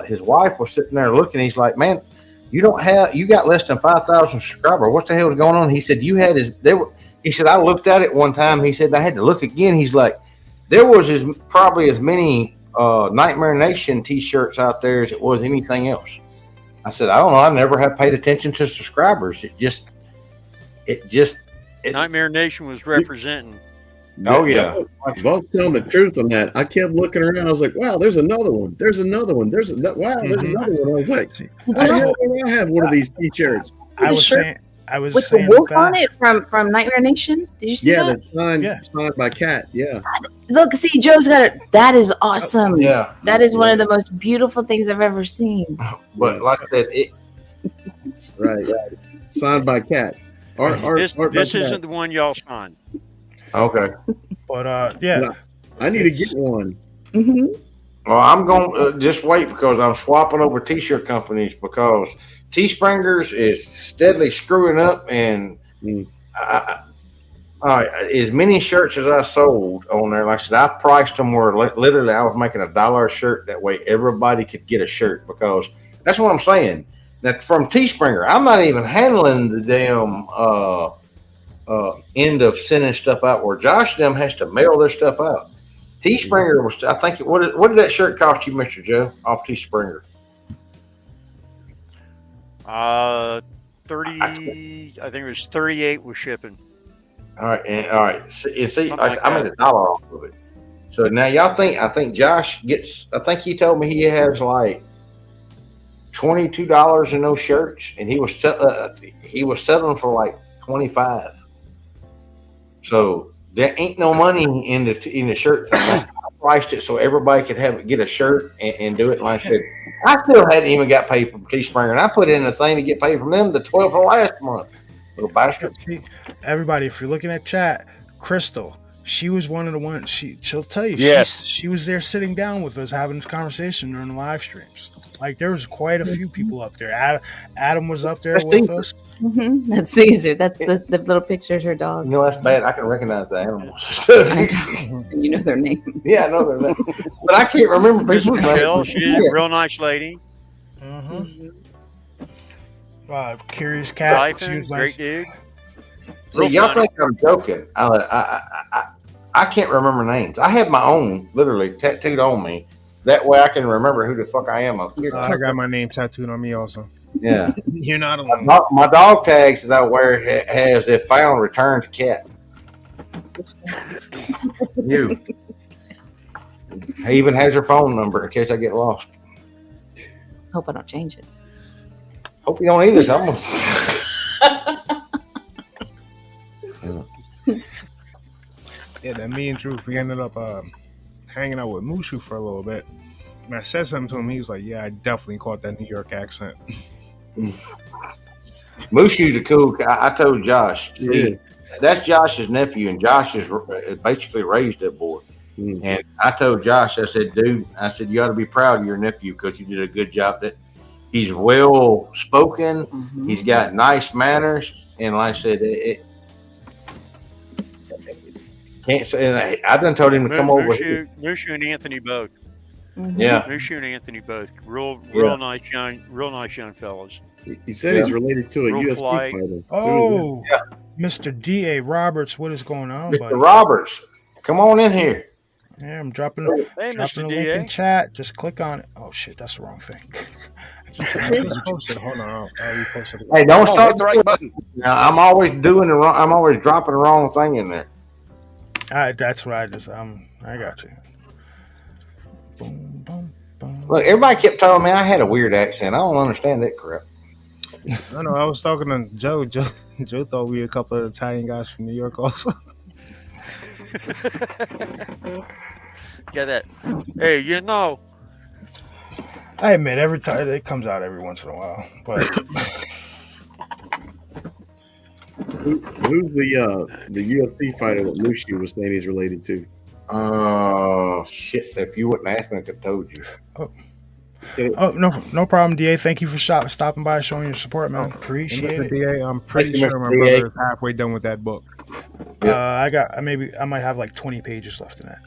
his wife were sitting there looking. He's like, man, you got less than 5,000 subscribers. What the hell was going on? He said, he said, I looked at it one time. He said, I had to look again. He's like, there was probably as many Nightmare Nation T-shirts out there as it was anything else. I said, I don't know. I never have paid attention to subscribers. Nightmare Nation was representing. Oh yeah, both telling the truth on that. I kept looking around. I was like, "Wow, there's another one. There's another one. There's another one." I was like, "I have one of these T-shirts." I was saying with the wolf on it from Nightmare Nation. Did you see that? Signed by Cat. Yeah. Look, see, Joe's got it. That is awesome. Yeah. That is one of the most beautiful things I've ever seen. But like I said, right. Signed by Cat. This isn't the one y'all signed. Okay. But yeah, I need to get one. Mm-hmm. Well, I'm going to just wait because I'm swapping over T-shirt companies because Teespringers is steadily screwing up, and as many shirts as I sold on there, like I said, I priced them where literally I was making $1 a shirt. That way everybody could get a shirt, because that's what I'm saying. That from Teespringer, I'm not even handling the damn end of sending stuff out, where Josh them has to mail their stuff out. Teespringer was, I think, what did that shirt cost you, Mr. Joe, off Teespringer? 30. I think it was 38 with shipping. All right. And see, I made $1 off of it. So now y'all think, I think Josh gets, I think he told me he has like $22 in those shirts, and he was selling for like $25. So there ain't no money in the shirt thing. I priced it so everybody could get a shirt and do it. Like I said, I still hadn't even got paid from Teespring, and I put in a thing to get paid from them the 12th of last month. Little bastard. Everybody, if you're looking at chat, Crystal, She was one of the ones. She'll tell you. Yes. She was there sitting down with us having this conversation during the live streams. Like there was quite a few people up there. Adam was up there That's with Caesar. us. That's Caesar. That's the little picture of her You dog. know, that's bad. I can recognize the animals. And you know their name. Yeah, I know their name. But I can't remember Miss people's Michelle, names. she's a real nice lady. Mm-hmm. Curious Cat. She Typhon, was nice. great dude. See, Real y'all funny. think I'm joking. I can't remember names. I have my own literally tattooed on me. That way I can remember who the fuck I am. I got my name tattooed on me also. Yeah. You're not alone. My dog tags that I wear has if found returned cat. You. He even has her phone number in case I get lost. Hope I don't change it. Hope you don't either. Yeah, that me and Truth, we ended up hanging out with Mushu for a little bit. And I said something to him. He was like, "Yeah, I definitely caught that New York accent." Mushu's a cool. I told Josh. See, Yeah. that's Josh's nephew, and Josh is basically raised that boy. Mm. And I told Josh, I said, dude, I said, you ought to be proud of your nephew because you did a good job. That he's well spoken. Mhm. He's got nice manners, and like I said, can't say. And I done told him to come over here. Mushu and Anthony both. Mhm. Yeah, Mushu and Anthony both. Real Yeah. nice young fellas. He said he's related to a Real UFC polite. fighter. Oh, Yeah. Mr. D.A. Roberts, what is going on, Mr. buddy? Roberts, come on in here. Yeah, I'm dropping Hey, a Mr. link in DA. chat. Just click on it. Oh shit, that's the wrong thing. Just posted. Hold on, I'll repost it. Hey, don't Come on, start hit the right button. Now, I'm always doing the wrong. I'm always dropping the wrong thing in there. That's what I just. I got you. Boom, boom, boom. Look, everybody kept telling me I had a weird accent. I don't understand that crap. I know. I was talking to Joe. Joe thought we were a couple of Italian guys from New York also. Get that. Hey, you know, I admit every time it comes out every once in a while, but Who's the UFC fighter that Mushu was saying he's related to? Oh shit! If you wouldn't ask me, I could have told you. oh no problem, Da. Thank you for stopping by, showing your support, man. Appreciate it. DA, I'm pretty Thank you, sure my Mr. DA. brother is halfway done with that book. I might have like 20 pages left in that.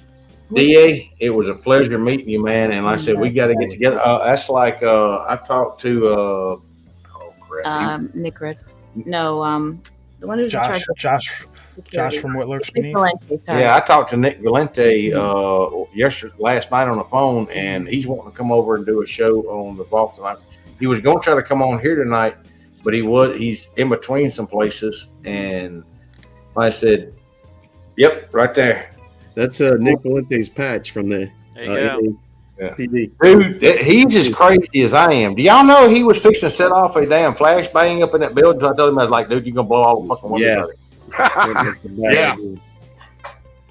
Da, it was a pleasure meeting you, man. And like I said, we got to get together. That's like I talked to. Oh crap! Nick Red. No, the one who's in Josh charge of from What Lurks Nick Beneath. Valente, sorry. Yeah, I talked to Nick Valente last night on the phone, and he's wanting to come over and do a show on the vault tonight. He was going to try to come on here tonight, but he's in between some places, and I said, "Yep, right there." That's Nick Valente's patch from the there you go. PD. Dude, he's as crazy as I am. Do y'all know he was fixing to set off a damn flashbang up in that building? So I told him, I was like, dude, you're going to blow all the fucking windows out. Yeah.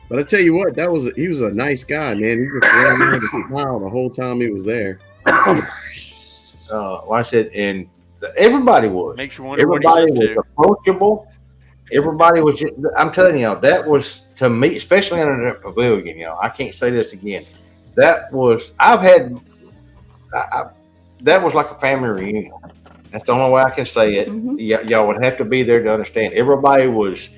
But I tell you what, he was a nice guy, man. He just ran around and smiled the whole time he was there. Like I said, and everybody was. Makes you wonder what Everybody he's was into. approachable. Everybody was just, I'm telling y'all, that was, to me, especially under the pavilion, y'all, I can't say this again. That was, that was like a family reunion. That's the only way I can say it. Mhm. Y'all would have to be there to understand. Everybody was,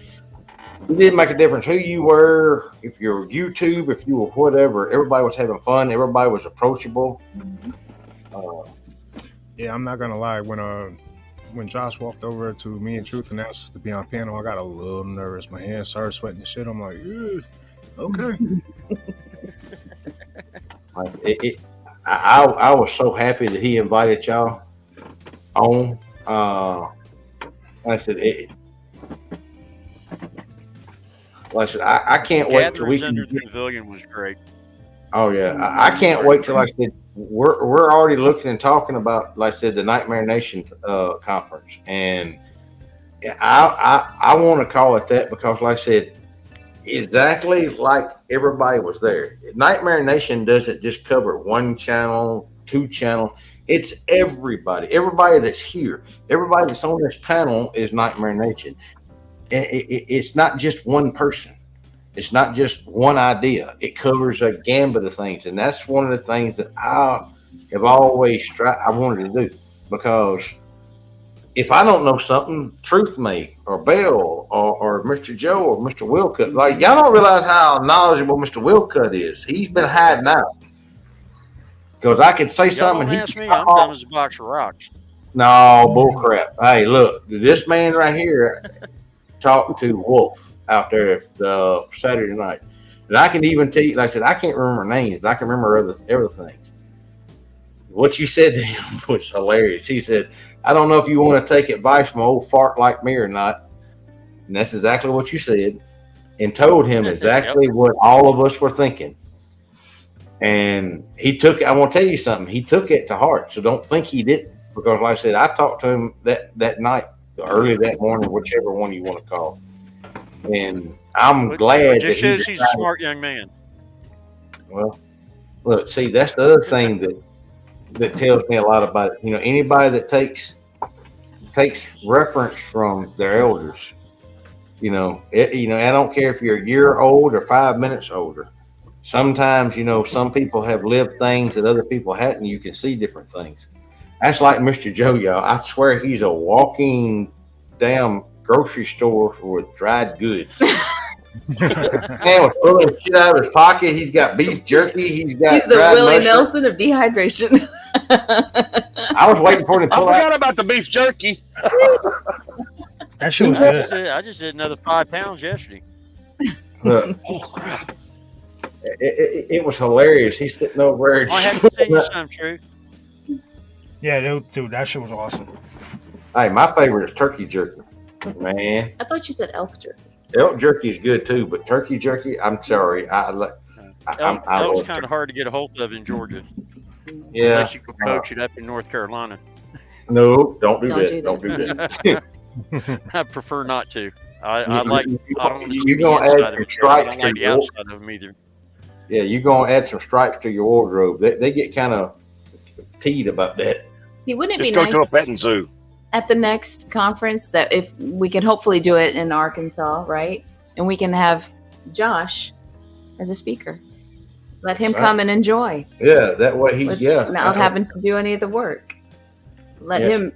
it didn't make a difference who you were, if you were YouTube, if you were whatever, everybody was having fun. Everybody was approachable. Yeah, I'm not gonna lie. When Josh walked over to me and Truth and asked us to be on panel, I got a little nervous. My hands started sweating and shit. I'm like, "Ugh, okay." I was so happy that he invited y'all on. Like I said, I can't wait till we Gatherings can under get. the pavilion was great. Oh yeah, I can't wait till, like I said, we're already looking and talking about, like I said, the Nightmare Nation conference, and I want to call it that because, like I said, exactly like everybody was there. Nightmare Nation doesn't just cover one channel, two channel. It's everybody. Everybody that's here, everybody that's on this panel is Nightmare Nation. It's not just one person. It's not just one idea. It covers a gambit of things. And that's one of the things that I have always I wanted to do, because if I don't know something, Truth May or Bell or Mr. Joe or Mr. Wilcutt, like, y'all don't realize how knowledgeable Mr. Wilcutt is. He's been hiding out. Because I could say Y'all something. don't ask me. I'm dumb as a box of rocks. No, bull crap. Hey, look, this man right here talked to Wolf out there Saturday night. And I can even tell you, like I said, I can't remember names, but I can remember everything. What you said to him was hilarious. He said, I don't know if you want to take advice from an old fart like me or not. And that's exactly what you said. And told him exactly what all of us were thinking. And he took it. I want to tell you something. He took it to heart. So don't think he didn't. Because like I said, I talked to him that night, early that morning, whichever one you want to call. And I'm glad it just shows he's a smart young man. Well, look, see, that's the other thing that tells me a lot about it. You know, anybody that takes reference from their elders, I don't care if you're a year old or 5 minutes older. Sometimes, some people have lived things that other people hadn't. You can see different things. That's like Mr. Joe, y'all. I swear he's a walking damn grocery store with dried goods. Man was pulling shit out of his pocket. He's got beef jerky. He's the Willie Nelson of dehydration. I was waiting for him to pull out. I forgot about the beef jerky. That shit was good. I just did another 5 pounds yesterday. Look, it was hilarious. He's sitting over there. I have to tell you something, Truth. Yeah, dude, that shit was awesome. Hey, my favorite is turkey jerky. Man, I thought you said elk jerky. Elk jerky is good too, but turkey jerky, I'm sorry. Elk's kind of hard to get a hold of in Georgia. Yeah. Unless you go poach it up in North Carolina. No, don't do that. Don't do that. I prefer not to. I don't want to you're going to add some stripes to the outside of them either. Yeah, you're going to add some stripes to your wardrobe. They get kind of teed about that. See, wouldn't it Just be go nice to a petting zoo at the next conference that if we can hopefully do it in Arkansas, right? And we can have Josh as a speaker. Let him come and enjoy. Yeah, that way not having to do any of the work. Let him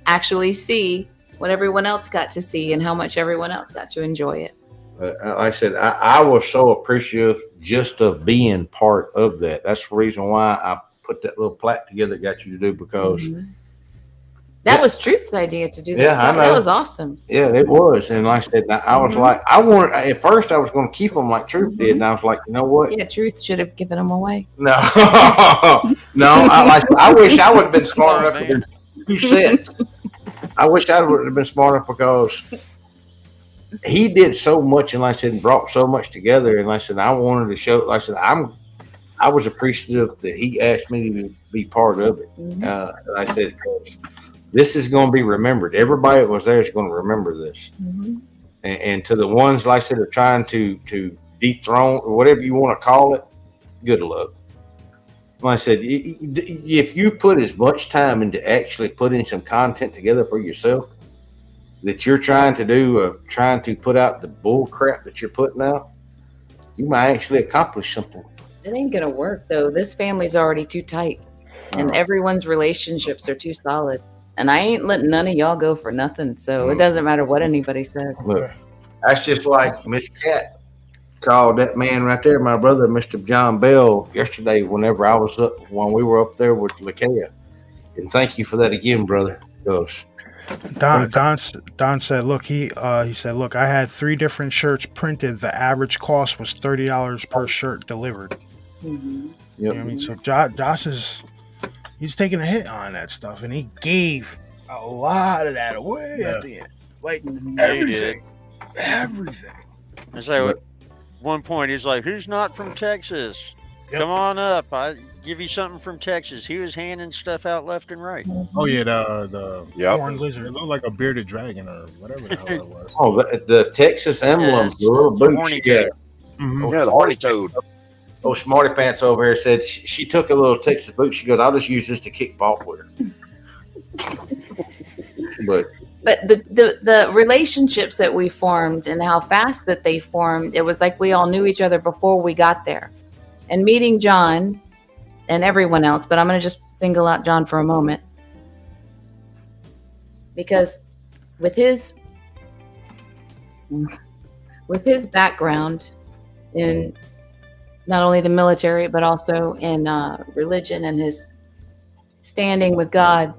actually see what everyone else got to see and how much everyone else got to enjoy it. Like I said, I was so appreciative just of being part of that. That's the reason why I put that little plaque together that got you to do, because that was Truth's idea to do that. Yeah, I know. That was awesome. Yeah, it was. And like I said, I was like, at first I was going to keep them like Truth did. And I was like, you know what? Yeah, Truth should have given them away. No, I wish I would have been smart enough to do 2 sets. I wish I would have been smart enough, because he did so much, and like I said, brought so much together. And like I said, I wanted to show, like I said, I was appreciative that he asked me to be part of it. Like I said, because this is going to be remembered. Everybody that was there is going to remember this. And to the ones, like I said, are trying to dethrone, or whatever you want to call it, good luck. Like I said, if you put as much time into actually putting some content together for yourself that you're trying to do, trying to put out the bull crap that you're putting out, you might actually accomplish something. It ain't gonna work though. This family's already too tight, and everyone's relationships are too solid. And I ain't letting none of y'all go for nothing. So it doesn't matter what anybody says. Look, that's just like Miss Cat called that man right there, my brother, Mr. John Bell, yesterday when we were up there with Lakeia. And thank you for that again, brother. Because Don said, look, he said, look, I had 3 different shirts printed. The average cost was $30 per shirt delivered. You know what I mean? So Josh he's taking a hit on that stuff, and he gave a lot of that away at the end. Like everything. I say, at one point, he's like, "Who's not from Texas? Come on up. I give you something from Texas." He was handing stuff out left and right. Oh yeah, the horned lizard. It looked like a bearded dragon or whatever the hell it was. Oh, the Texas emblem, the little boots. Yeah, the horny toad. Oh, Smarty Pants over here said she took a little Texas boot. She goes, "I'll just use this to kick ball with her." But But the relationships that we formed and how fast that they formed, it was like we all knew each other before we got there. And meeting John and everyone else, but I'm going to just single out John for a moment, because with his background in not only the military but also in religion and his standing with God,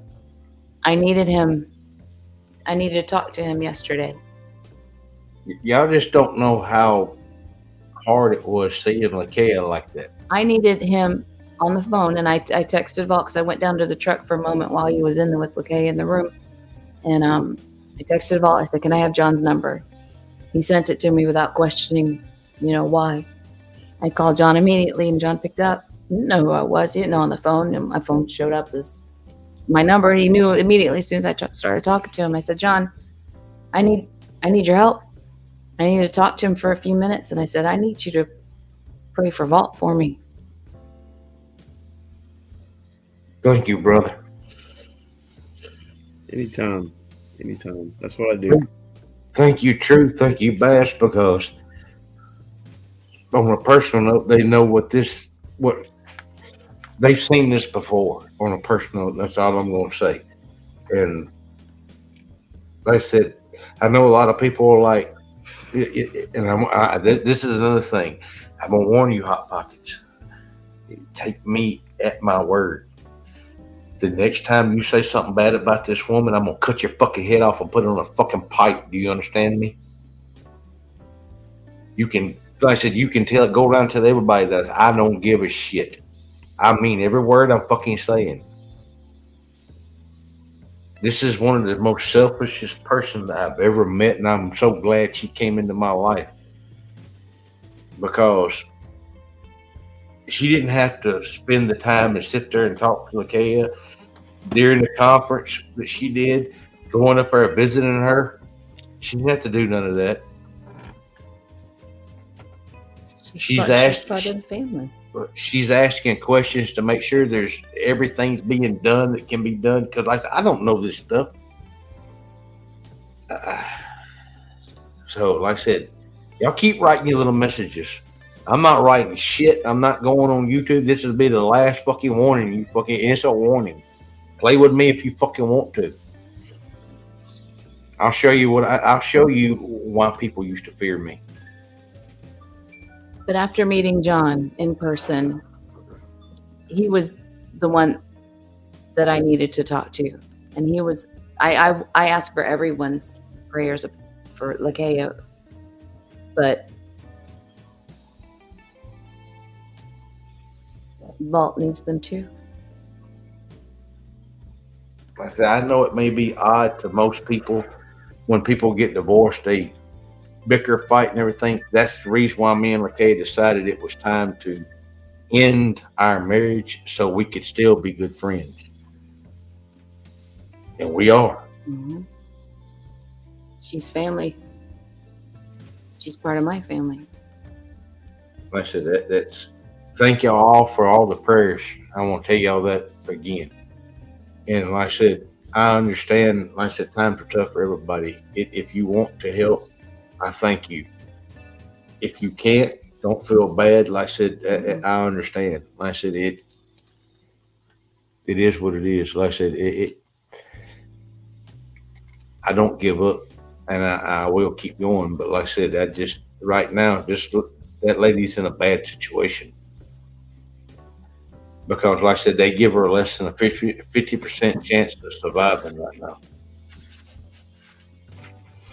I needed to talk to him yesterday. Y'all just don't know how hard it was seeing Lakeia like that. I needed him on the phone, and I texted Vol because I went down to the truck for a moment while he was in with Lakeia in the room, and I texted Vol. I said, "Can I have John's number?" He sent it to me without questioning, why. I called John immediately, and John picked up. He didn't know who I was. He didn't know on the phone, and my phone showed up as my number. He knew immediately as soon as I started talking to him. I said, "John, I need your help. I need to talk to him for a few minutes." And I said, "I need you to pray for Vault for me." Thank you, brother. Anytime. That's what I do. Thank you, Truth. Thank you, Bass, because on a personal note, they know what they've seen this before. On a personal note, that's all I'm going to say. And they said, I know a lot of people are like, and this is another thing. I'm going to warn you, Hot Pockets. Take me at my word. The next time you say something bad about this woman, I'm going to cut your fucking head off and put it on a fucking pipe. Do you understand me? You can, like I said, you can go around and tell everybody that I don't give a shit. I mean every word I'm fucking saying. This is one of the most selfishest persons I've ever met, and I'm so glad she came into my life. Because she didn't have to spend the time to sit there and talk to Lakeia during the conference that she did, going up there visiting her. She didn't have to do none of that. She's part of the family. She's asking questions to make sure everything's being done that can be done. Because like I said, I don't know this stuff. So like I said, y'all keep writing your little messages. I'm not writing shit. I'm not going on YouTube. This will be the last fucking warning. And it's a warning. Play with me if you fucking want to. I'll show you why people used to fear me. But after meeting John in person, he was the one that I needed to talk to. And he was, I asked for everyone's prayers for Lakeia, but Vault needs them too. Like I said, I know it may be odd to most people when people get divorced, they bicker, fight, and everything. That's the reason why me and Lakeia decided it was time to end our marriage so we could still be good friends. And we are. Mm-hmm. She's family. She's part of my family. Like I said, that's thank y'all all for all the prayers. I want to tell y'all that again. And like I said, I understand, like I said, times are tough for everybody. If you want to help, I thank you. If you can't, don't feel bad. Like I said, I understand. Like I said, it is what it is. Like I said, I don't give up, and I will keep going. But like I said, right now, that lady's in a bad situation. Because, like I said, they give her less than a 50% chance of surviving right now.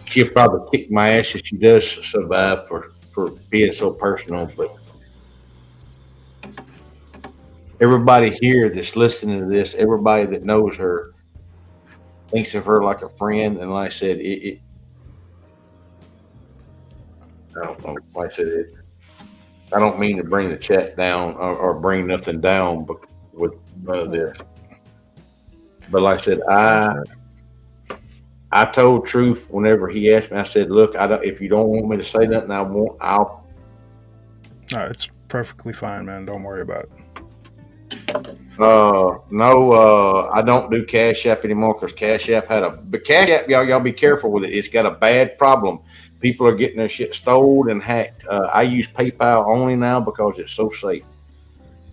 She'll probably kick my ass if she does survive for being so personal. But everybody here that's listening to this, everybody that knows her, thinks of her like a friend. And like I said, I don't know. Like I said, I don't mean to bring the chat down or bring nothing down, but with none of this. But like I said, I told Truth whenever he asked me. I said, "Look, if you don't want me to say nothing, I'll." It's perfectly fine, man. Don't worry about it. No, I don't do Cash App anymore because Cash App but Cash App, y'all be careful with it. It's got a bad problem. People are getting their shit stolen and hacked. I use PayPal only now because it's so safe.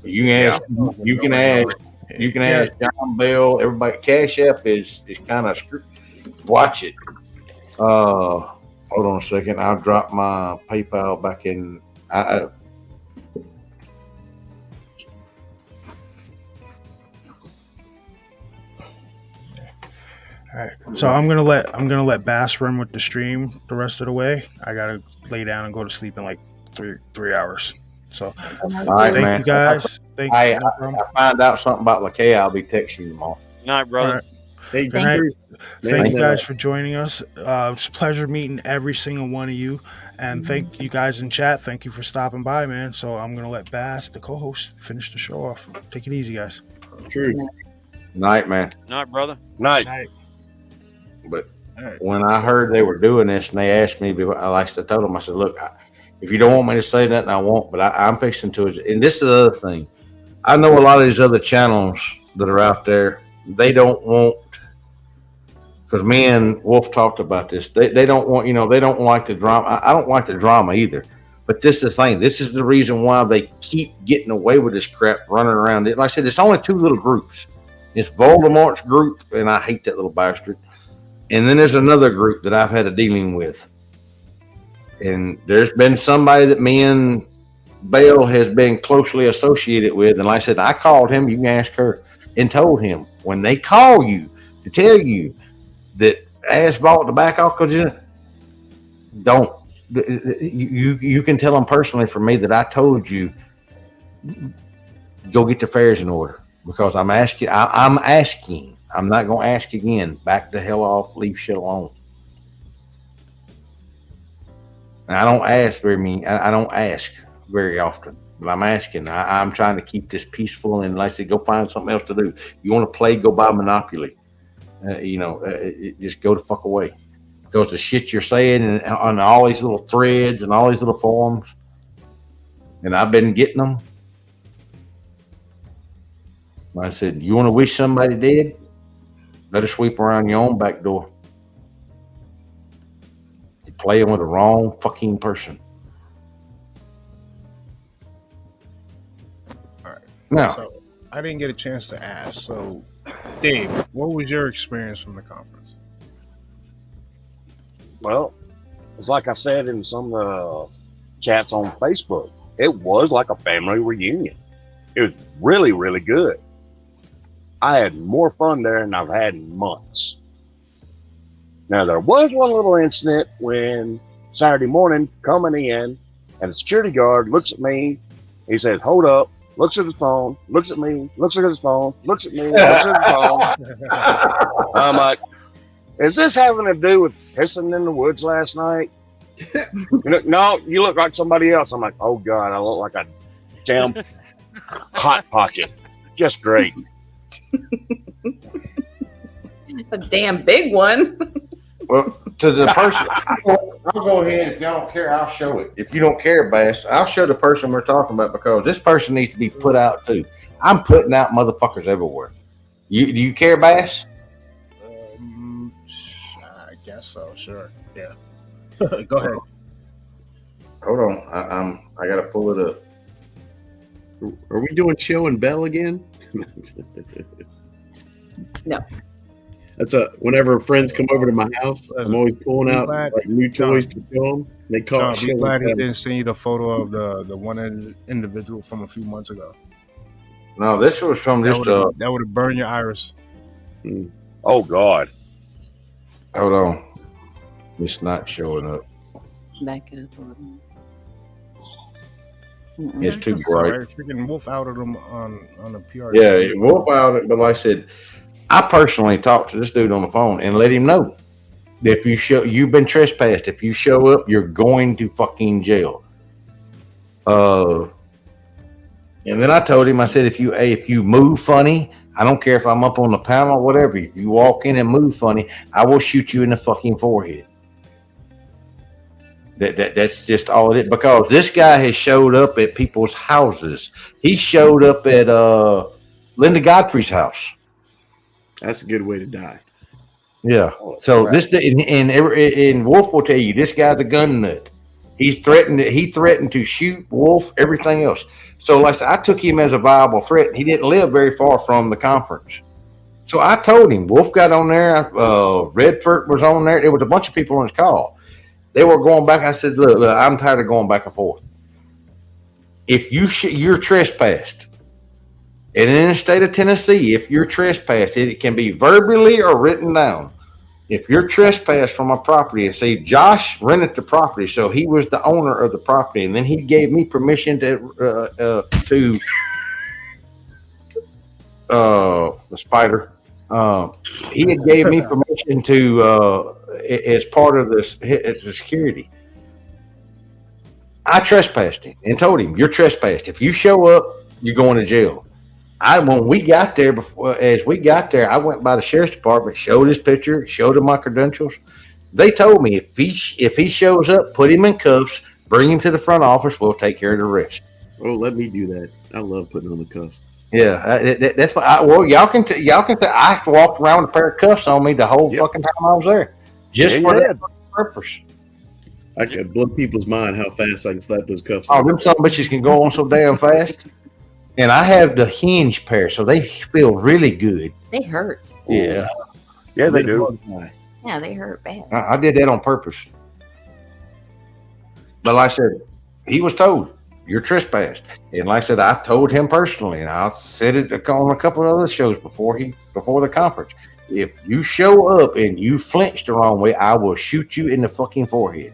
You can ask John Bell, everybody. Cash App is kind of watch it. Hold on a second. I'll drop my PayPal back in. All right, so I'm gonna let Bass run with the stream the rest of the way. I gotta lay down and go to sleep in like three hours. So right, thank you guys. Thank you. I find out something about Lakay. I'll be texting you tomorrow. Night, brother. All right. Hey, Good night. Thank Thank you you. guys for joining us. It's a pleasure meeting every single one of you. And thank you guys in chat. Thank you for stopping by, man. So I'm going to let Bass, the co-host, finish the show off. Take it easy, guys. Truth. Night, man. Night, brother. Night. Night. But when I heard they were doing this and they asked me, I told them, I said, look, if you don't want me to say nothing, I won't. But I'm fixing to. And this is the other thing. I know a lot of these other channels that are out there, they don't want, because me and Wolf talked about this. They don't want, they don't like the drama. I don't like the drama either. But this is the thing. This is the reason why they keep getting away with this crap, running around it. Like I said, it's only two little groups. It's Voldemort's group, and I hate that little bastard. And then there's another group that I've had a dealing with. And there's been somebody that me and Bell has been closely associated with. And like I said, I called him, you can ask her, and told him, when they call you to tell you that Ass bought the back off, because don't. You can tell them personally from me that I told you, go get the affairs in order. Because I'm asking. I'm not going to ask again. Back the hell off. Leave shit alone. And I don't ask I don't ask very often, but I'm asking. I'm trying to keep this peaceful, and like I said, go find something else to do. You want to play? Go buy Monopoly. Just go the fuck away. Because the shit you're saying and on all these little threads and all these little forums, and I've been getting them. I said, you want to wish somebody dead? Better sweep around your own back door. You're playing with the wrong fucking person. All right. Now, So I didn't get a chance to ask. So, Dave, what was your experience from the conference? Well, it's like I said in some of the chats on Facebook. It was like a family reunion. It was really, really good. I had more fun there than I've had in months. Now, there was one little incident when Saturday morning coming in, and the security guard looks at me. He says, hold up, looks at his phone, looks at me, looks at his phone, looks at me, looks at his phone. I'm like, is this having to do with pissing in the woods last night? No, you look like somebody else. I'm like, oh God, I look like a damn hot pocket. Just great. A damn big one. well, to the person, I'll go ahead. If y'all don't care, I'll show it. If you don't care, Bass, I'll show the person we're talking about, because this person needs to be put out too. I'm putting out motherfuckers everywhere. Do you care, Bass? I guess so. Sure. Yeah. Go ahead. Hold on. I gotta pull it up. Are we doing Chill and Bell again? No. That's whenever friends come over to my house, I'm always pulling out like new toys to show them. They call it I'm Chill glad and he Bell. didn't send you the photo of the one individual from a few months ago. No, this was from That just would have burned your iris. Oh God. hold on. It's not showing up. Back it up a little. It's too Sorry, bright. freaking Wolf outed him on the PR. Yeah, it won't out it, but like I said, I personally talked to this dude on the phone and let him know that if you've been trespassed. If you show up, you're going to fucking jail. And then I told him, I said, if you move funny, I don't care if I'm up on the panel or whatever. If you walk in and move funny, I will shoot you in the fucking forehead. That's just all it is. Because this guy has showed up at people's houses. He showed up at Linda Godfrey's house. That's a good way to die. Yeah. So this and Wolf will tell you this guy's a gun nut. He threatened to shoot Wolf, everything else. So like I said, I took him as a viable threat. He didn't live very far from the conference. So I told him, Wolf got on there, Redford was on there. There was a bunch of people on his call. They were going back. I said, look, I'm tired of going back and forth. If you're trespassed, and in the state of Tennessee, if you're trespassed, it can be verbally or written down. If you're trespassed from a property, and say Josh rented the property, so he was the owner of the property, and then he gave me permission to the spider. He had gave me permission to as part of this the security. I trespassed him and told him, "You're trespassed. If you show up, you're going to jail." When we got there, I went by the sheriff's department, showed his picture, showed him my credentials. They told me if he shows up, put him in cuffs, bring him to the front office. We'll take care of the rest. Oh, let me do that. I love putting on the cuffs. Yeah, that's what. Y'all can say I walked around with a pair of cuffs on me the whole fucking time I was there, just for that purpose. I could blow people's mind how fast I can slap those cuffs. Oh, them son of bitches can go on so damn fast. And I have the hinge pair, so they feel really good. They hurt. Yeah. Yeah, they do. Yeah, they hurt bad. I did that on purpose. But like I said, he was told, you're trespassed. And like I said, I told him personally, and I said it on a couple of other shows before the conference. If you show up and you flinch the wrong way, I will shoot you in the fucking forehead.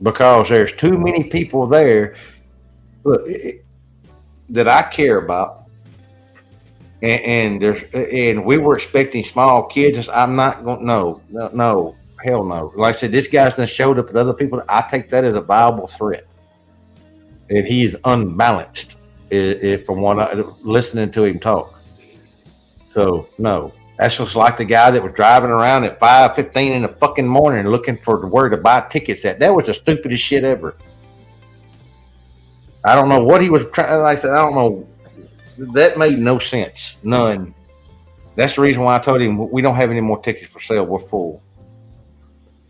Because there's too many people there that I care about, and we were expecting small kids. I'm not going. No, hell no. Like I said, this guy's done showed up at other people. I take that as a viable threat, and he is unbalanced. From what listening to him talk, so no, that's just like the guy that was driving around at 5:15 in the fucking morning looking for where to buy tickets at. That was the stupidest shit ever. I don't know what he was trying. Like I said, I don't know. That made no sense. None. That's the reason why I told him we don't have any more tickets for sale. We're full.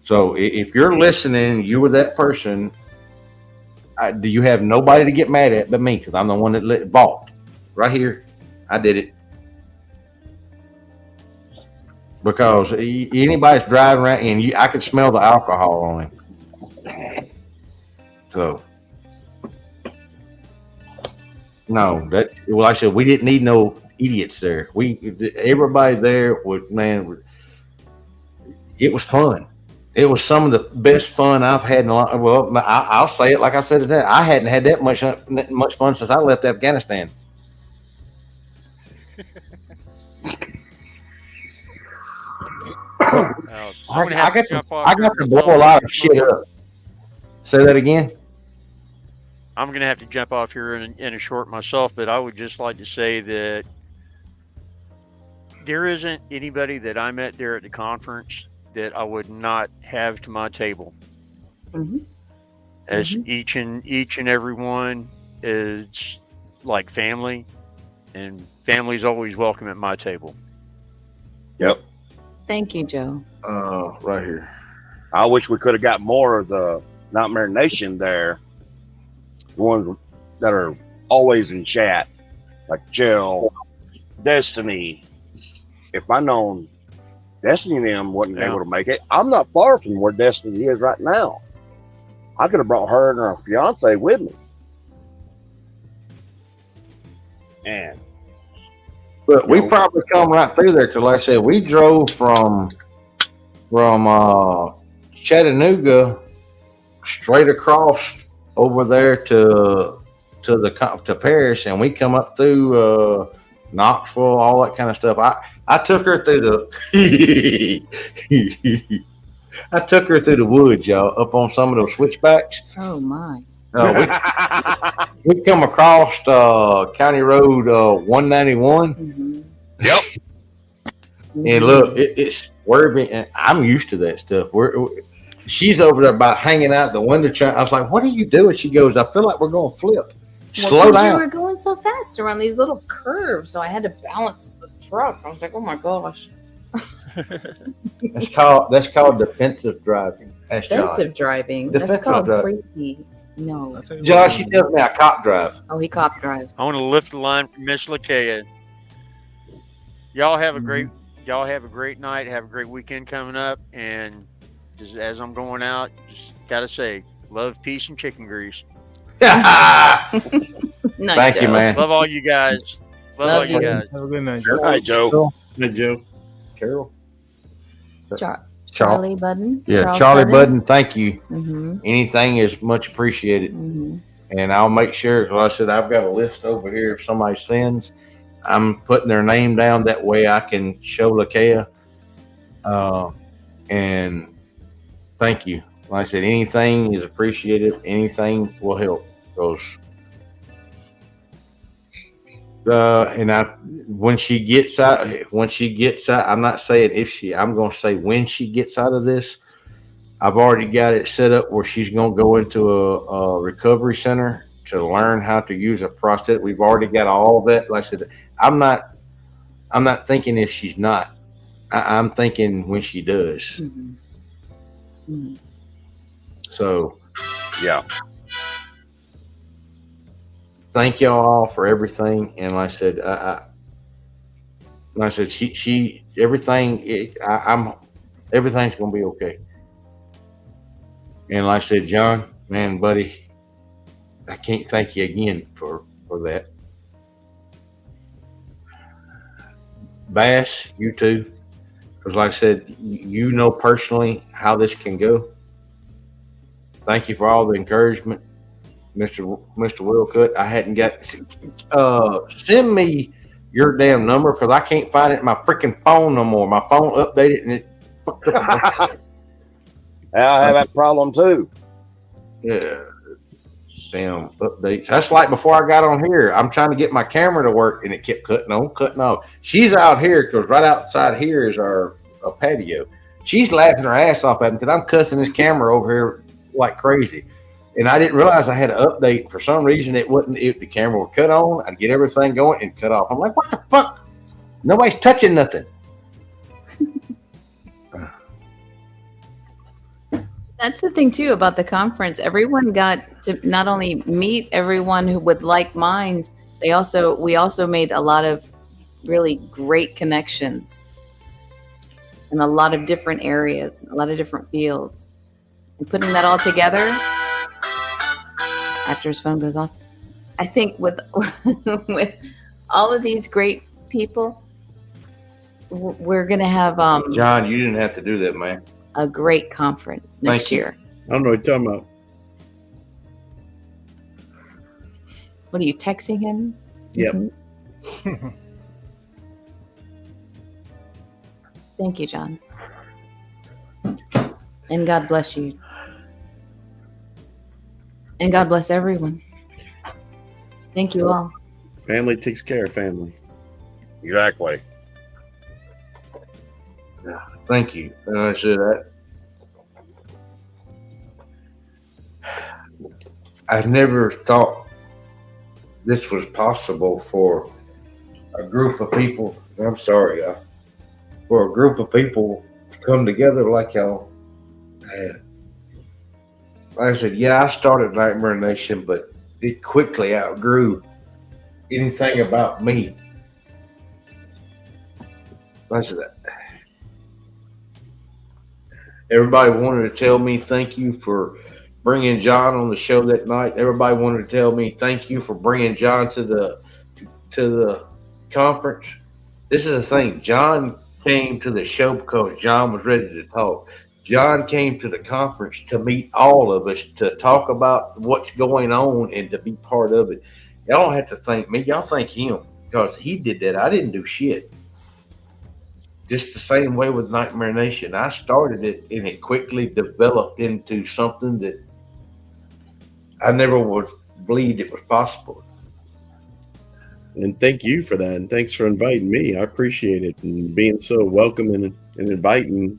So if you're listening, you were that person. Do you have nobody to get mad at but me? Because I'm the one that bought. Right here, I did it. Because anybody's driving around and I could smell the alcohol on him. So. No, like I said, we didn't need no idiots there. Everybody there was, man, it was fun. It was some of the best fun I've had in a long. Well, I'll say it like I said today. I hadn't had that much fun since I left Afghanistan. I got to blow a lot of shit up. Say that again. I'm going to have to jump off here in a short myself, but I would just like to say that there isn't anybody that I met there at the conference that I would not have to my table. Mm-hmm. As each and every one is like family, and family's always welcome at my table. Yep. Thank you, Joe. Right here. I wish we could have got more of the Nightmare Nation there. The ones that are always in chat, like Jill, Destiny. If I known Destiny and them wasn't able to make it, I'm not far from where Destiny is right now. I could have brought her and her fiance with me. And but we probably come right through there because, like I said, we drove from Chattanooga straight across over there to Paris, and we come up through Knoxville, all that kind of stuff. I took her through the I took her through the woods, y'all, up on some of those switchbacks. Oh my! We come across County Road 191. Mm-hmm. Yep. And look, it's swerving, and I'm used to that stuff. She's over there about hanging out the window. I was like, "What are you doing?" She goes, "I feel like we're going to flip." Slow We down. were going so fast around these little curves, so I had to balance the truck. I was like, oh my gosh. That's called defensive driving. That's John. Defensive driving. Defensive That's called driving. freaky. No. John, she tells me I cop drive. Oh, he cop drives. I want to lift the line from Miss Lakea. Y'all have a great night. Have a great weekend coming up. And just as I'm going out, just gotta say, love, peace, and chicken grease. Thank Nice, you, Joe. man. Love all you guys. Love all you guys. Have a good night, Good Joe. night, Joe. Hey, Joe. Carol. Charlie Budden. Yeah, Charles Charlie Budden, thank you. Mm-hmm. Anything is much appreciated. Mm-hmm. And I'll make sure, like I said, I've got a list over here. If somebody sends, I'm putting their name down. That way I can show Lakea. And thank you. Like I said, anything is appreciated. Anything will help. When she gets out, I'm not saying if she, I'm going to say when she gets out of this, I've already got it set up where she's going to go into a recovery center to learn how to use a prosthetic. We've already got all that. Like I said, I'm not thinking if she's not. I'm thinking when she does. Mm-hmm. Mm-hmm. So, Yeah. thank y'all all for everything. And like I said, she everything. Everything's gonna be okay. And like I said, John, man, buddy, I can't thank you again for that. Bass, you too, because like I said, you know personally how this can go. Thank you for all the encouragement, Mr. Willcutt. I hadn't got. Send me your damn number because I can't find it in my freaking phone no more. My phone updated and it fucked up. I have that problem too. Yeah. Damn updates. That's like before I got on here. I'm trying to get my camera to work and it kept cutting off. She's out here because right outside here is our patio. She's laughing her ass off at me because I'm cussing this camera over here like crazy. And I didn't realize I had an update. For some reason, the camera would cut on. I'd get everything going and cut off. I'm like, what the fuck? Nobody's touching nothing. That's the thing too about the conference. Everyone got to not only meet everyone who with like minds, we also made a lot of really great connections in a lot of different areas, a lot of different fields. And putting that all together after his phone goes off, I think with with all of these great people, we're gonna have John, you didn't have to do that, man. a great conference next year. I don't know what you're talking about. What are you texting him? Yep. Mhm. Thank you, John. And God bless you. And God bless everyone. Thank you all. Family takes care of family. Exactly. Thank you. And I said that. I never thought this was possible for a group of people. I'm sorry, for a group of people to come together like y'all had. Like I said, yeah, I started Nightmare Nation, but it quickly outgrew anything about me. Like I said, everybody wanted to tell me thank you for bringing John on the show that night. Everybody wanted to tell me thank you for bringing John to the conference. This is the thing. John came to the show because John was ready to talk. John came to the conference to meet all of us, to talk about what's going on and to be part of it. Y'all don't have to thank me. Y'all thank him because he did that. I didn't do shit. Just the same way with Nightmare Nation. I started it and it quickly developed into something that I never would believe it was possible. And thank you for that. And thanks for inviting me. I appreciate it and being so welcoming and inviting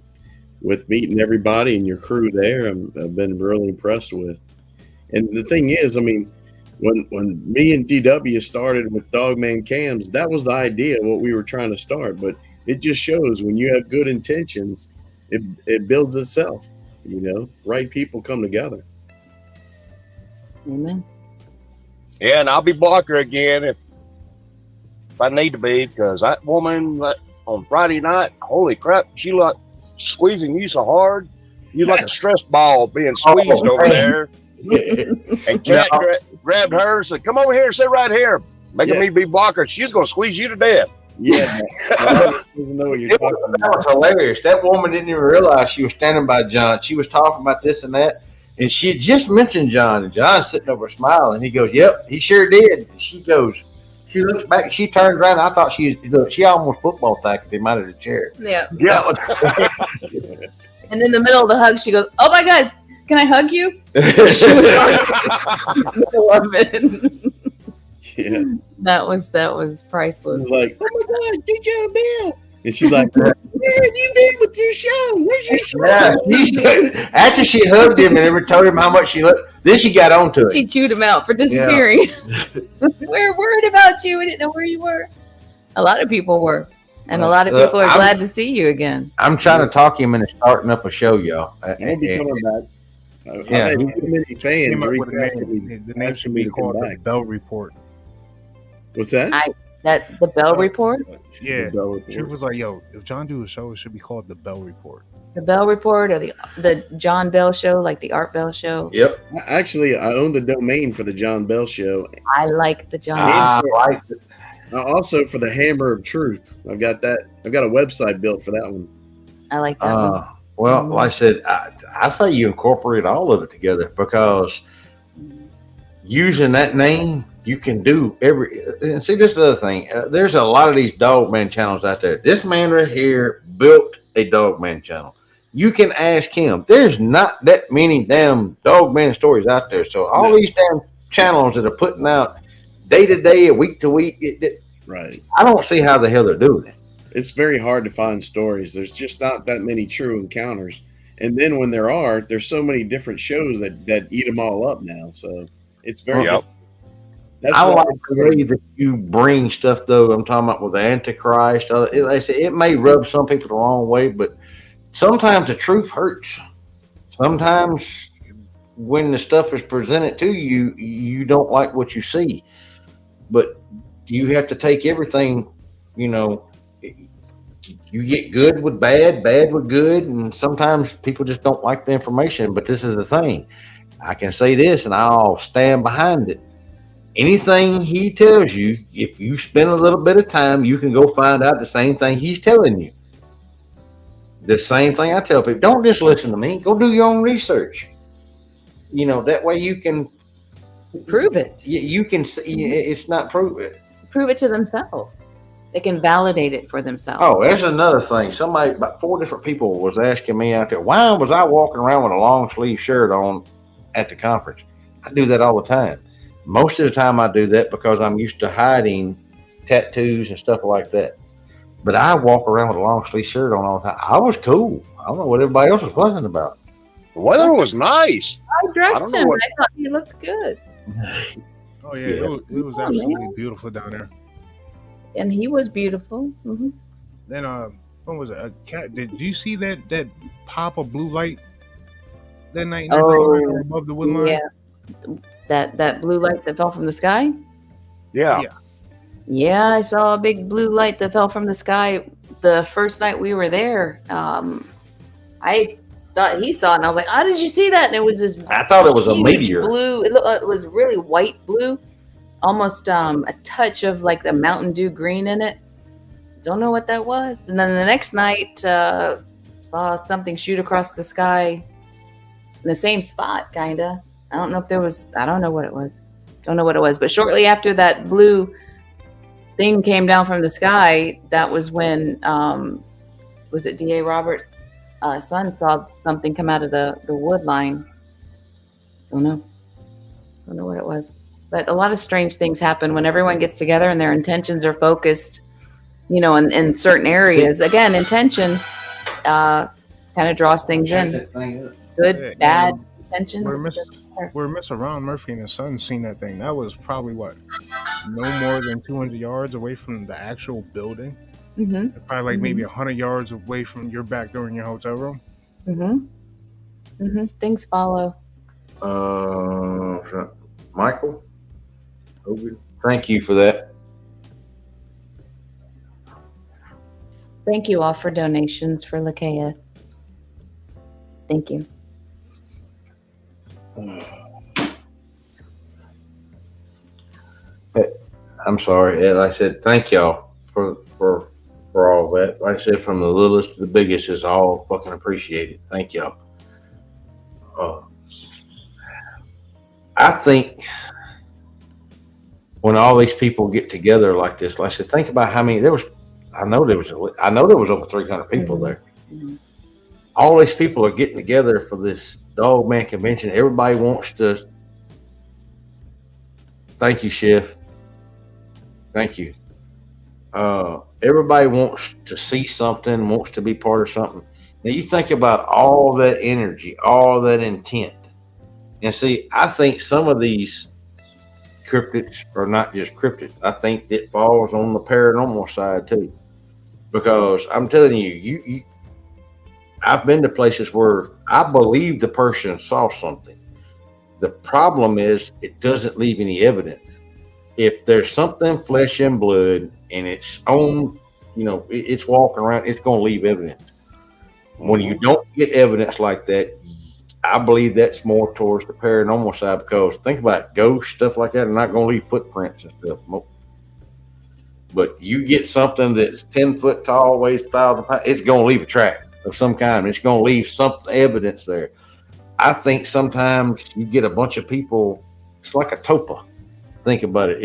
with meeting everybody and your crew there. I've been really impressed with. And the thing is, I mean, when me and DW started with Dogman Cams, that was the idea of what we were trying to start. But it just shows when you have good intentions, it builds itself. You know, right people come together. Amen. Yeah, and I'll be blocker again if I need to be, because that woman on Friday night, holy crap, she like squeezing you so hard, you like a stress ball being squeezed over there. And Kat grabbed her and said, "Come over here, sit right here," making me be blocker. She's gonna squeeze you to death. Yeah, I don't even know what you're talking about. That was hilarious. That woman didn't even realize she was standing by John. She was talking about this and that, and she had just mentioned John, and John's sitting over smiling. He goes, "Yep, he sure did." And she goes, she looks back, she turns around. I thought she almost football tackled him out of the chair. Yeah. Yeah. And in the middle of the hug, she goes, "Oh my God, can I hug you?" Yeah. That was priceless. I was like, "Oh my God, good job, Bill." And she's like, "Where have you been with your show? Where's your show?" Yeah, after she hugged him and ever told him how much she loved, then she got onto it. She chewed him out for disappearing. We're worried about you. We didn't know where you were. A lot of people were. And a lot of people are glad to see you again. I'm trying to talk him into starting up a show, y'all. He'll be coming back. Yeah. I've had many fans. Came up with the name should be called the Bell Report. What's that? The Bell Report? Yeah. The Bell Report. Truth was like, yo, if John do a show, it should be called the Bell Report. The Bell Report or the John Bell Show, like the Art Bell Show. Yep. Actually, I own the domain for the John Bell Show. I like the John I like it. Also for the Hammer of Truth. I've got that. I've got a website built for that one. I like that one. Well, like I said, I say you incorporate all of it together, because using that name, you can do and see, this is the other thing. There's a lot of these Dogman channels out there. This man right here built a Dogman channel. You can ask him. There's not that many damn Dogman stories out there. So all these damn channels that are putting out day to day, week to week, right? I don't see how the hell they're doing it. It's very hard to find stories. There's just not that many true encounters. And then when there are, there's so many different shows that eat them all up now. So it's very. Yep. That's I why like the way that you bring stuff, though. I'm talking about with the Antichrist. Like I say, it may rub some people the wrong way, but sometimes the truth hurts. Sometimes when the stuff is presented to you, you don't like what you see. But you have to take everything, you know. You get good with bad, bad with good, and sometimes people just don't like the information. But this is the thing. I can say this, and I'll stand behind it. Anything he tells you, if you spend a little bit of time, you can go find out the same thing he's telling you. The same thing I tell people. Don't just listen to me. Go do your own research. You know, that way you can prove it. You can see it's not prove it. Prove it to themselves. They can validate it for themselves. Oh, there's another thing. Somebody, about 4 different people was asking me out there, why was I walking around with a long sleeve shirt on at the conference? I do that all the time. Most of the time I do that because I'm used to hiding tattoos and stuff like that. But I walk around with a long sleeve shirt on all the time. I was cool. I don't know what everybody else was fussing about. The weather was nice. I dressed him. I thought he looked good. Oh, yeah. It was absolutely beautiful down there. And he was beautiful. Mm-hmm. Then, what was it? A cat? Did you see that pop of blue light that night? Above the wood line? Yeah. That blue light that fell from the sky? Yeah. Yeah, I saw a big blue light that fell from the sky the first night we were there. I thought he saw it, and I was like, "How did you see that?" And it was this. I thought it was a meteor. Blue. It was really white blue, almost a touch of like the Mountain Dew green in it. Don't know what that was. And then the next night, saw something shoot across the sky in the same spot, kinda. I don't know if there was. I don't know what it was. Don't know what it was. But shortly after that blue thing came down from the sky, that was when was it D.A. Roberts' son saw something come out of the wood line. Don't know what it was. But a lot of strange things happen when everyone gets together and their intentions are focused, you know, in certain areas. Again, intention kind of draws things in. Good, bad intentions. where Mr. Ron Murphy and his son seen that thing, that was probably what, no more than 200 yards away from the actual building. Mm-hmm. Probably like maybe 100 yards away from your back door in your hotel room. Mm-hmm. Mm-hmm. Things follow. Michael, thank you for that. Thank you all for donations for Lakeia. Thank you. I'm sorry. Like I said, thank y'all for all that. Like I said, from the littlest to the biggest is all fucking appreciated. Thank y'all. I think when all these people get together like this, like I said, think about how many there was. I know there was over 300 people there. Mm-hmm. All these people are getting together for this Dog Man convention. Everybody wants to. Thank you, Chef. Thank you. Everybody wants to see something, wants to be part of something. Now you think about all that energy, all that intent. And see, I think some of these cryptids are not just cryptids. I think it falls on the paranormal side too. Because I'm telling you, I've been to places where I believe the person saw something. The problem is it doesn't leave any evidence. If there's something flesh and blood and it's on, it's walking around, it's going to leave evidence. When you don't get evidence like that, I believe that's more towards the paranormal side, because think about ghosts, stuff like that, are not going to leave footprints and stuff. But you get something that's 10 foot tall, weighs 1,000 pounds, it's going to leave a track of some kind. It's going to leave some evidence there. I think sometimes you get a bunch of people, it's like a topa. Think about it.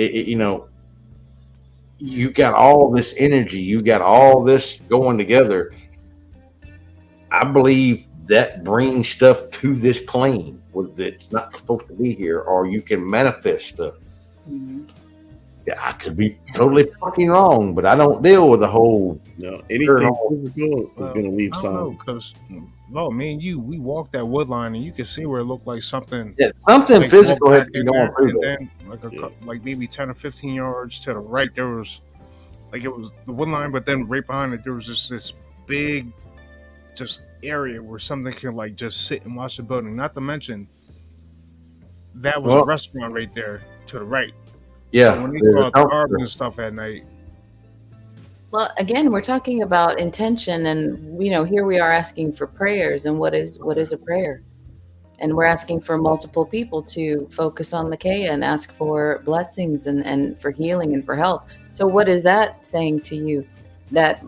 You got all this energy, you got all this going together. I believe that brings stuff to this plane that's not supposed to be here, or you can manifest stuff. Mm-hmm. Yeah, I could be totally fucking wrong, but I don't deal with the whole. No, anything physical is going to leave some. Because, me and you, we walked that wood line, and you can see where it looked like something. Yeah, something like physical had to be going through there. And then, like maybe 10 or 15 yards to the right, there was, like, it was the wood line, but then right behind it, there was just this big, just area where something can like just sit and watch the building. Not to mention, that was a restaurant right there to the right. Yeah, so when they go out the garbage and stuff at night. Well, again, we're talking about intention, and here we are asking for prayers. And what is a prayer? And we're asking for multiple people to focus on Lakeia and ask for blessings and for healing and for health. So what is that saying to you? That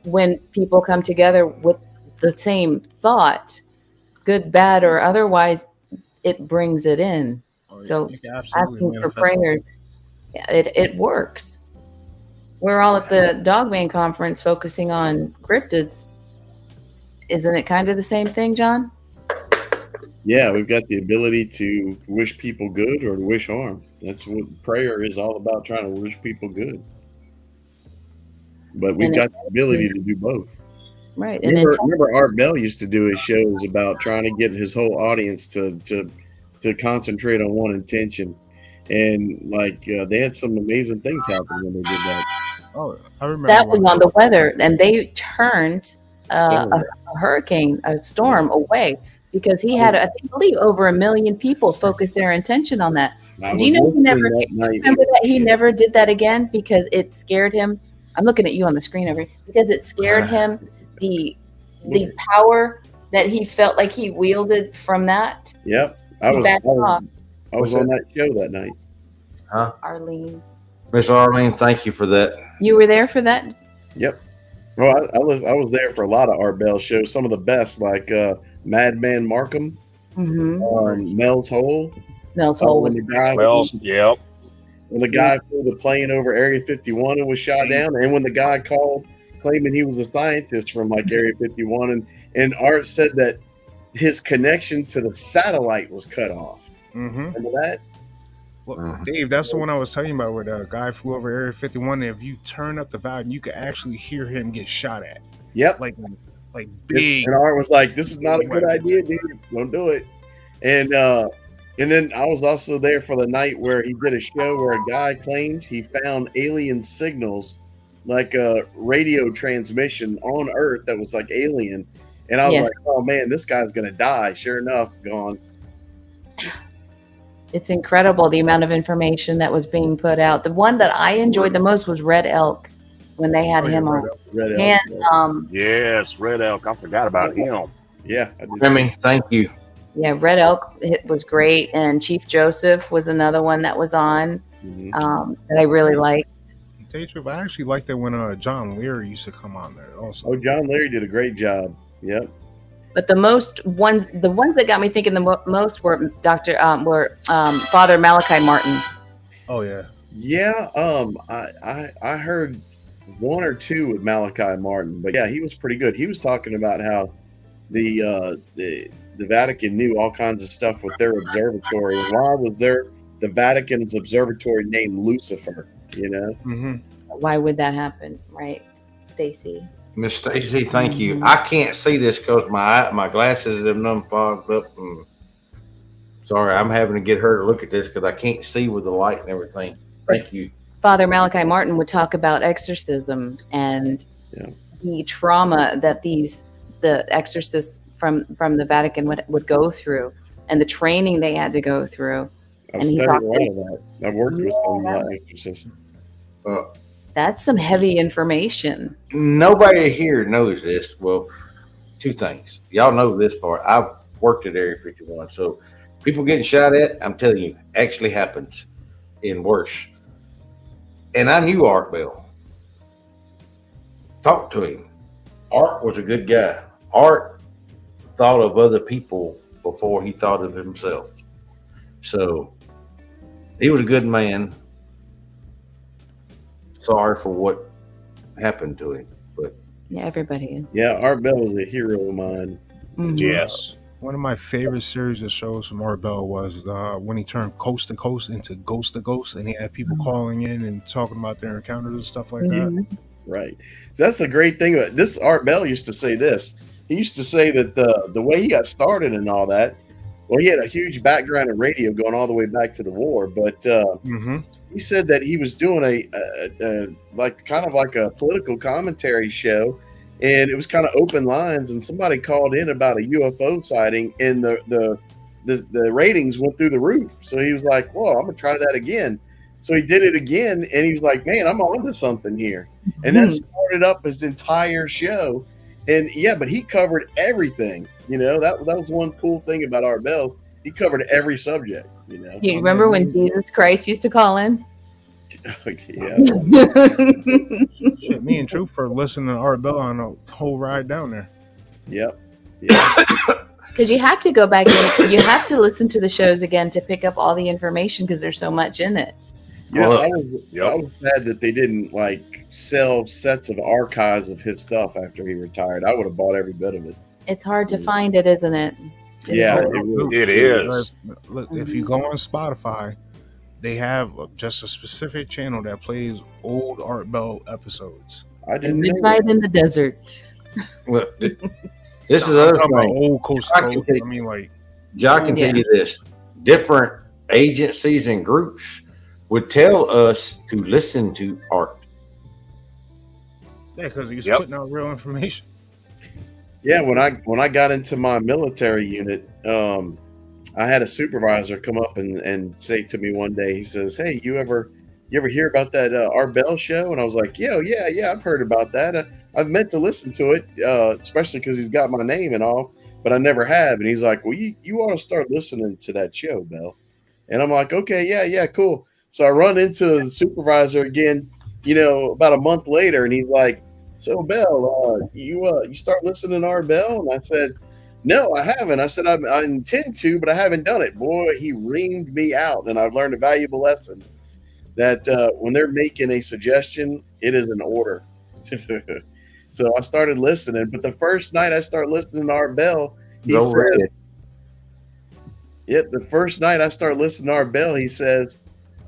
when people come together with the same thought, good, bad, or otherwise, it brings it in. So asking for prayers, it works. We're all at the Dogman Conference focusing on cryptids. Isn't it kind of the same thing, John? Yeah, we've got the ability to wish people good or to wish harm. That's what prayer is all about, trying to wish people good. But we've got the ability to do both. Right. Remember Art Bell used to do his shows about trying to get his whole audience to concentrate on one intention. And they had some amazing things happen when they did that. Oh, I remember. That was on the weather, and they turned a hurricane, a storm away because he had, I believe, over 1 million people focus their attention on that. Do you know remember that he never did that again because it scared him? I'm looking at you on the screen over here because it scared him. The power that he felt like he wielded from that. Yep. I was on that show that night. Huh? Arlene. Miss Arlene, thank you for that. You were there for that? Yep. Well, I was there for a lot of Art Bell shows, some of the best, like Madman Markham, Mel's Hole. Mel's Hole was yep. When the guy flew the plane over Area 51 and was shot down, and when the guy called claiming he was a scientist from Area 51, and Art said that his connection to the satellite was cut off. Mm-hmm. Remember that? Well, Dave, that's the one I was telling you about, where the guy flew over Area 51. And if you turn up the volume, you could actually hear him get shot at. Yep. Like big. And Art was like, "This is not a good idea, dude. Don't do it." And And then I was also there for the night where he did a show where a guy claimed he found alien signals, like a radio transmission on Earth that was like alien. And I was Yes. like, oh man, this guy's going to die. Sure enough, gone. It's incredible the amount of information that was being put out. The one that I enjoyed the most was Red Elk when they had him on. Red Elk. And Yes, Red Elk. I forgot about him. Yeah. I did. Remy, thank you. yeah, Red Elk was great, and Chief Joseph was another one that was on Mhm. that I really liked. To tell you the truth, I actually liked it when John Leary used to come on there also. Oh, John Leary did a great job. Yep. But the ones that got me thinking the most were Father Malachi Martin. Oh yeah. Yeah. I heard one or two with Malachi Martin, but yeah, he was pretty good. He was talking about how the Vatican knew all kinds of stuff with their observatory. And why was the Vatican's observatory named Lucifer? You know. Mm-hmm. Why would that happen, right, Stacy? Miss Stacy, thank you. I can't see this because my glasses have done fogged up. Sorry, I'm having to get her to look at this because I can't see with the light and everything. Thank you. Father Malachi Martin would talk about exorcism and the trauma that the exorcists from the Vatican would go through, and the training they had to go through. I've And he studied talked- a lot of that. I've worked with some exorcists. That's some heavy information. Nobody here knows this. Well, two things. Y'all know this part. I've worked at Area 51. So people getting shot at, I'm telling you, actually happens and worse. And I knew Art Bell. Talked to him. Art was a good guy. Art thought of other people before he thought of himself. So he was a good man. Sorry for what happened to him, but Yeah, everybody is. Yeah, Art Bell was a hero of mine. Mhm. Yes. One of my favorite series of shows from Art Bell was when he turned Coast to Coast into Ghost to Ghost, and he had people calling in and talking about their encounters and stuff like that. Mhm. Right. So that's the great thing about this. Art Bell used to say this. He used to say that the way he got started and all that, well, he had a huge background in radio going all the way back to the war, but Mm-hmm. he said that he was doing a like kind of like a political commentary show, and it was kind of open lines, and somebody called in about a UFO sighting, and the ratings went through the roof. So he was like, "Whoa, I'm gonna try that again." So he did it again, and he was like, "Man, I'm onto something here," and that started up his entire show. And yeah, but he covered everything. You know, that was one cool thing about Art Bell. He covered every subject. You know. You remember when Jesus Christ used to call in? Yeah. Shit, me and Truth for listening to Art Bell on the whole ride down there. Yep. Yeah. Because you have to go back in, you have to listen to the shows again to pick up all the information because there's so much in it. Yeah, Well, I was sad that they didn't like sell sets of archives of his stuff after he retired. I would have bought every bit of it. It's hard to find it, isn't it? It is Yeah, hard. it really- It is. Look, if you go on Spotify, they have just a specific channel that plays old Art Bell episodes. I didn't know Midnight that. in the Desert. look, this is the I'm other talking about thing. old Coast I to can Coast. take- I mean, like, John can tell you this: different agencies and groups would tell us to listen to Art. yeah, because he's Yep. putting out real information. Yeah, when I got into my military unit, I had a supervisor come up and say to me one day, he says, "Hey, you ever hear about that Art Bell show?" And I was like, yeah, I've heard about that. I've meant to listen to it, especially because he's got my name and all, but I never have. And he's like, "Well, you ought to start listening to that show, Bell." And I'm like, "Okay, yeah, cool." So I run into the supervisor again, about a month later, and he's like, "So, Bell, you start listening to Art Bell?" And I said, "No, I haven't." I said, I intend to, but I haven't done it." Boy, he reamed me out, and I've learned a valuable lesson that when they're making a suggestion, it is an order. So I started listening, but the first night I started listening to Art Bell, he Go said, Red. "Yep." The first night I started listening to Art Bell, he says,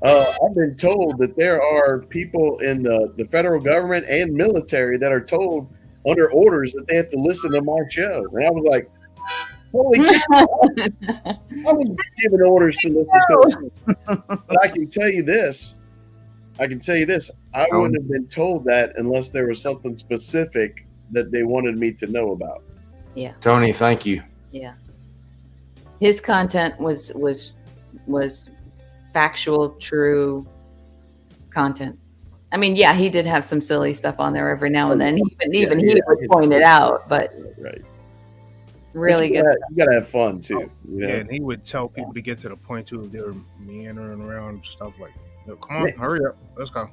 "I've been told that there are people in the federal government and military that are told under orders that they have to listen to my show." And I was like, Holy cow! I was giving orders to listen to it. But I can tell you this. I wouldn't have been told that unless there was something specific that they wanted me to know about. Yeah. Tony, thank you. Yeah. His content was factual, true content. I mean, yeah, he did have some silly stuff on there every now and then. Even he would point it out, but right. Really good. You gotta have fun too. You know? Yeah, and he would tell people to get to the point too if they were meandering around stuff like, come on, hurry up, let's go.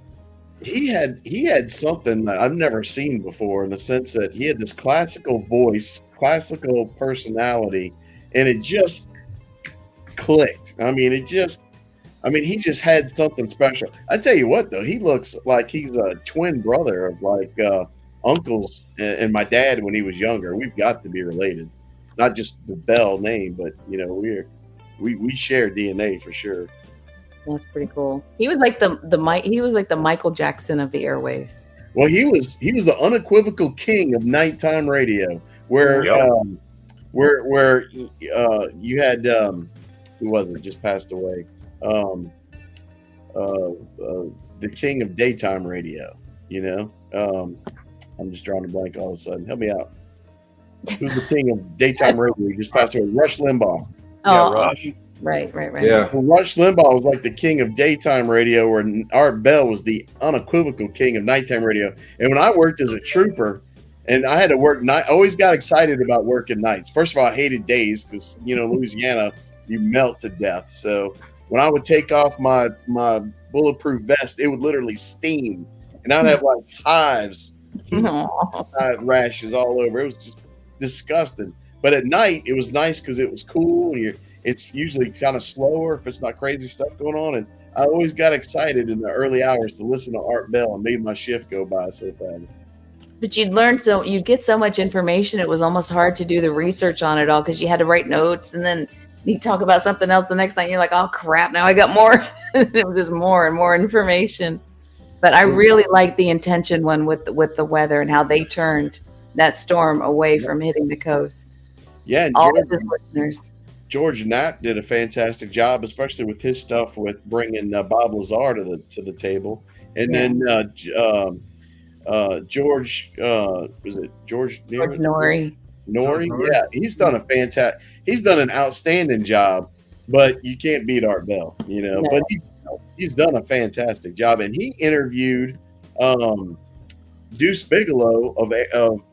He had something that I've never seen before in the sense that he had this classical voice, classical personality, and it just clicked. He just had something special. I tell you what, though, he looks like he's a twin brother of like uncles and my dad when he was younger. We've got to be related, not just the Bell name, but we share DNA for sure. That's pretty cool. He was like the Michael Jackson of the airways. Well, he was the unequivocal king of nighttime radio, where you had who was it just passed away, the king of daytime radio. I'm just drawing a blank all of a sudden. Help me out. Who's the king of daytime radio? He just passed away. Rush Limbaugh. Oh, Rush. Right. Yeah. Well, Rush Limbaugh was like the king of daytime radio, where Art Bell was the unequivocal king of nighttime radio. And when I worked as a trooper, and I had to work night, I always got excited about working nights. First of all, I hated days because Louisiana, you melt to death. So when I would take off my bulletproof vest, it would literally steam, and I'd have like hives, rashes all over. It was just disgusting. But at night, it was nice because it was cool, and it's usually kind of slower if it's not crazy stuff going on. And I always got excited in the early hours to listen to Art Bell, and made my shift go by so fast. But you'd get so much information. It was almost hard to do the research on it all because you had to write notes, and then you talk about something else the next night. And you're like, oh crap! Now I got more. It was just more and more information. But I really liked the intention one with the weather and how they turned that storm away from hitting the coast. Yeah, and all of his listeners. George Knapp did a fantastic job, especially with his stuff with bringing Bob Lazar to the table, and then George was it George Norrie? Yeah, he's done an outstanding job, but you can't beat Art Bell, No. But he's done a fantastic job, and he interviewed Deuce Bigelow of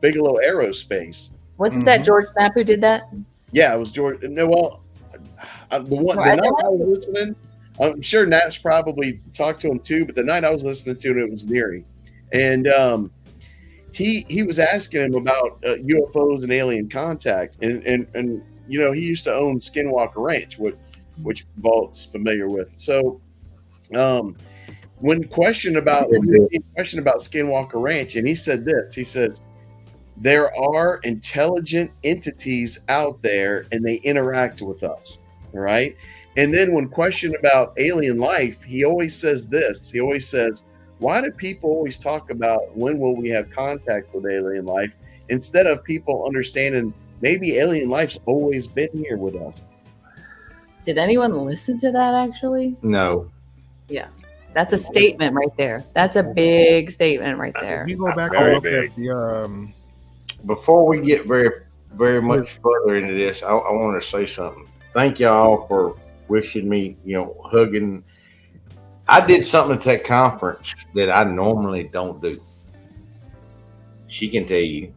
Bigelow Aerospace. Wasn't that George Knapp who did that? Yeah, it was George. No, well, the night I was listening, I'm sure Knapp's probably talked to him too, but the night I was listening to it was Neary, and he was asking him about UFOs and alien contact, and he used to own Skinwalker Ranch, which Vault's familiar with. So, when questioned about Skinwalker Ranch, and he said this, he says, there are intelligent entities out there and they interact with us. All right. And then when questioned about alien life, he always says this. He always says, why do people always talk about when will we have contact with alien life instead of people understanding maybe alien life's always been here with us? Did anyone listen to that actually? No. Yeah. That's a statement right there. That's a big statement right there. If you go back and look at the before we get very, very much further into this, I want to say something. Thank y'all for wishing me, hugging. I did something at that conference that I normally don't do. She can tell you.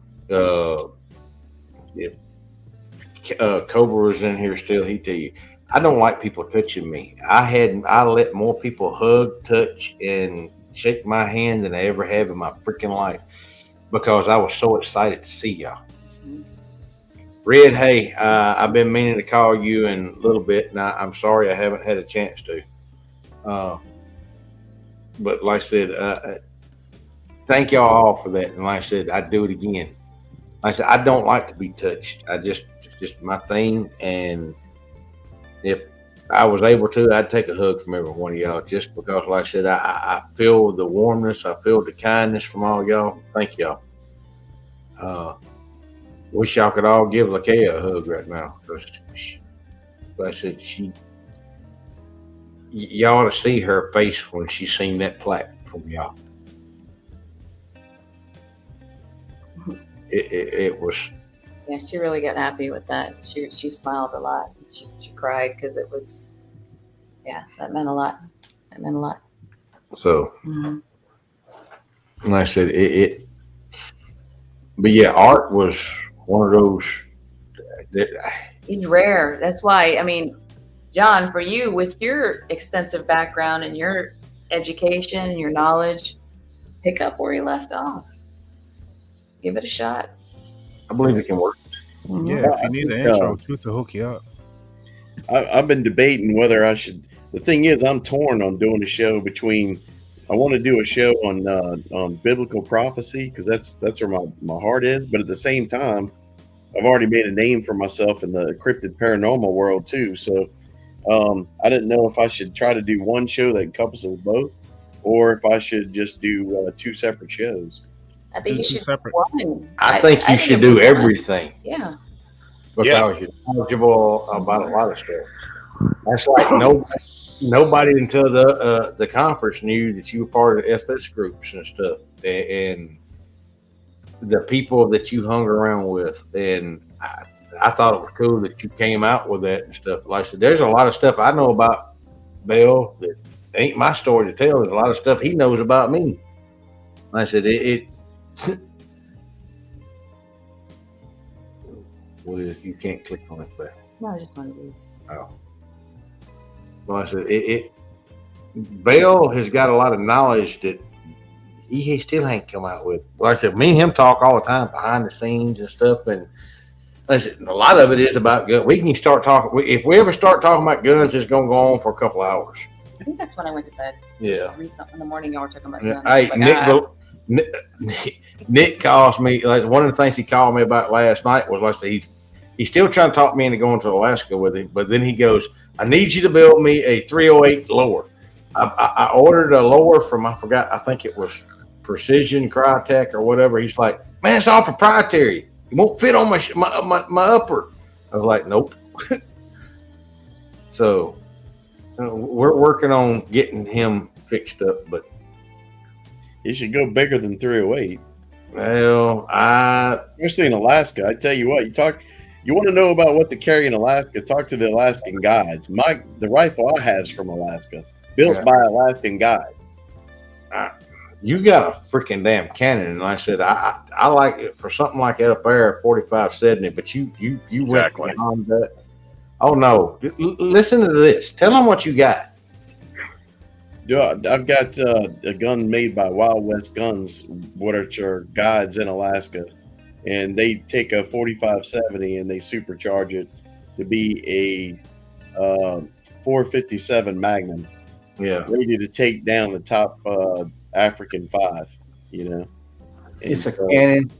If Cobra was in here still, he'd tell you. I don't like people touching me. I let more people hug, touch, and shake my hand than I ever have in my freaking life, because I was so excited to see y'all. Red, hey, I've been meaning to call you in a little bit, and I'm sorry I haven't had a chance to. But like I said, thank y'all all for that. And like I said, I'd do it again. Like I said, I don't like to be touched. It's just my thing. And if I was able to, I'd take a hug from every one of y'all, just because, like I said, I feel the warmness, I feel the kindness from all y'all. Thank y'all. wish y'all could all give Lakea a hug right now. I said y'all ought to see her face when she seen that plaque from y'all. It was. Yeah, she really got happy with that. She smiled a lot. She cried because it was, yeah, that meant a lot. That meant a lot. So, Mhm. like I said, but yeah, Art was one of those. He's rare. That's why, I mean, John, for you, with your extensive background and your education and your knowledge, pick up where he left off. Give it a shot. I believe it can work. Yeah, if you need an intro, Truth will hook you up. I've been debating whether I should. The thing is, I'm torn on doing a show between. I want to do a show on biblical prophecy because that's where my heart is. But at the same time, I've already made a name for myself in the cryptid paranormal world too. So I didn't know if I should try to do one show that encompasses both, or if I should just do two separate shows. I think you Two should separate. one. I think you should do everything Yeah. because you're knowledgeable about a lot of stuff. That's like nobody until the conference knew that you were part of the FS groups and stuff, and the people that you hung around with. And I thought it was cool that you came out with that and stuff. Like I said, there's a lot of stuff I know about Bill that ain't my story to tell. There's a lot of stuff he knows about me. Like I said, What is you can't click on it back. No, I just want to be. Oh. Well, I said Bill has got a lot of knowledge that he still ain't come out with. Well, I said me and him talk all the time behind the scenes and stuff, and I said a lot of it is about guns. We can start talking. If we ever start talking about guns, it's gonna go on for a couple of hours. I think that's when I went to bed. Yeah. Just 3 something in the morning. Y'all were talking about Yeah. guns. Hey, Nick calls me. Like one of the things he called me about last night was, like I said, he's still trying to talk me into going to Alaska with him. But then he goes, "I need you to build me a 308 lower." I ordered a lower from I think it was Precision Crytek or whatever. He's like, "Man, it's all proprietary. It won't fit on my upper." I was like, "Nope." So we're working on getting him fixed up, but You should go bigger than 308. well, Especially in Alaska. I tell you what, you want to know about what to carry in Alaska, talk to the Alaskan guides. The rifle I have is from Alaska, built by Alaskan guides. you got a freaking damn cannon, and like I said, I like it for something like that up there, 45-70. But you Exactly. went beyond that. Oh no! Listen to this. Tell them what you got. I've got a gun made by Wild West Guns, which are guides in Alaska, and they take a 45-70 and they supercharge it to be a 457 Magnum, Yeah, ready to take down the top African 5. You know, it's a cannon.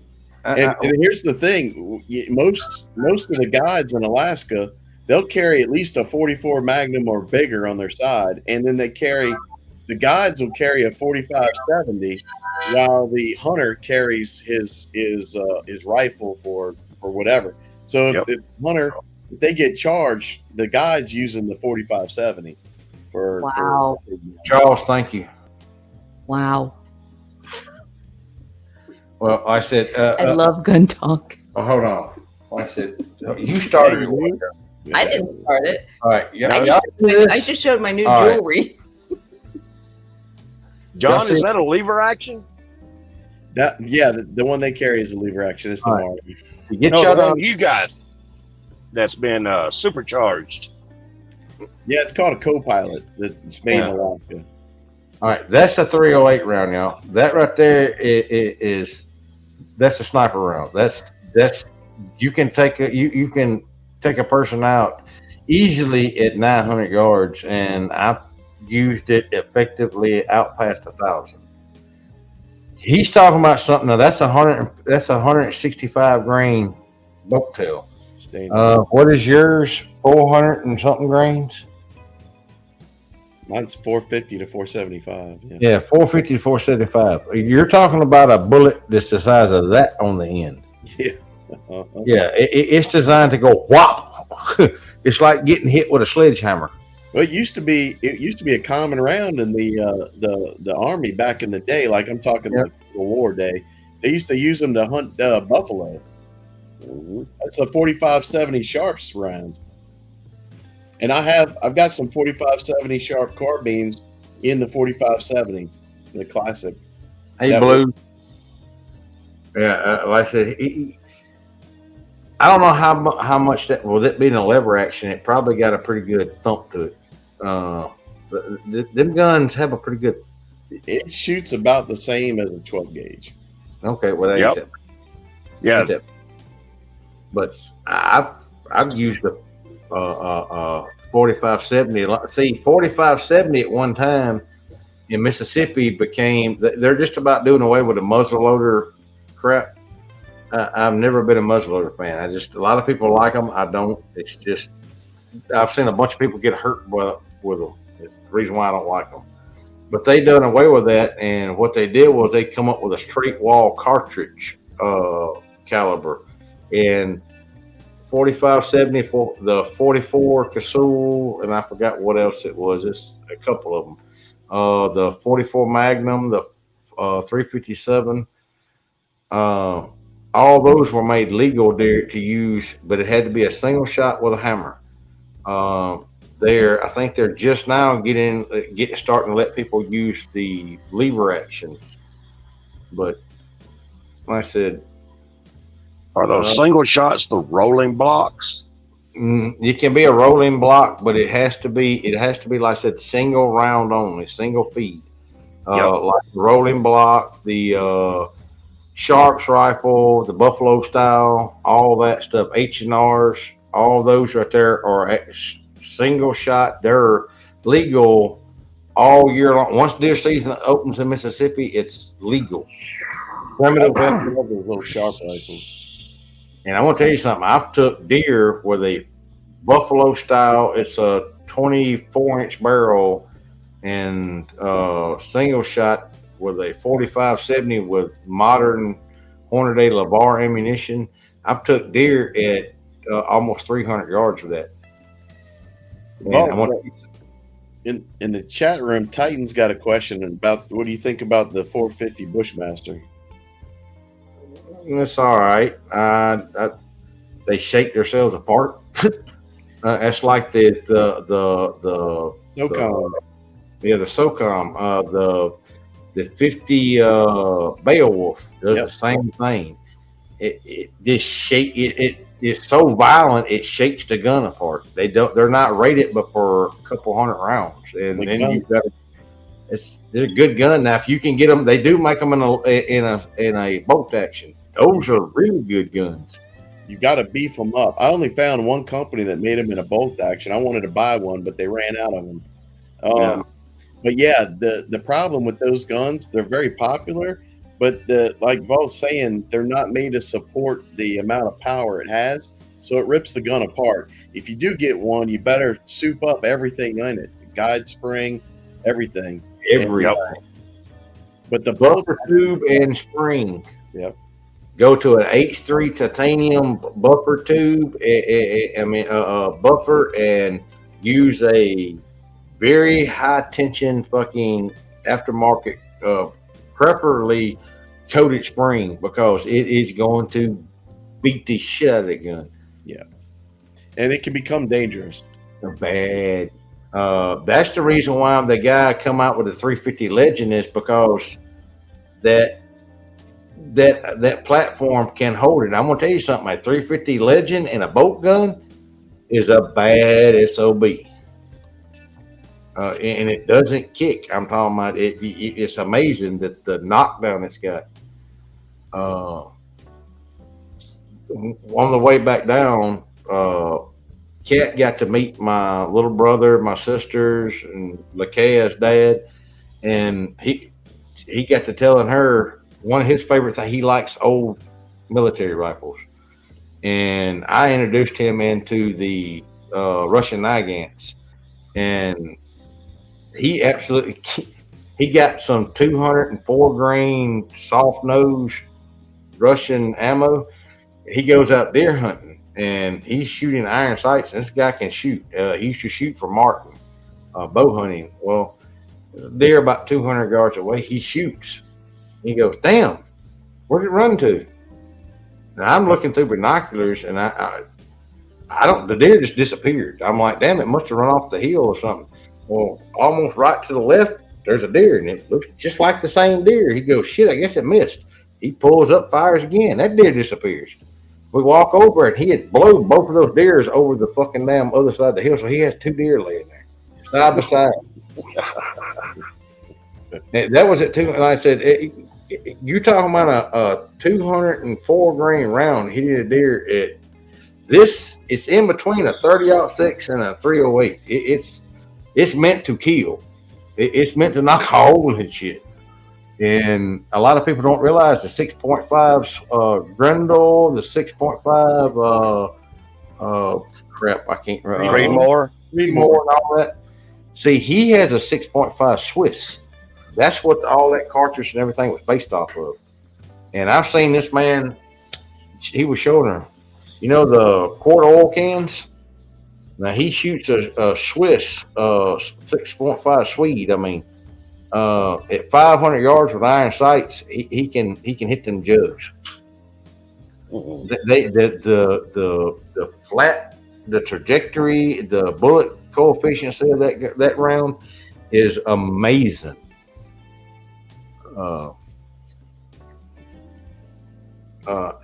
And here's the thing: most of the guides in Alaska, they'll carry at least a 44 Magnum or bigger on their side, and then the guides will carry a 45-70, while the hunter carries his rifle for whatever. So if they get charged, the guide's using the 45-70 for. Wow. Charles, thank you. Wow. Well, I said, I love gun talk. oh, hold on. I said, you started it. I didn't start it. All right, yeah. I just showed my new All right. jewelry. John, Yes, is it- that a lever action? The one they carry is a lever action. It's the All right. Marley. To get No, y'all the done. one you got that's been supercharged. Yeah, it's called a co-pilot that's made in Yeah. Alaska. All right, that's a 308 round, y'all. That right there is that's a sniper round. That's you can take a person out easily at 900 yards, and I've used it effectively out past 1,000. He's talking about something now. That's 165 grain bucktail. What is yours? 400 and something grains. Mine's 450 to 475. Yeah, 450 to 475. You're talking about a bullet that's the size of that on the end. Yeah. Yeah, it's designed to go whop. It's like getting hit with a sledgehammer. Well, it used to be a common round in the Army back in the day. Like I'm talking like Civil War day. They used to use them to hunt buffalo. That's a 45-70 Sharps round. And I've got some 45-70 Sharp carbines in the 45-70, the classic. Hey, That Blue. Yeah, like I said, I don't know how much that, with it being a lever action, it probably got a pretty good thump to it. Them guns have a pretty good. It shoots about the same as a 12 gauge. Okay, well, that Yep. ain't Yeah. that. But I've used a 45-70. See, 45-70 at one time in Mississippi they're just about doing away with the muzzleloader crap. I've never been a muzzleloader fan. A lot of people like them. I don't. It's just I've seen a bunch of people get hurt with them. It's the reason why I don't like them. But they done away with that, and what they did was they come up with a straight wall cartridge caliber, and 45-70 for the 44 Casull, and I forgot what else it was. It's a couple of them. The 44 Magnum, the 357. All those were made legal there to use, but it had to be a single shot with a hammer. I think they're just now starting to let people use the lever action. But like I said, Are those single shots the rolling blocks? It can be a rolling block, but it has to be like I said, single round only, single feed. Like the rolling block, the Sharps rifle, the Buffalo style, all that stuff, H&Rs, all those right there are single shot. They're legal all year long. Once deer season opens in Mississippi, it's legal. Primitive weapon, those little Sharp rifles. And I want to tell you something. I've took deer with a Buffalo style. It's a 24-inch barrel and single shot with a 45-70 with modern Hornady LeVar ammunition. I've took deer at almost 300 yards with that. In the chat room, Titan's got a question about what do you think about the 450 Bushmaster? It's all right. They shake themselves apart. That's like the SOCOM. The SOCOM. The 50 Beowulf does the same thing. It just shake it is so violent it shakes the gun apart. They're not rated but for a couple hundred rounds, and then you've got they're a good gun. Now if you can get them, they do make them in a bolt action. Those are really good guns. You got to beef them up. I only found one company that made them in a bolt action. I wanted to buy one, but they ran out of them. But yeah, the problem with those guns, they're very popular, but like Vol's saying, they're not made to support the amount of power it has, so it rips the gun apart. If you do get one, you better soup up everything in it, the guide spring, everything. But the buffer tube and spring. Yep. Go to an H3 titanium buffer tube. Buffer, and use a very high tension fucking aftermarket, preferably coated spring, because it is going to beat the shit out of the gun. Yeah. And it can become dangerous. They're bad. That's the reason why the guy come out with a 350 Legend, is because that platform can hold it. I'm gonna tell you something. A 350 Legend and a bolt gun is a bad SOB. And it doesn't kick. I'm talking about it. It's amazing that the knockdown it's got. On the way back down, Kat got to meet my little brother, my sisters, and Lakea's dad, and he got to telling her one of his favorite things. He likes old military rifles, and I introduced him into the Russian Nagants, and he got some 204 grain soft nose Russian ammo, He goes out deer hunting, and he's shooting iron sights. And this guy can shoot. He used to shoot for Martin, bow hunting. Well, deer about 200 yards away, he shoots. He goes, "Damn, where'd it run to?" Now I'm looking through binoculars, and I don't. The deer just disappeared. I'm like, "Damn, it must have run off the hill or something." Well, almost right to the left, there's a deer, and it looks just like the same deer. He goes, "Shit, I guess it missed." He pulls up, fires again. That deer disappears. We walk over, and he had blown both of those deers over the fucking damn other side of the hill. So he has two deer laying there, side by side. That was at two. And I said, "You're talking about a 204 grain round hitting a deer at this? It's in between a 30-06 and a 308. It's meant to kill. It's meant to knock a hole and shit." And a lot of people don't realize the 6.5 Grendel, the 6.5 crap, I can't remember. Creedmoor and all that. See, he has a 6.5 Swiss. That's what all that cartridge and everything was based off of. And I've seen this man, he was showing her, the quart oil cans? Now he shoots a Swiss 6.5 Swede. I mean, at 500 yards with iron sights, he can hit them jugs. The flat, the trajectory, the bullet coefficient of that round is amazing.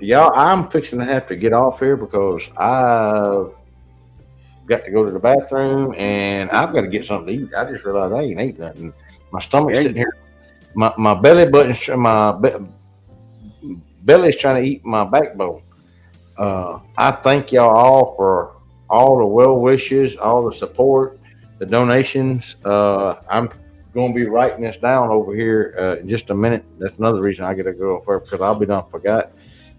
Y'all, I'm fixing to have to get off here because I've got to go to the bathroom and I've got to get something to eat. I just realized I ain't ate nothing. My stomach's sitting here. My belly button, belly's trying to eat my backbone. I thank y'all all for all the well wishes, all the support, the donations. I'm going to be writing this down over here in just a minute. That's another reason I got to go first, because I'll be done forgot.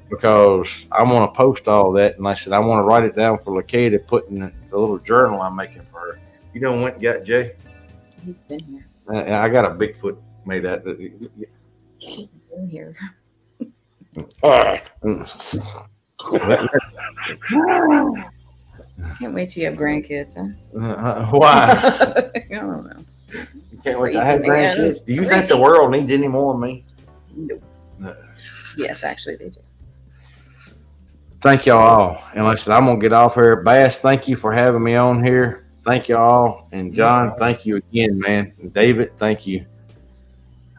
Because I want to post all that, and I said I want to write it down for Lakay to put in the little journal I'm making for her. You know what, got Jay? He's been here. I got a Bigfoot made out. He's been here. All right. Can't wait till you have grandkids, huh? Why? I don't know. You can't wait to have grandkids. Do you think the world needs any more of me? Nope. No. Yes, actually, they do. Thank y'all all. And like I said, I'm going to get off here. Bass, thank you for having me on here. Thank you all. And John, thank you again, man. And David, thank you.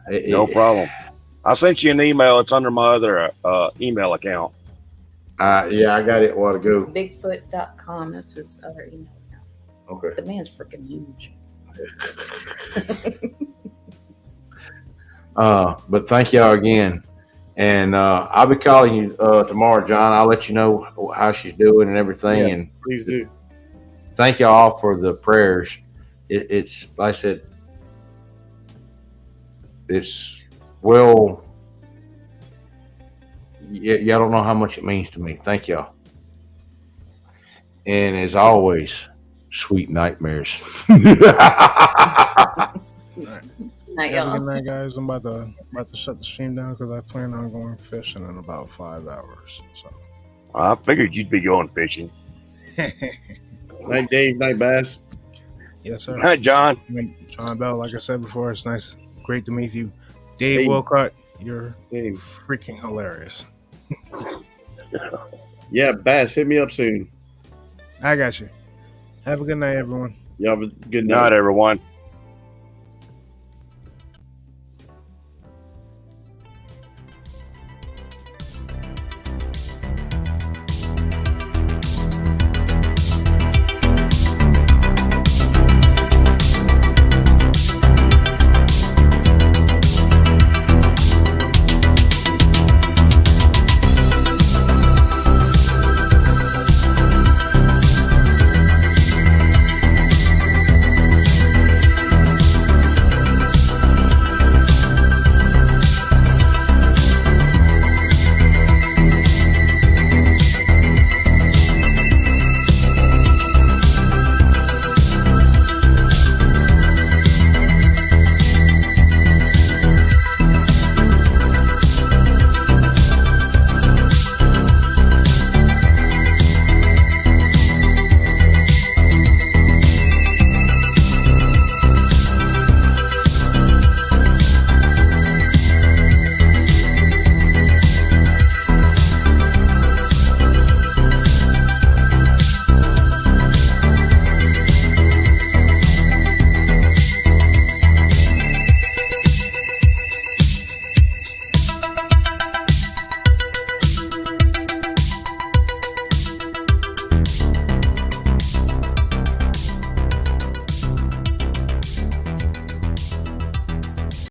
No problem. I sent you an email. It's under my other email account. Yeah, I got it a while ago. Bigfoot.com. That's his other email account. Okay. The man's freaking huge. But thank y'all again. And I'll be calling you tomorrow, John. I'll let you know how she's doing and everything. Yeah, and please do. Thank y'all all for the prayers. It's like I said, it's y'all don't know how much it means to me. Thank y'all. And as always, sweet nightmares. Night, Have a y'all. good night, guys. I'm about to shut the stream down because I plan on going fishing in about 5 hours. So I figured you'd be going fishing. Night, Dave. Night, Bass. yes, sir. Hi, John. John Bell, like I said before, it's nice, great to meet you. Dave Hey. Wilcott, you're Same. freaking hilarious. Yeah, Bass, hit me up soon. I got you. Have a good night, everyone. Y'all have a good Good night, night. everyone.